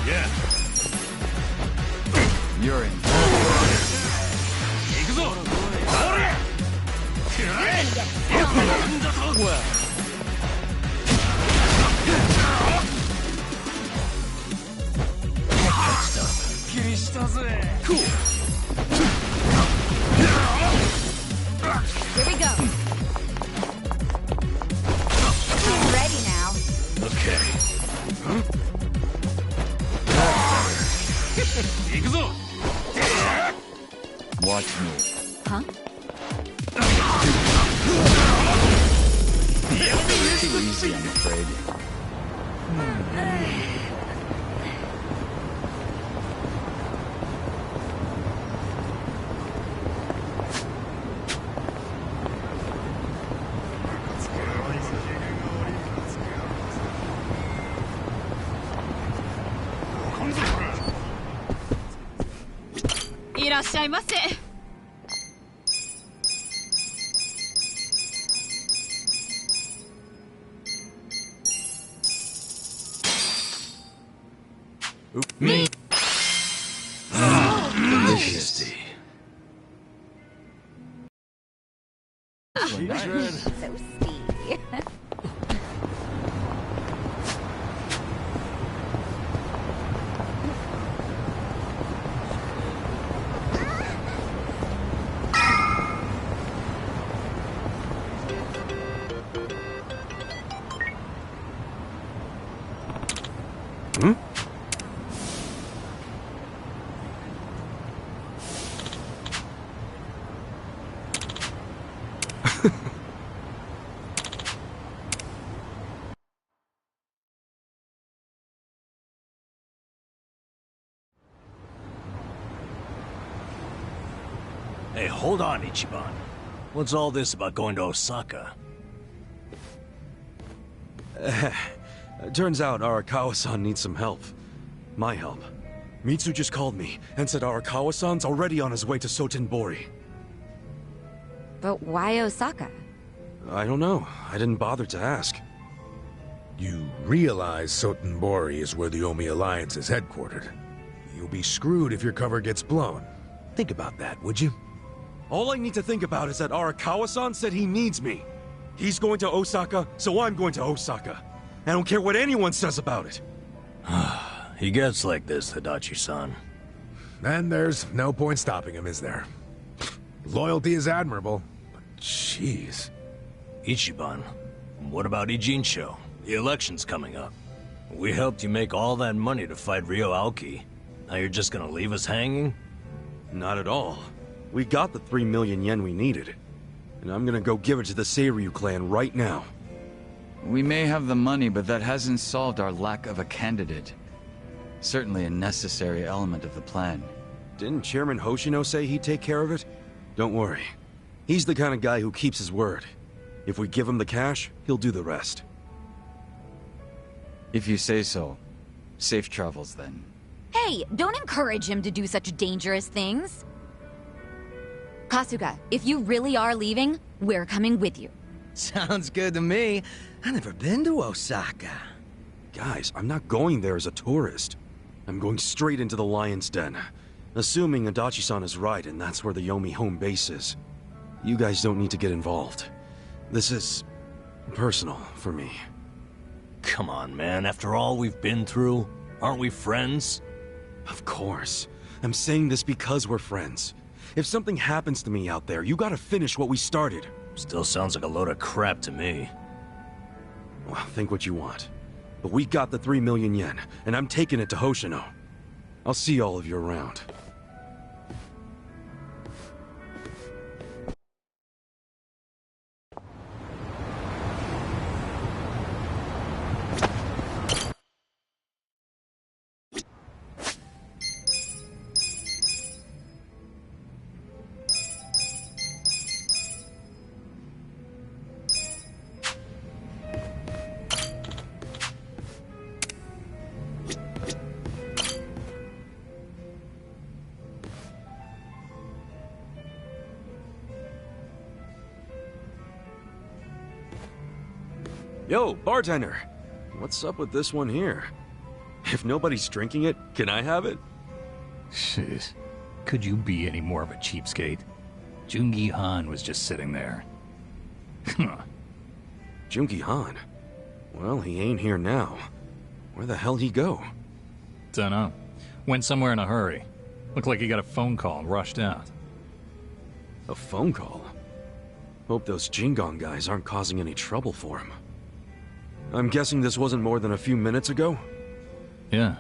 [SPEAKER 15] Yeah.
[SPEAKER 6] You're in.
[SPEAKER 15] Well.
[SPEAKER 9] Here
[SPEAKER 19] easy, I'm afraid.
[SPEAKER 2] Me. Delicious tea.
[SPEAKER 9] So sweet.
[SPEAKER 1] Hmm?
[SPEAKER 2] Hey, hold on, Ichiban. What's all this about going to Osaka?
[SPEAKER 1] Turns out Arakawa-san needs some help. My help. Mitsu just called me and said Arakawa-san's already on his way to Sotenbori.
[SPEAKER 9] But why Osaka?
[SPEAKER 1] I don't know. I didn't bother to ask.
[SPEAKER 11] You realize Sotenbori is where the Omi Alliance is headquartered. You'll be screwed if your cover gets blown. Think about that, would you?
[SPEAKER 1] All I need to think about is that Arakawa-san said he needs me. He's going to Osaka, so I'm going to Osaka. I don't care what anyone says about it.
[SPEAKER 2] He gets like this, Adachi-san.
[SPEAKER 11] And there's no point stopping him, is there? Loyalty is admirable, but jeez.
[SPEAKER 2] Ichiban, what about Ijincho? The election's coming up. We helped you make all that money to fight Ryo Aoki. Now you're just gonna leave us hanging?
[SPEAKER 1] Not at all. We got the 3 million yen we needed. And I'm gonna go give it to the Seiryu clan right now.
[SPEAKER 6] We may have the money, but that hasn't solved our lack of a candidate. Certainly a necessary element of the plan.
[SPEAKER 1] Didn't Chairman Hoshino say he'd take care of it? Don't worry. He's the kind of guy who keeps his word. If we give him the cash, he'll do the rest.
[SPEAKER 6] If you say so. Safe travels, then.
[SPEAKER 9] Hey, don't encourage him to do such dangerous things. Kasuga, if you really are leaving, we're coming with you.
[SPEAKER 8] Sounds good to me. I've never been to Osaka.
[SPEAKER 1] Guys, I'm not going there as a tourist. I'm going straight into the Lion's Den. Assuming Adachi-san is right and that's where the Yomi home base is. You guys don't need to get involved. This is personal for me.
[SPEAKER 2] Come on, man. After all we've been through, aren't we friends?
[SPEAKER 1] Of course. I'm saying this because we're friends. If something happens to me out there, you gotta finish what we started.
[SPEAKER 2] Still sounds like a load of crap to me.
[SPEAKER 1] Well, think what you want. But we got the 3 million yen, and I'm taking it to Hoshino. I'll see all of you around. Yo, bartender! What's up with this one here? If nobody's drinking it, can I have it?
[SPEAKER 3] Jeez. Could you be any more of a cheapskate? Joon-gi Han was just sitting there.
[SPEAKER 1] Joon-gi Han? Well, he ain't here now. Where the hell he go?
[SPEAKER 3] Dunno. Went somewhere in a hurry. Looked like he got a phone call and rushed out.
[SPEAKER 1] A phone call? Hope those Jingon guys aren't causing any trouble for him. I'm guessing this wasn't more than a few minutes ago?
[SPEAKER 3] Yeah.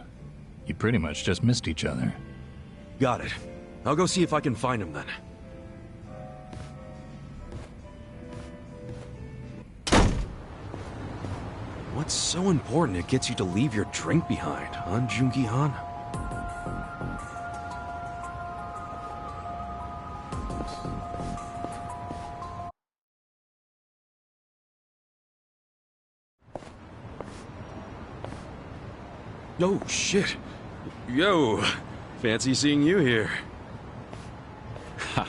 [SPEAKER 3] You pretty much just missed each other.
[SPEAKER 1] Got it. I'll go see if I can find him then. What's so important it gets you to leave your drink behind, huh, Joon-gi Han? Oh, shit. Yo, fancy seeing you here.
[SPEAKER 6] Ha.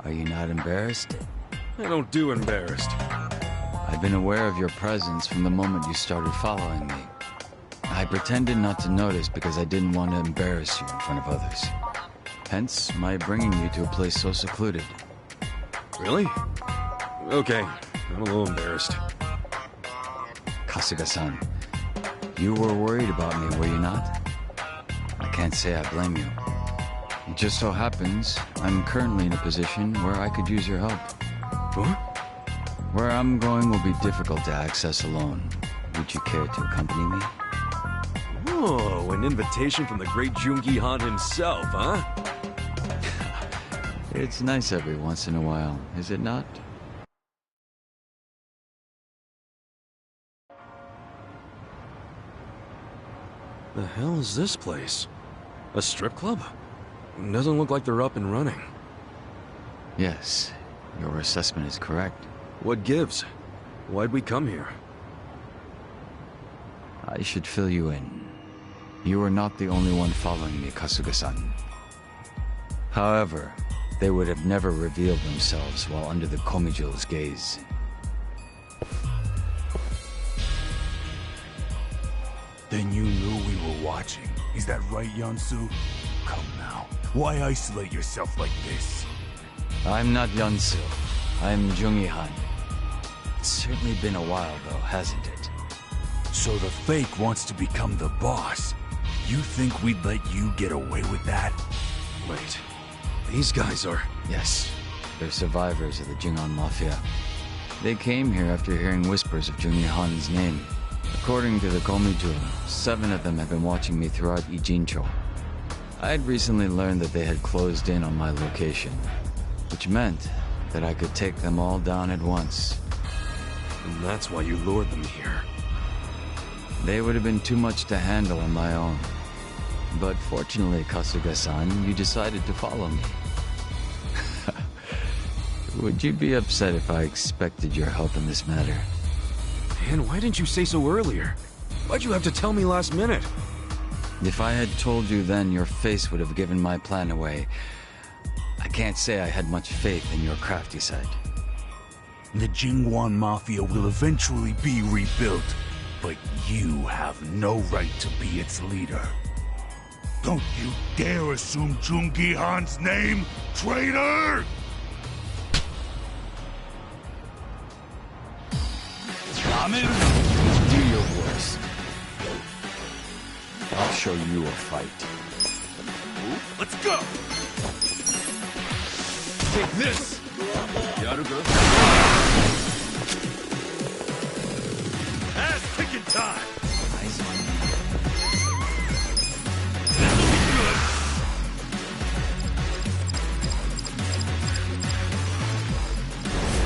[SPEAKER 6] Are you not embarrassed?
[SPEAKER 1] I don't do embarrassed.
[SPEAKER 6] I've been aware of your presence from the moment you started following me. I pretended not to notice because I didn't want to embarrass you in front of others. Hence, my bringing you to a place so secluded.
[SPEAKER 1] Really? Okay, I'm a little embarrassed.
[SPEAKER 6] Kasuga-san, you were worried about me, were you not? I can't say I blame you. It just so happens, I'm currently in a position where I could use your help.
[SPEAKER 1] What?
[SPEAKER 6] Where I'm going will be difficult to access alone. Would you care to accompany me?
[SPEAKER 1] Oh, an invitation from the great Joon-gi Han himself, huh?
[SPEAKER 6] It's nice every once in a while, is it not?
[SPEAKER 1] The hell is this place? A strip club? Doesn't look like they're up and running.
[SPEAKER 6] Yes, your assessment is correct.
[SPEAKER 1] What gives? Why'd we come here?
[SPEAKER 6] I should fill you in. You are not the only one following me, Kasuga-san. However, they would have never revealed themselves while under the Komijo's gaze.
[SPEAKER 5] Then you knew we were watching. Is that right, Yansu? Come now. Why isolate yourself like this?
[SPEAKER 6] I'm not Yansu. I'm Joon-gi Han. It's certainly been a while, though, hasn't it?
[SPEAKER 5] So the fake wants to become the boss. You think we'd let you get away with that?
[SPEAKER 1] Wait, these guys are...
[SPEAKER 6] Yes, they're survivors of the Jingon Mafia. They came here after hearing whispers of Joon-gi Han's name. According to the Komijo, 7 of them had been watching me throughout Ijincho. I had recently learned that they had closed in on my location, which meant that I could take them all down at once.
[SPEAKER 1] And that's why you lured them here.
[SPEAKER 6] They would have been too much to handle on my own. But fortunately, Kasuga-san, you decided to follow me. Would you be upset if I expected your help in this matter?
[SPEAKER 1] Man, why didn't you say so earlier? Why'd you have to tell me last minute?
[SPEAKER 6] If I had told you then, your face would have given my plan away. I can't say I had much faith in your crafty side.
[SPEAKER 5] The Jingon Mafia will eventually be rebuilt, but you have no right to be its leader. Don't you dare assume Joon-gi Han's name, traitor!
[SPEAKER 6] Do your worst. I'll show you a fight.
[SPEAKER 15] Let's go! Take this! Ass kicking time! This'll be good!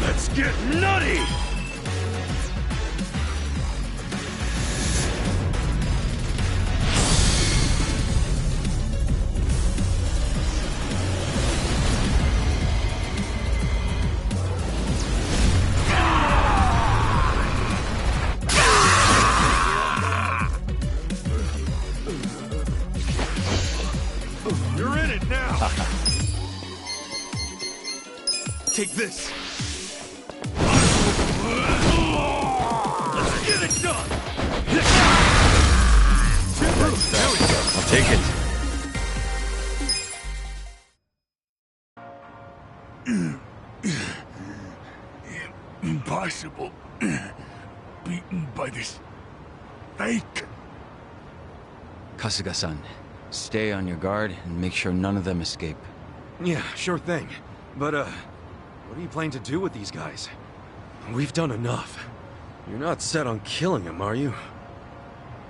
[SPEAKER 15] Let's get nutty! Take this! Let's get it done!
[SPEAKER 6] I'll take it.
[SPEAKER 5] Impossible. Beaten by this fake.
[SPEAKER 6] Kasuga-san, stay on your guard and make sure none of them escape.
[SPEAKER 1] Yeah, sure thing. But, what are you planning to do with these guys? We've done enough. You're not set on killing them, are you?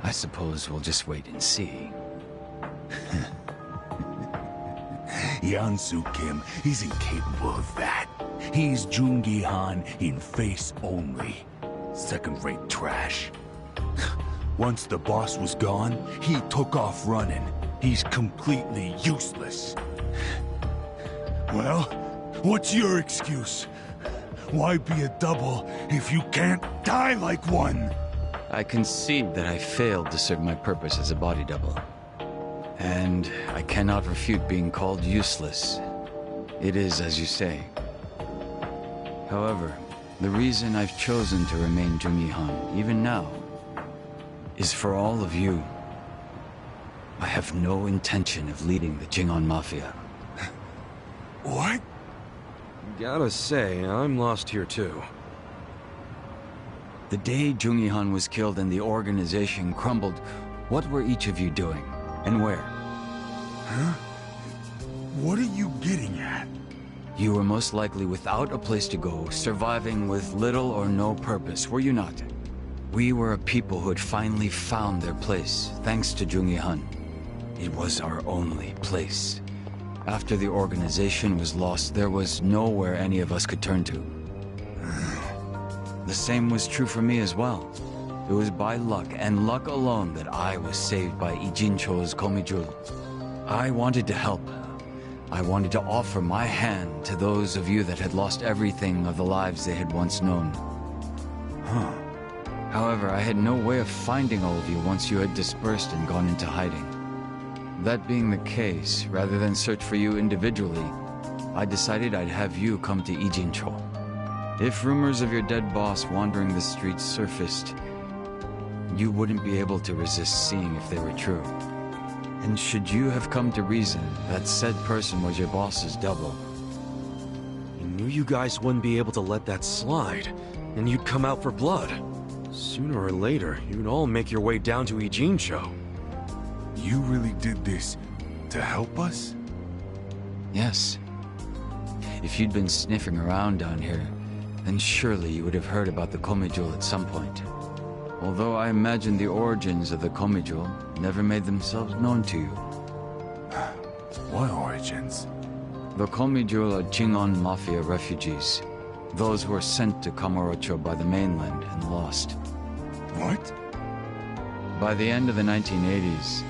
[SPEAKER 6] I suppose we'll just wait and see.
[SPEAKER 5] Yansu Kim isn't capable of that. He's Joon-gi Han in face only. Second-rate trash. Once the boss was gone, he took off running. He's completely useless. Well, what's your excuse? Why be a double if you can't die like one?
[SPEAKER 6] I concede that I failed to serve my purpose as a body double. And I cannot refute being called useless. It is as you say. However, the reason I've chosen to remain Joon-gi Han, even now, is for all of you. I have no intention of leading the Jingon Mafia.
[SPEAKER 5] What?
[SPEAKER 1] Gotta say, I'm lost here too.
[SPEAKER 6] The day Joon-gi Han was killed and the organization crumbled, what were each of you doing? And where?
[SPEAKER 5] Huh? What are you getting at?
[SPEAKER 6] You were most likely without a place to go, surviving with little or no purpose, were you not? We were a people who had finally found their place, thanks to Joon-gi Han. It was our only place. After the organization was lost, there was nowhere any of us could turn to. The same was true for me as well. It was by luck, and luck alone, that I was saved by Ijincho's Komijul. I wanted to help. I wanted to offer my hand to those of you that had lost everything of the lives they had once known.
[SPEAKER 5] Huh.
[SPEAKER 6] However, I had no way of finding all of you once you had dispersed and gone into hiding. That being the case, rather than search for you individually, I decided I'd have you come to Ijincho. If rumors of your dead boss wandering the streets surfaced, you wouldn't be able to resist seeing if they were true. And should you have come to reason that said person was your boss's double,
[SPEAKER 1] I knew you guys wouldn't be able to let that slide, and you'd come out for blood. Sooner or later, you'd all make your way down to Ijincho.
[SPEAKER 5] You really did this to help us?
[SPEAKER 6] Yes. If you'd been sniffing around down here, then surely you would have heard about the Komijul at some point. Although I imagine the origins of the Komijul never made themselves known to you.
[SPEAKER 5] What origins?
[SPEAKER 6] The Komijul are Jingon Mafia refugees. Those who were sent to Kamurocho by the mainland and lost.
[SPEAKER 5] What?
[SPEAKER 6] By the end of the 1980s,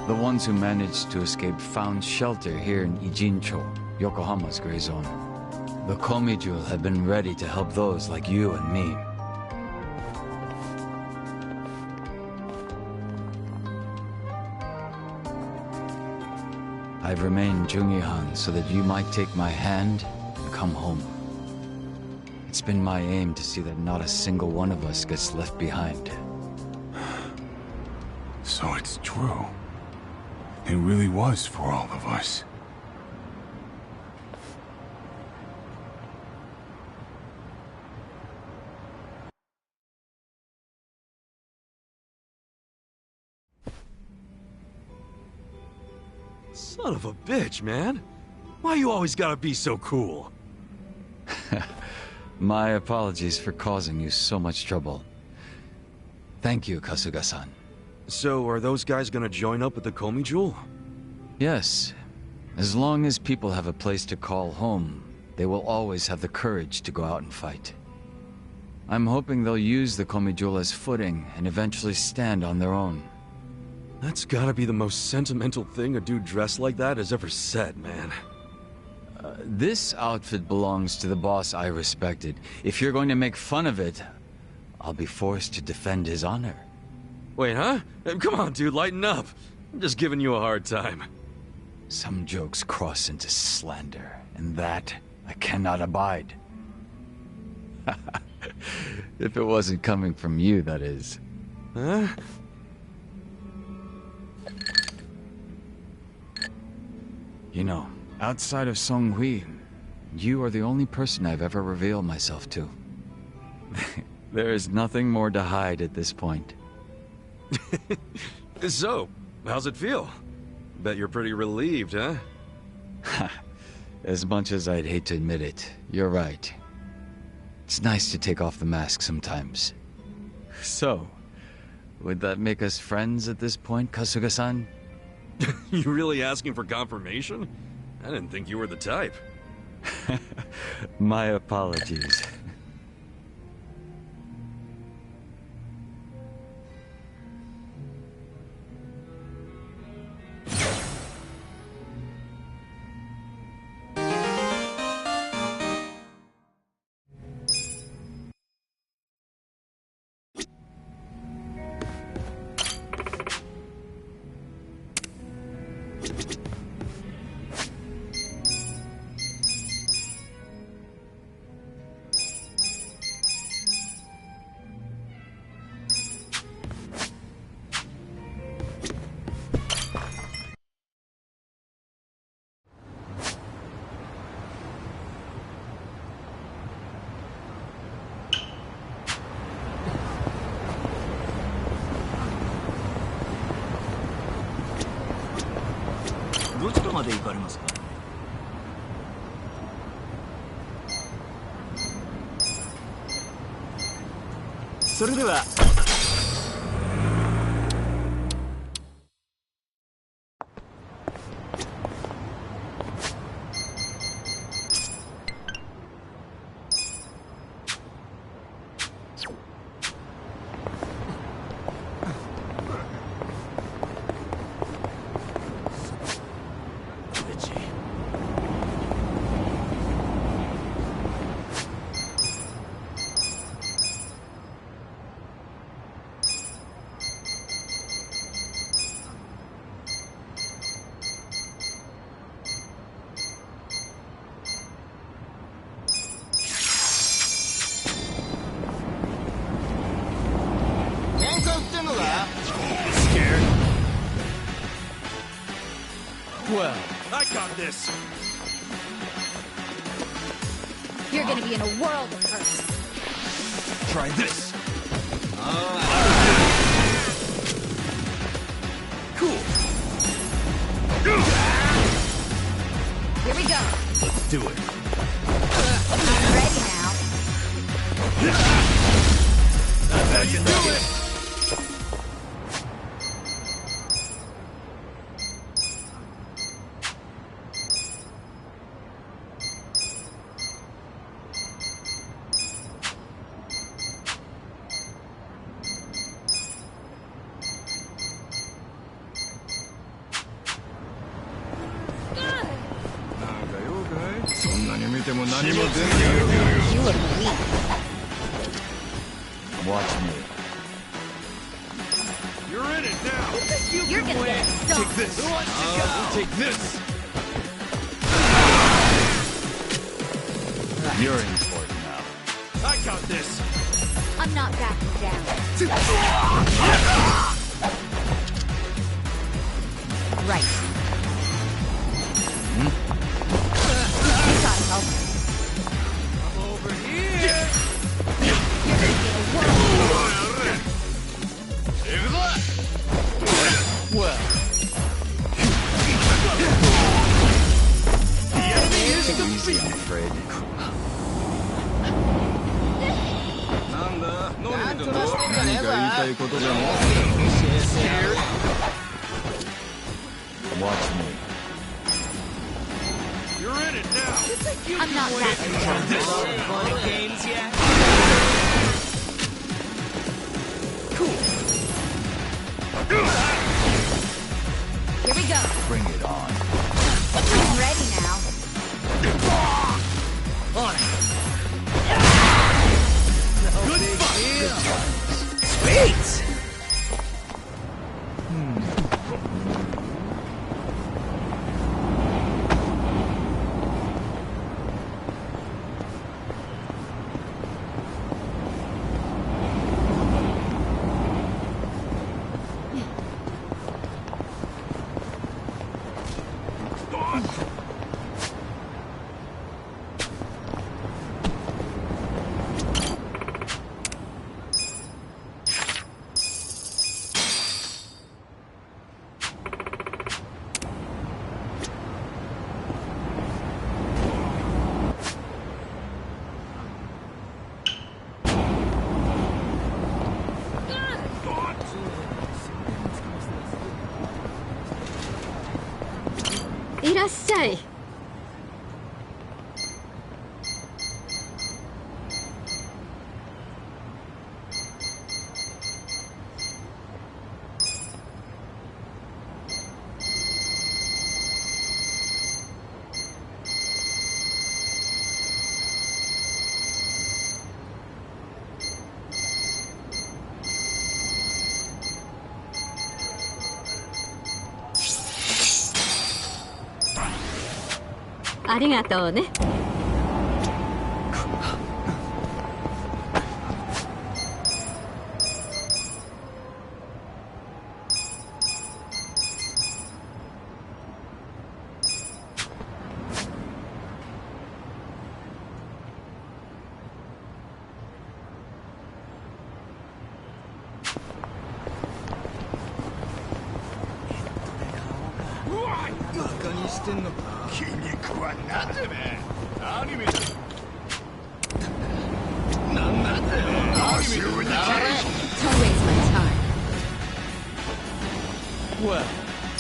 [SPEAKER 6] the ones who managed to escape found shelter here in Ijincho, Yokohama's gray zone. The Komijul have been ready to help those like you and me. I've remained Joon-gi Han so that you might take my hand and come home. It's been my aim to see that not a single one of us gets left behind.
[SPEAKER 5] So it's true. It really was for all of us.
[SPEAKER 1] Son of a bitch, man. Why you always gotta be so cool?
[SPEAKER 6] My apologies for causing you so much trouble. Thank you, Kasuga-san.
[SPEAKER 1] So, are those guys gonna join up with the Komijul?
[SPEAKER 6] Yes. As long as people have a place to call home, they will always have the courage to go out and fight. I'm hoping they'll use the Komijul as footing and eventually stand on their own.
[SPEAKER 1] That's gotta be the most sentimental thing a dude dressed like that has ever said, man.
[SPEAKER 6] This outfit belongs to the boss I respected. If you're going to make fun of it, I'll be forced to defend his honor.
[SPEAKER 1] Wait, huh? Come on, dude, lighten up. I'm just giving you a hard time.
[SPEAKER 6] Some jokes cross into slander, and that I cannot abide. If it wasn't coming from you, that is.
[SPEAKER 1] Huh?
[SPEAKER 6] You know, outside of Song Hui, you are the only person I've ever revealed myself to. There is nothing more to hide at this point.
[SPEAKER 1] So, how's it feel? Bet you're pretty relieved, huh?
[SPEAKER 6] As much as I'd hate to admit it, you're right. It's nice to take off the mask sometimes. So, would that make us friends at this point, Kasuga-san?
[SPEAKER 1] You really asking for confirmation? I didn't think you were the type.
[SPEAKER 6] My apologies.
[SPEAKER 2] で行かれますか？それでは。
[SPEAKER 15] Well, I got this.
[SPEAKER 9] You're gonna be in a world of hurt.
[SPEAKER 15] Try this. Cool.
[SPEAKER 9] Here we go.
[SPEAKER 2] Let's do it.
[SPEAKER 9] I'm ready now.
[SPEAKER 15] That's how you do it.
[SPEAKER 9] You look weak.
[SPEAKER 19] Watch me.
[SPEAKER 15] You're in it now.
[SPEAKER 9] You're gonna get stuck.
[SPEAKER 15] Take this. Who wants to go? Take this.
[SPEAKER 19] You're in for it now.
[SPEAKER 15] I got this.
[SPEAKER 9] I'm not backing down. Right. You gotta help me.
[SPEAKER 15] I'm over here.
[SPEAKER 9] You're gonna get a world.
[SPEAKER 15] Well. The enemy is
[SPEAKER 19] Easy, I'm
[SPEAKER 15] defeated.
[SPEAKER 19] afraid. Watch me.
[SPEAKER 15] You're in it now.
[SPEAKER 9] I'm not backing down.
[SPEAKER 15] This.
[SPEAKER 7] Fun games yet?
[SPEAKER 15] Cool.
[SPEAKER 9] Here we go.
[SPEAKER 19] Bring it on.
[SPEAKER 9] I'm ready now.
[SPEAKER 15] On it. Good fight.
[SPEAKER 7] Spades!
[SPEAKER 16] Irassai. Arigatou ne.
[SPEAKER 5] してんのか。筋肉はなんでね。アニメだ。なんだって。アニメだ。
[SPEAKER 20] Don't waste my time.
[SPEAKER 15] Well,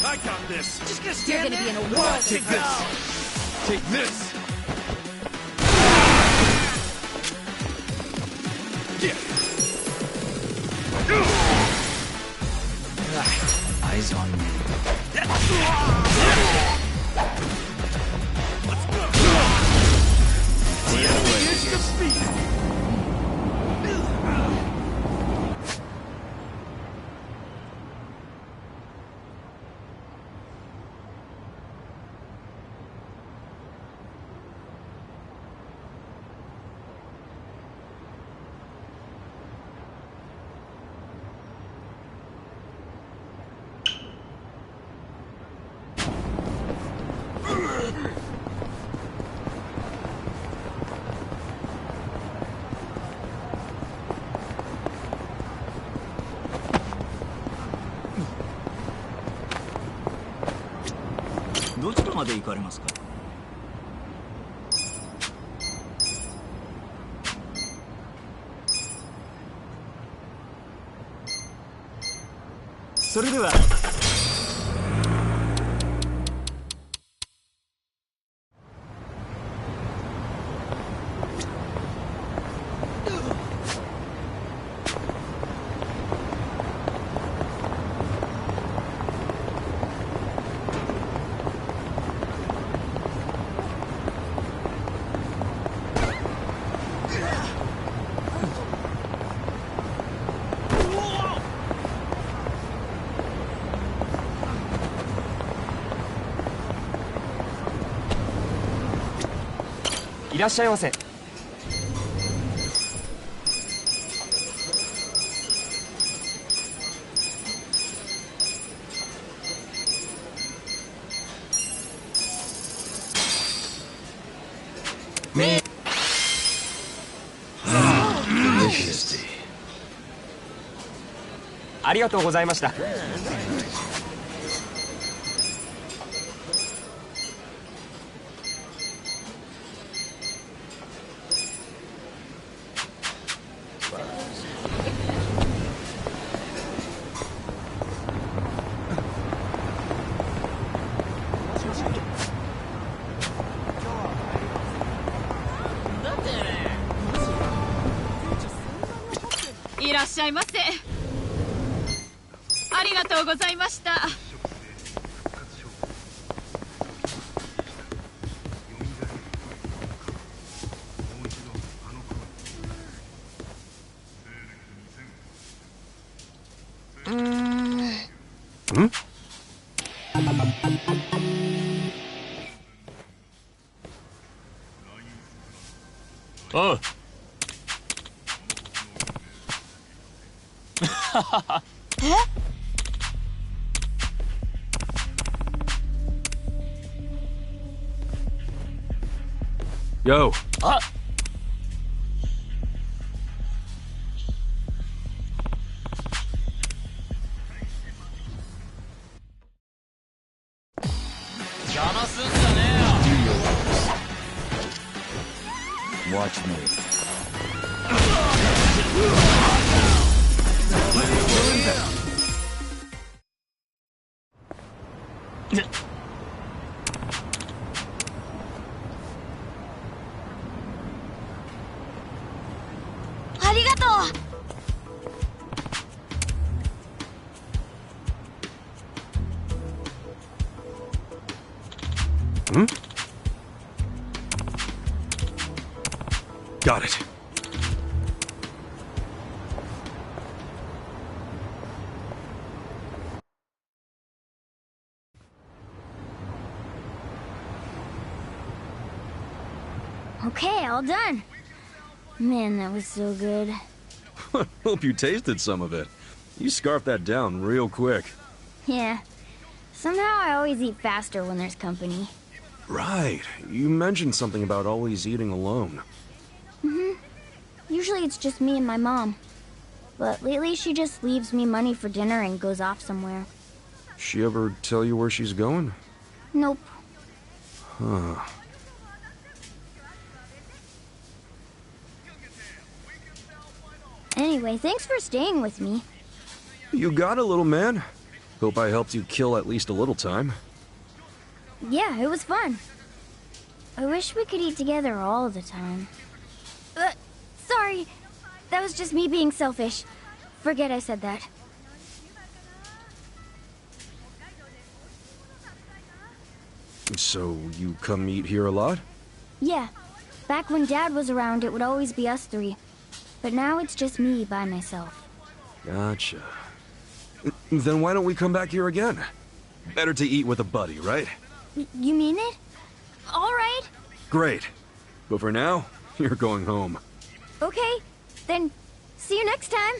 [SPEAKER 15] I got this. Just gonna
[SPEAKER 20] You're
[SPEAKER 15] stand
[SPEAKER 20] gonna be in a
[SPEAKER 15] there?
[SPEAKER 20] world
[SPEAKER 15] Take
[SPEAKER 20] of
[SPEAKER 15] this.
[SPEAKER 20] hell.
[SPEAKER 15] Take this.
[SPEAKER 6] Eyes on me.
[SPEAKER 19] どちらまで行かれますか。それでは。
[SPEAKER 10] いらっしゃいませ。ありがとうございました。
[SPEAKER 16] いらっしゃいませ。ありがとうございました。
[SPEAKER 10] おう。
[SPEAKER 16] え？
[SPEAKER 1] Yo.
[SPEAKER 10] Ah.
[SPEAKER 6] Watch me.
[SPEAKER 1] Got it.
[SPEAKER 22] Okay, all done. Man, that was so good.
[SPEAKER 1] Hope you tasted some of it. You scarfed that down real quick.
[SPEAKER 22] Yeah. Somehow I always eat faster when there's company.
[SPEAKER 1] Right. You mentioned something about always eating alone.
[SPEAKER 22] Usually it's just me and my mom. But lately she just leaves me money for dinner and goes off somewhere.
[SPEAKER 1] She ever tell you where she's going?
[SPEAKER 22] Nope.
[SPEAKER 1] Huh.
[SPEAKER 22] Anyway, thanks for staying with me.
[SPEAKER 1] You got it, little man. Hope I helped you kill at least a little time.
[SPEAKER 22] Yeah, it was fun. I wish we could eat together all the time. Sorry. That was just me being selfish. Forget I said that.
[SPEAKER 1] So, you come eat here a lot?
[SPEAKER 22] Yeah. Back when Dad was around, it would always be us three. But now it's just me by myself.
[SPEAKER 1] Gotcha. Then why don't we come back here again? Better to eat with a buddy, right?
[SPEAKER 22] You mean it? All right.
[SPEAKER 1] Great. But for now, you're going home.
[SPEAKER 22] Okay. Then, see you next time.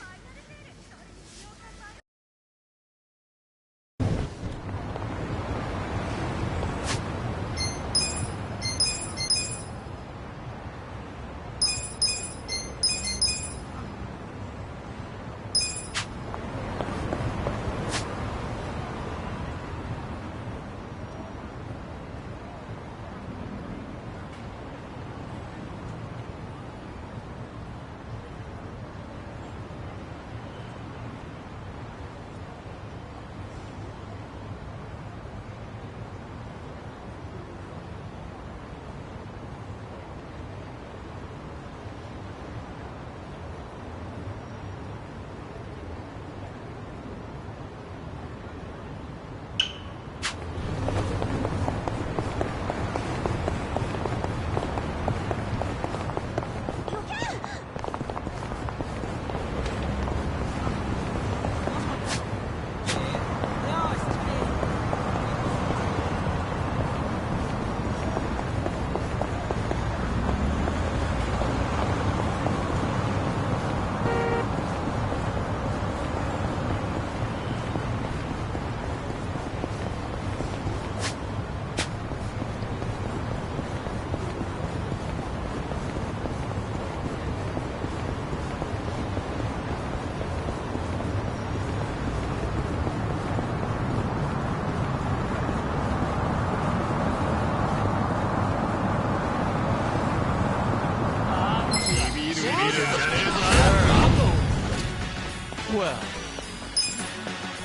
[SPEAKER 15] Well,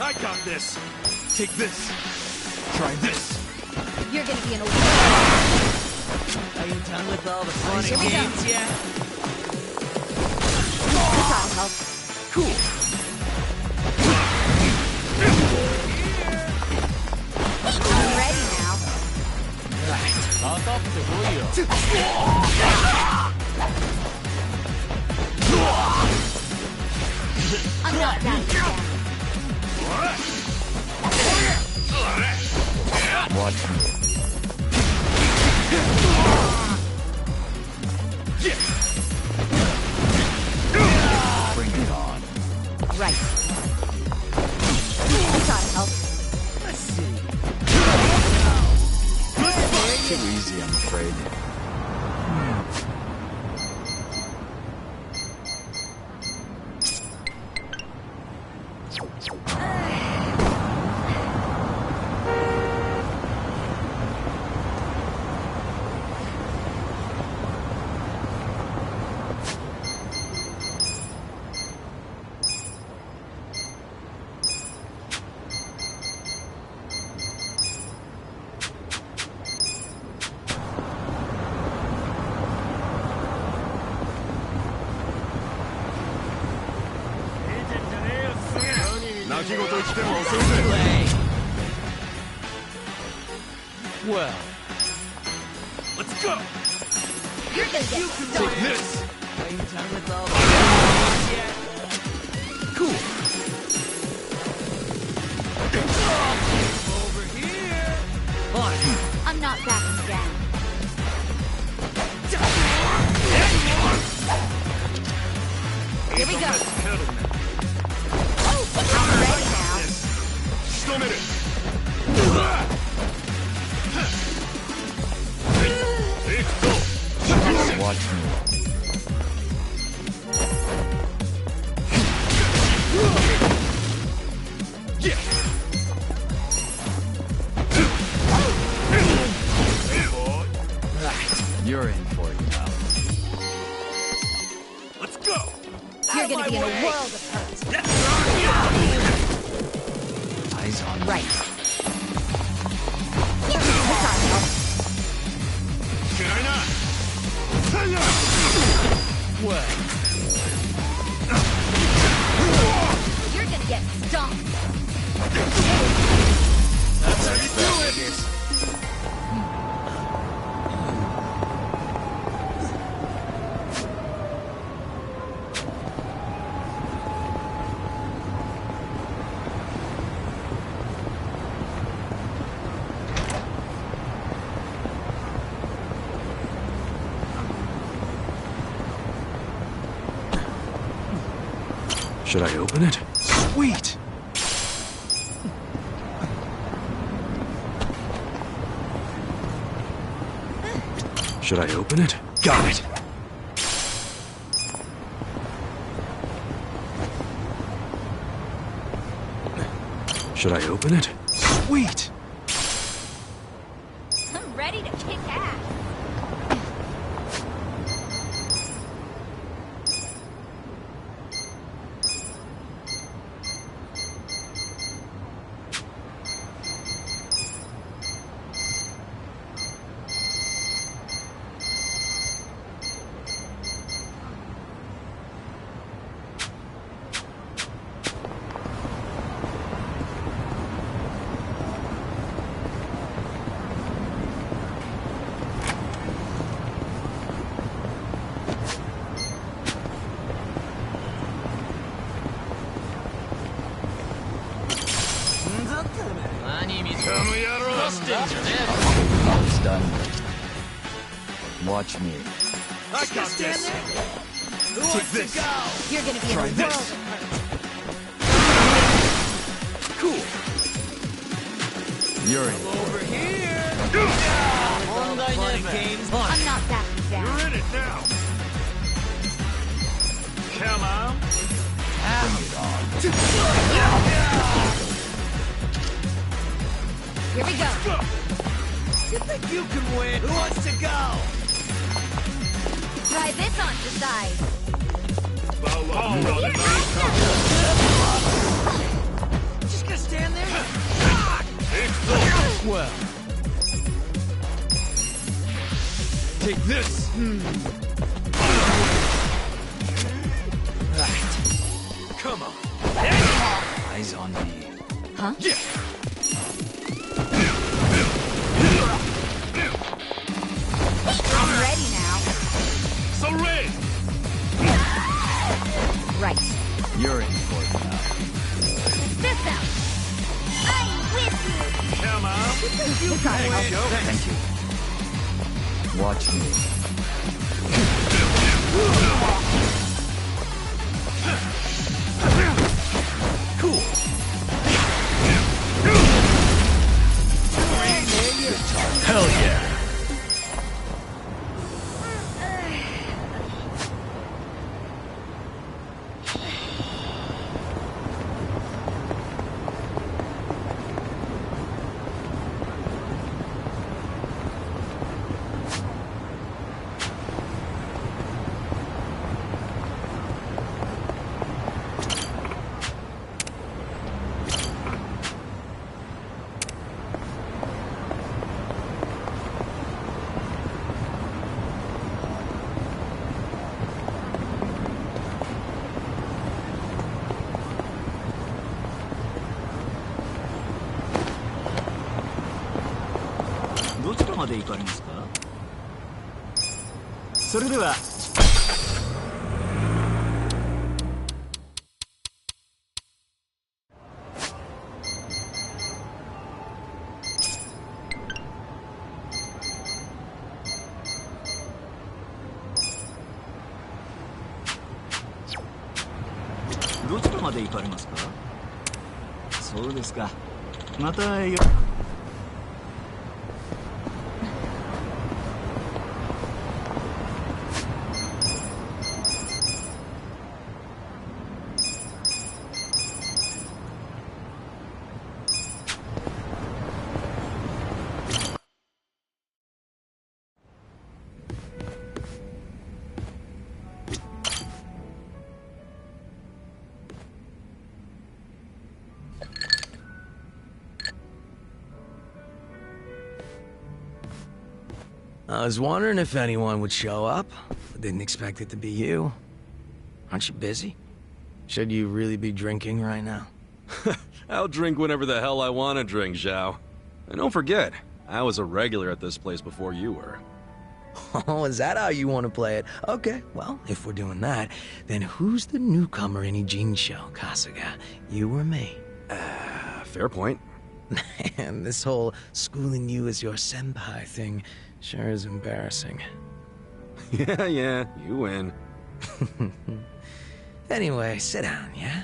[SPEAKER 15] I got this. Take this. Try this.
[SPEAKER 16] You're gonna be in a war.
[SPEAKER 7] Are you done with all the fun and games yet?
[SPEAKER 16] That'll help.
[SPEAKER 15] Cool.
[SPEAKER 16] I'm ready now. I'm not done yet.
[SPEAKER 6] Watch me. Bring it on.
[SPEAKER 16] Right. Gotta help.
[SPEAKER 7] Let's see.
[SPEAKER 6] Too easy, I'm afraid.
[SPEAKER 15] Well, let's go.
[SPEAKER 16] You're gonna get
[SPEAKER 15] Take this.
[SPEAKER 7] Are you done with all the fun yet?
[SPEAKER 15] Cool.
[SPEAKER 7] Over here. Fine.
[SPEAKER 16] I'm not backing down. Here we go. I'm ready now.
[SPEAKER 6] Watch me.
[SPEAKER 16] You're gonna be in a world of hurt.
[SPEAKER 6] Eyes on me.
[SPEAKER 16] Right.
[SPEAKER 15] What?
[SPEAKER 16] You're gonna get stomped.
[SPEAKER 15] That's how you do it!
[SPEAKER 1] Should I open it? Sweet! Should I open it? Got it! Should I open it? Sweet!
[SPEAKER 16] I'm ready to kick ass.
[SPEAKER 6] It's done. Watch me.
[SPEAKER 15] I got this. Take this.
[SPEAKER 16] You're gonna be
[SPEAKER 15] Try
[SPEAKER 16] in a
[SPEAKER 15] this.
[SPEAKER 16] world of hurt.
[SPEAKER 15] Cool.
[SPEAKER 6] You're in.
[SPEAKER 15] Over here.
[SPEAKER 16] I'm not backing down.
[SPEAKER 15] You're in it now. Come on.
[SPEAKER 6] Bring it on.
[SPEAKER 16] Here we go.
[SPEAKER 7] You think you can win? Who wants to go?
[SPEAKER 16] Try this on to size.
[SPEAKER 7] Just gonna stand there?
[SPEAKER 15] Well. Take this. Right. Come on.
[SPEAKER 6] Eyes on me.
[SPEAKER 16] Huh?
[SPEAKER 15] Yeah.
[SPEAKER 16] I'm ready now.
[SPEAKER 15] So ready.
[SPEAKER 16] Right.
[SPEAKER 6] You're in for it now.
[SPEAKER 16] This out. I'm with you.
[SPEAKER 15] Come on.
[SPEAKER 16] You got it.
[SPEAKER 15] Thank you.
[SPEAKER 6] Watch me.
[SPEAKER 15] Cool.
[SPEAKER 2] Hell yeah!
[SPEAKER 8] I was wondering if anyone would show up. I didn't expect it to be you. Aren't you busy? Should you really be drinking right now?
[SPEAKER 1] I'll drink whenever the hell I want to drink, Zhao. And don't forget, I was a regular at this place before you were.
[SPEAKER 8] Oh, is that how you want to play it? Okay, well, if we're doing that, then who's the newcomer in Ijincho, Kasuga? You or me?
[SPEAKER 1] Fair point.
[SPEAKER 8] Man, this whole schooling you as your senpai thing sure is embarrassing.
[SPEAKER 1] Yeah, you win.
[SPEAKER 8] Anyway, sit down, yeah?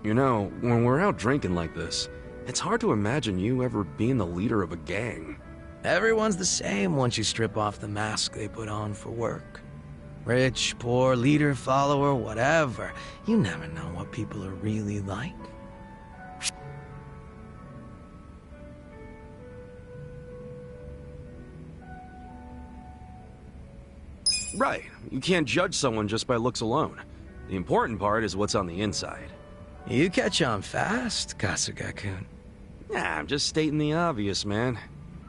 [SPEAKER 1] You know, when we're out drinking like this, it's hard to imagine you ever being the leader of a gang.
[SPEAKER 8] Everyone's the same once you strip off the mask they put on for work. Rich, poor, leader, follower, whatever. You never know what people are really like.
[SPEAKER 1] Right. You can't judge someone just by looks alone. The important part is what's on the inside.
[SPEAKER 8] You catch on fast, Kasuga-kun.
[SPEAKER 1] Nah, I'm just stating the obvious, man.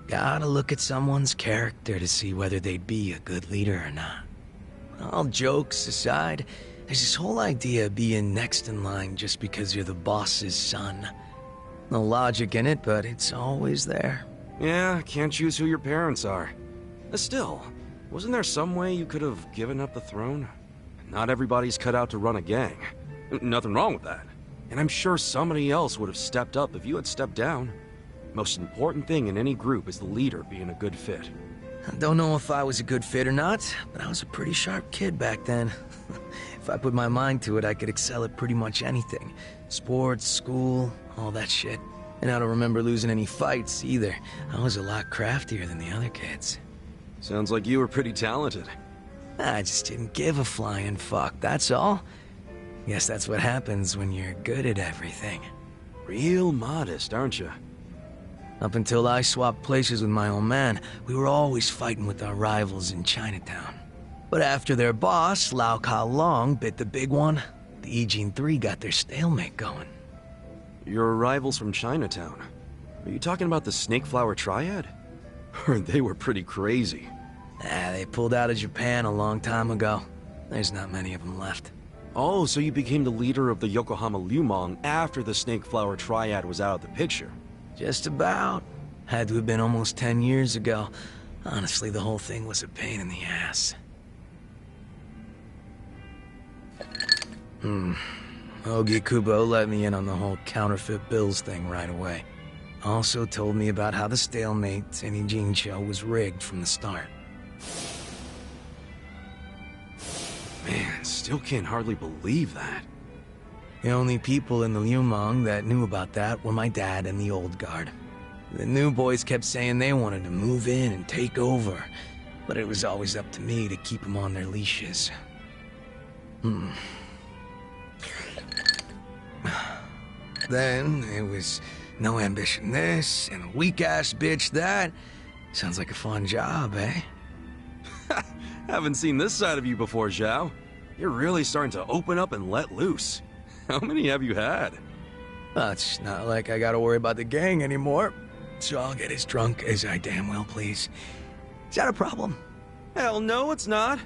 [SPEAKER 8] Gotta look at someone's character to see whether they'd be a good leader or not. All jokes aside, there's this whole idea of being next in line just because you're the boss's son. No logic in it, but it's always there.
[SPEAKER 1] Yeah, can't choose who your parents are. Still, wasn't there some way you could have given up the throne? Not everybody's cut out to run a gang. Nothing wrong with that. And I'm sure somebody else would have stepped up if you had stepped down. Most important thing in any group is the leader being a good fit.
[SPEAKER 8] I don't know if I was a good fit or not, but I was a pretty sharp kid back then. If I put my mind to it, I could excel at pretty much anything. Sports, school, all that shit. And I don't remember losing any fights, either. I was a lot craftier than the other kids.
[SPEAKER 1] Sounds like you were pretty talented.
[SPEAKER 8] I just didn't give a flying fuck, that's all. Guess that's what happens when you're good at everything.
[SPEAKER 1] Real modest, aren't you?
[SPEAKER 8] Up until I swapped places with my old man, we were always fighting with our rivals in Chinatown. But after their boss, Lau Ka Long, bit the big one, the Ijin 3 got their stalemate going.
[SPEAKER 1] Your rivals from Chinatown. Are you talking about the Snake Flower Triad? They were pretty crazy.
[SPEAKER 8] They pulled out of Japan a long time ago. There's not many of them left.
[SPEAKER 1] Oh, so you became the leader of the Yokohama Liumang after the Snake Flower Triad was out of the picture?
[SPEAKER 8] Just about. Had to have been almost 10 years ago. Honestly, the whole thing was a pain in the ass. Ogi Kubo let me in on the whole counterfeit bills thing right away. Also told me about how the stalemate in Ijincho was rigged from the start.
[SPEAKER 1] Man, still can't hardly believe that.
[SPEAKER 8] The only people in the Liumang that knew about that were my dad and the old guard. The new boys kept saying they wanted to move in and take over, but it was always up to me to keep them on their leashes. Then it was no ambition this, and a weak-ass bitch that. Sounds like a fun job, eh?
[SPEAKER 1] Haven't seen this side of you before, Zhao. You're really starting to open up and let loose. How many have you had?
[SPEAKER 8] It's not like I gotta worry about the gang anymore, so I'll get as drunk as I damn well please. Is that a problem?
[SPEAKER 1] Hell no, it's not.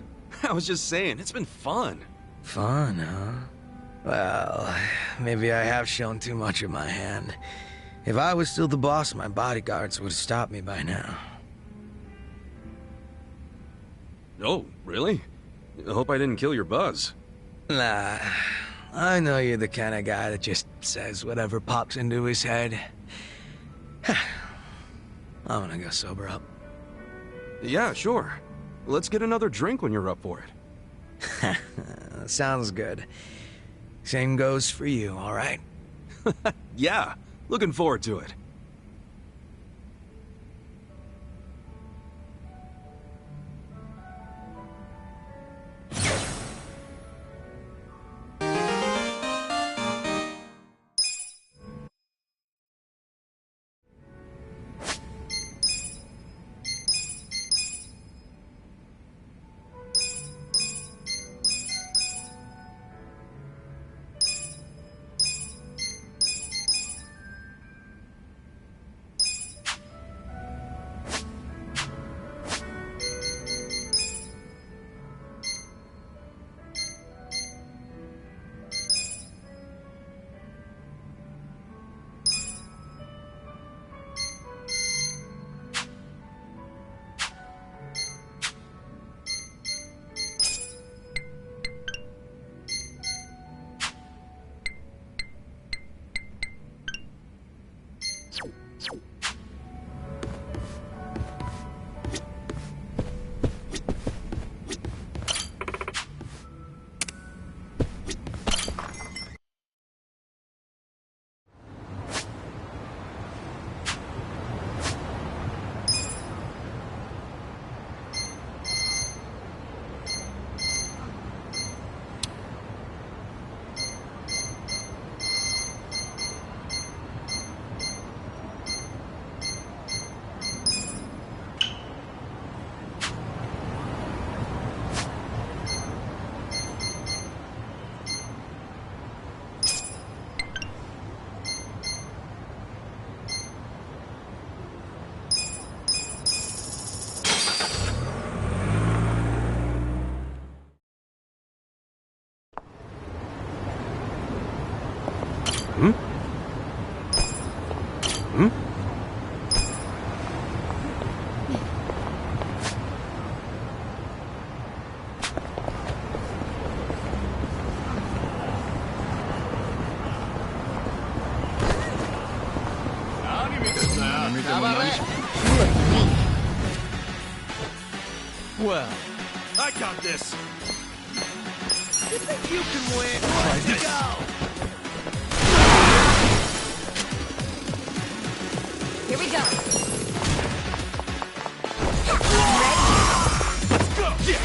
[SPEAKER 1] I was just saying, it's been fun.
[SPEAKER 8] Fun, huh? Well, maybe I have shown too much of my hand. If I was still the boss, my bodyguards would have stopped me by now.
[SPEAKER 1] Oh, really? I hope I didn't kill your buzz.
[SPEAKER 8] Nah, I know you're the kind of guy that just says whatever pops into his head. I'm gonna go sober up.
[SPEAKER 1] Yeah, sure. Let's get another drink when you're up for
[SPEAKER 8] it. Sounds good. Same goes for you, all right?
[SPEAKER 1] Yeah, looking forward to it. Hmm? Hmm?
[SPEAKER 15] Well, I got this.
[SPEAKER 7] You think you can win?
[SPEAKER 15] Try
[SPEAKER 7] Let's
[SPEAKER 15] this.
[SPEAKER 7] go!
[SPEAKER 4] Here we go.
[SPEAKER 15] Let's go! Yeah.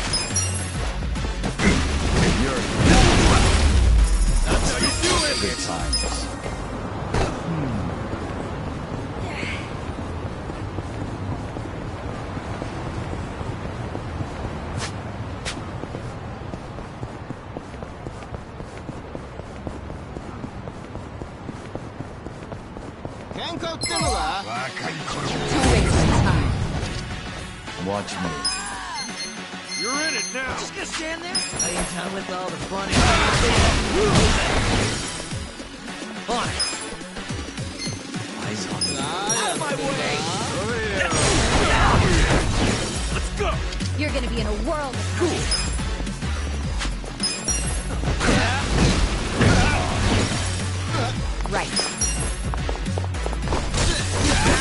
[SPEAKER 15] That's how you do it!
[SPEAKER 19] Good times. Watch me.
[SPEAKER 15] You're in it now!
[SPEAKER 7] Just gonna stand there? Are you done with all the funny? On it.
[SPEAKER 19] Eyes on me.
[SPEAKER 7] Out of my way!
[SPEAKER 15] Let's go!
[SPEAKER 4] You're gonna be in a world of
[SPEAKER 15] Cool!
[SPEAKER 4] right.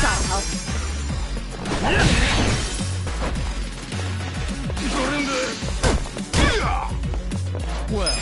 [SPEAKER 4] That'll help.
[SPEAKER 15] Well.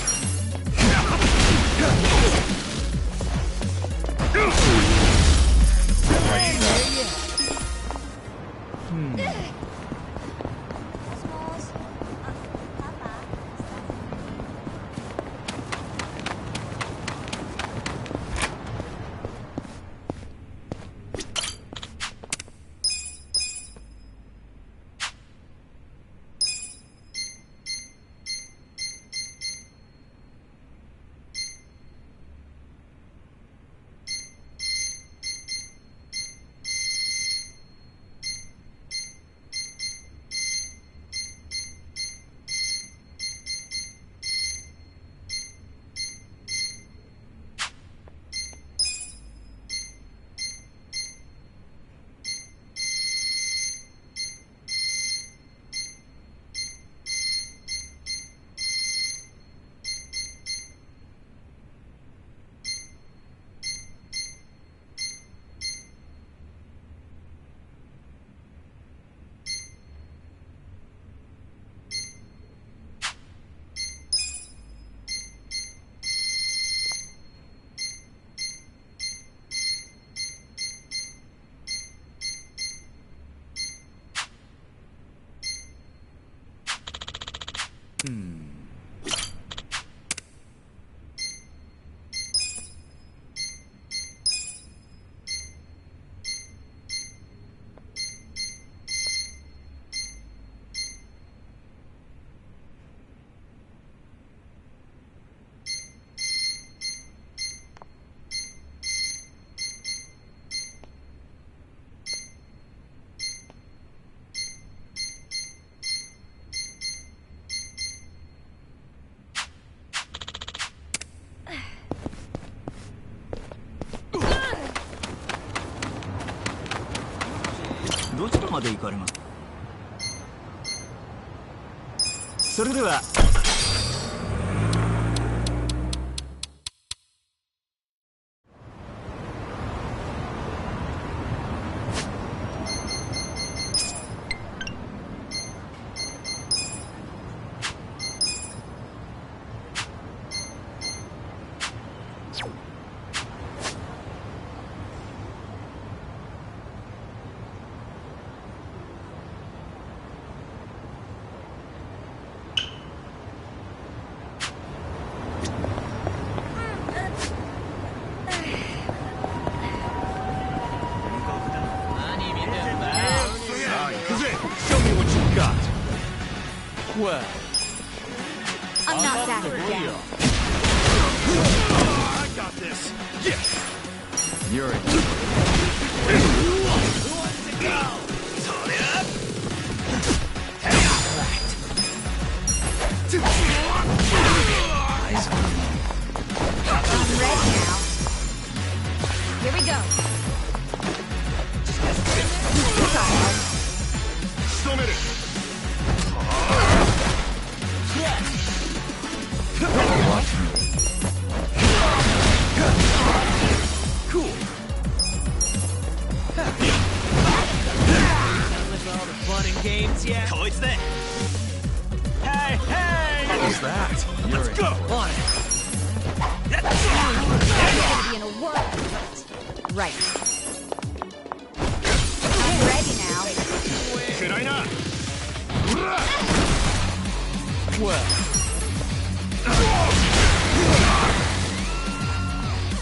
[SPEAKER 13] どちらまで行かれます？それでは。
[SPEAKER 15] Well,
[SPEAKER 4] I'm not satisfied.
[SPEAKER 15] I got this. Yeah.
[SPEAKER 6] You're in.
[SPEAKER 7] Who wants to go? Turn it up.
[SPEAKER 6] Eyes on me.
[SPEAKER 4] I'm ready now.
[SPEAKER 1] was that?
[SPEAKER 15] Let's go!
[SPEAKER 1] On.
[SPEAKER 9] You're gonna be in a whirl. Right. I'm ready now.
[SPEAKER 15] Should I not?
[SPEAKER 1] Well.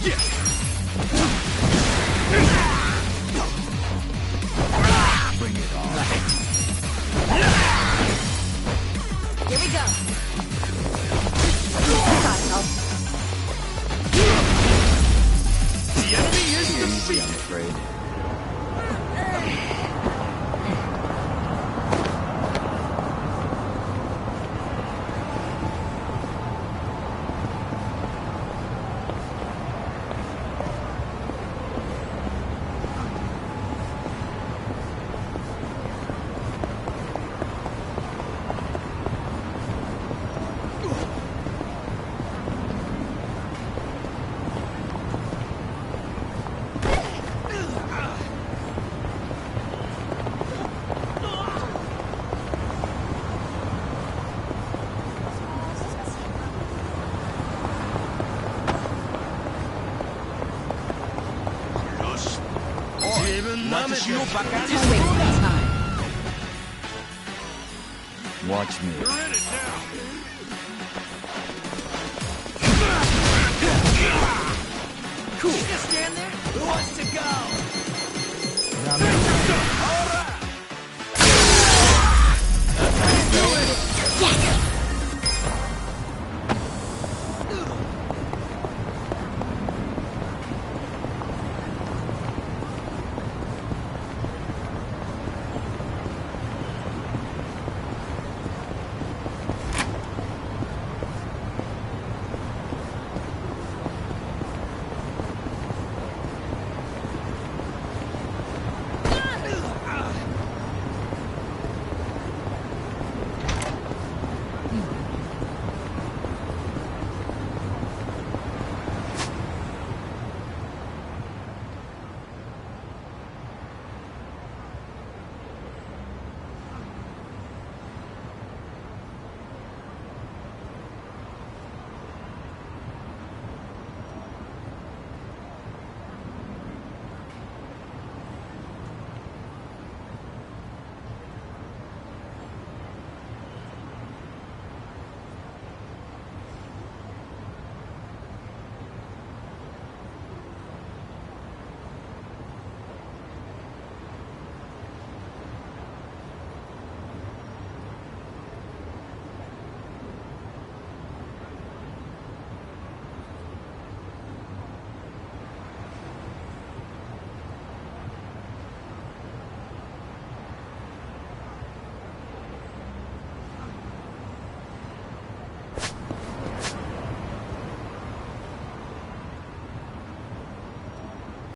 [SPEAKER 15] Yeah.
[SPEAKER 3] Bring it on.
[SPEAKER 9] Here we go.
[SPEAKER 15] The enemy is
[SPEAKER 6] Easy,
[SPEAKER 15] defeated.
[SPEAKER 6] I'm afraid. Watch me.
[SPEAKER 15] You're in it now.
[SPEAKER 7] Cool. Just stand there. Who wants to go?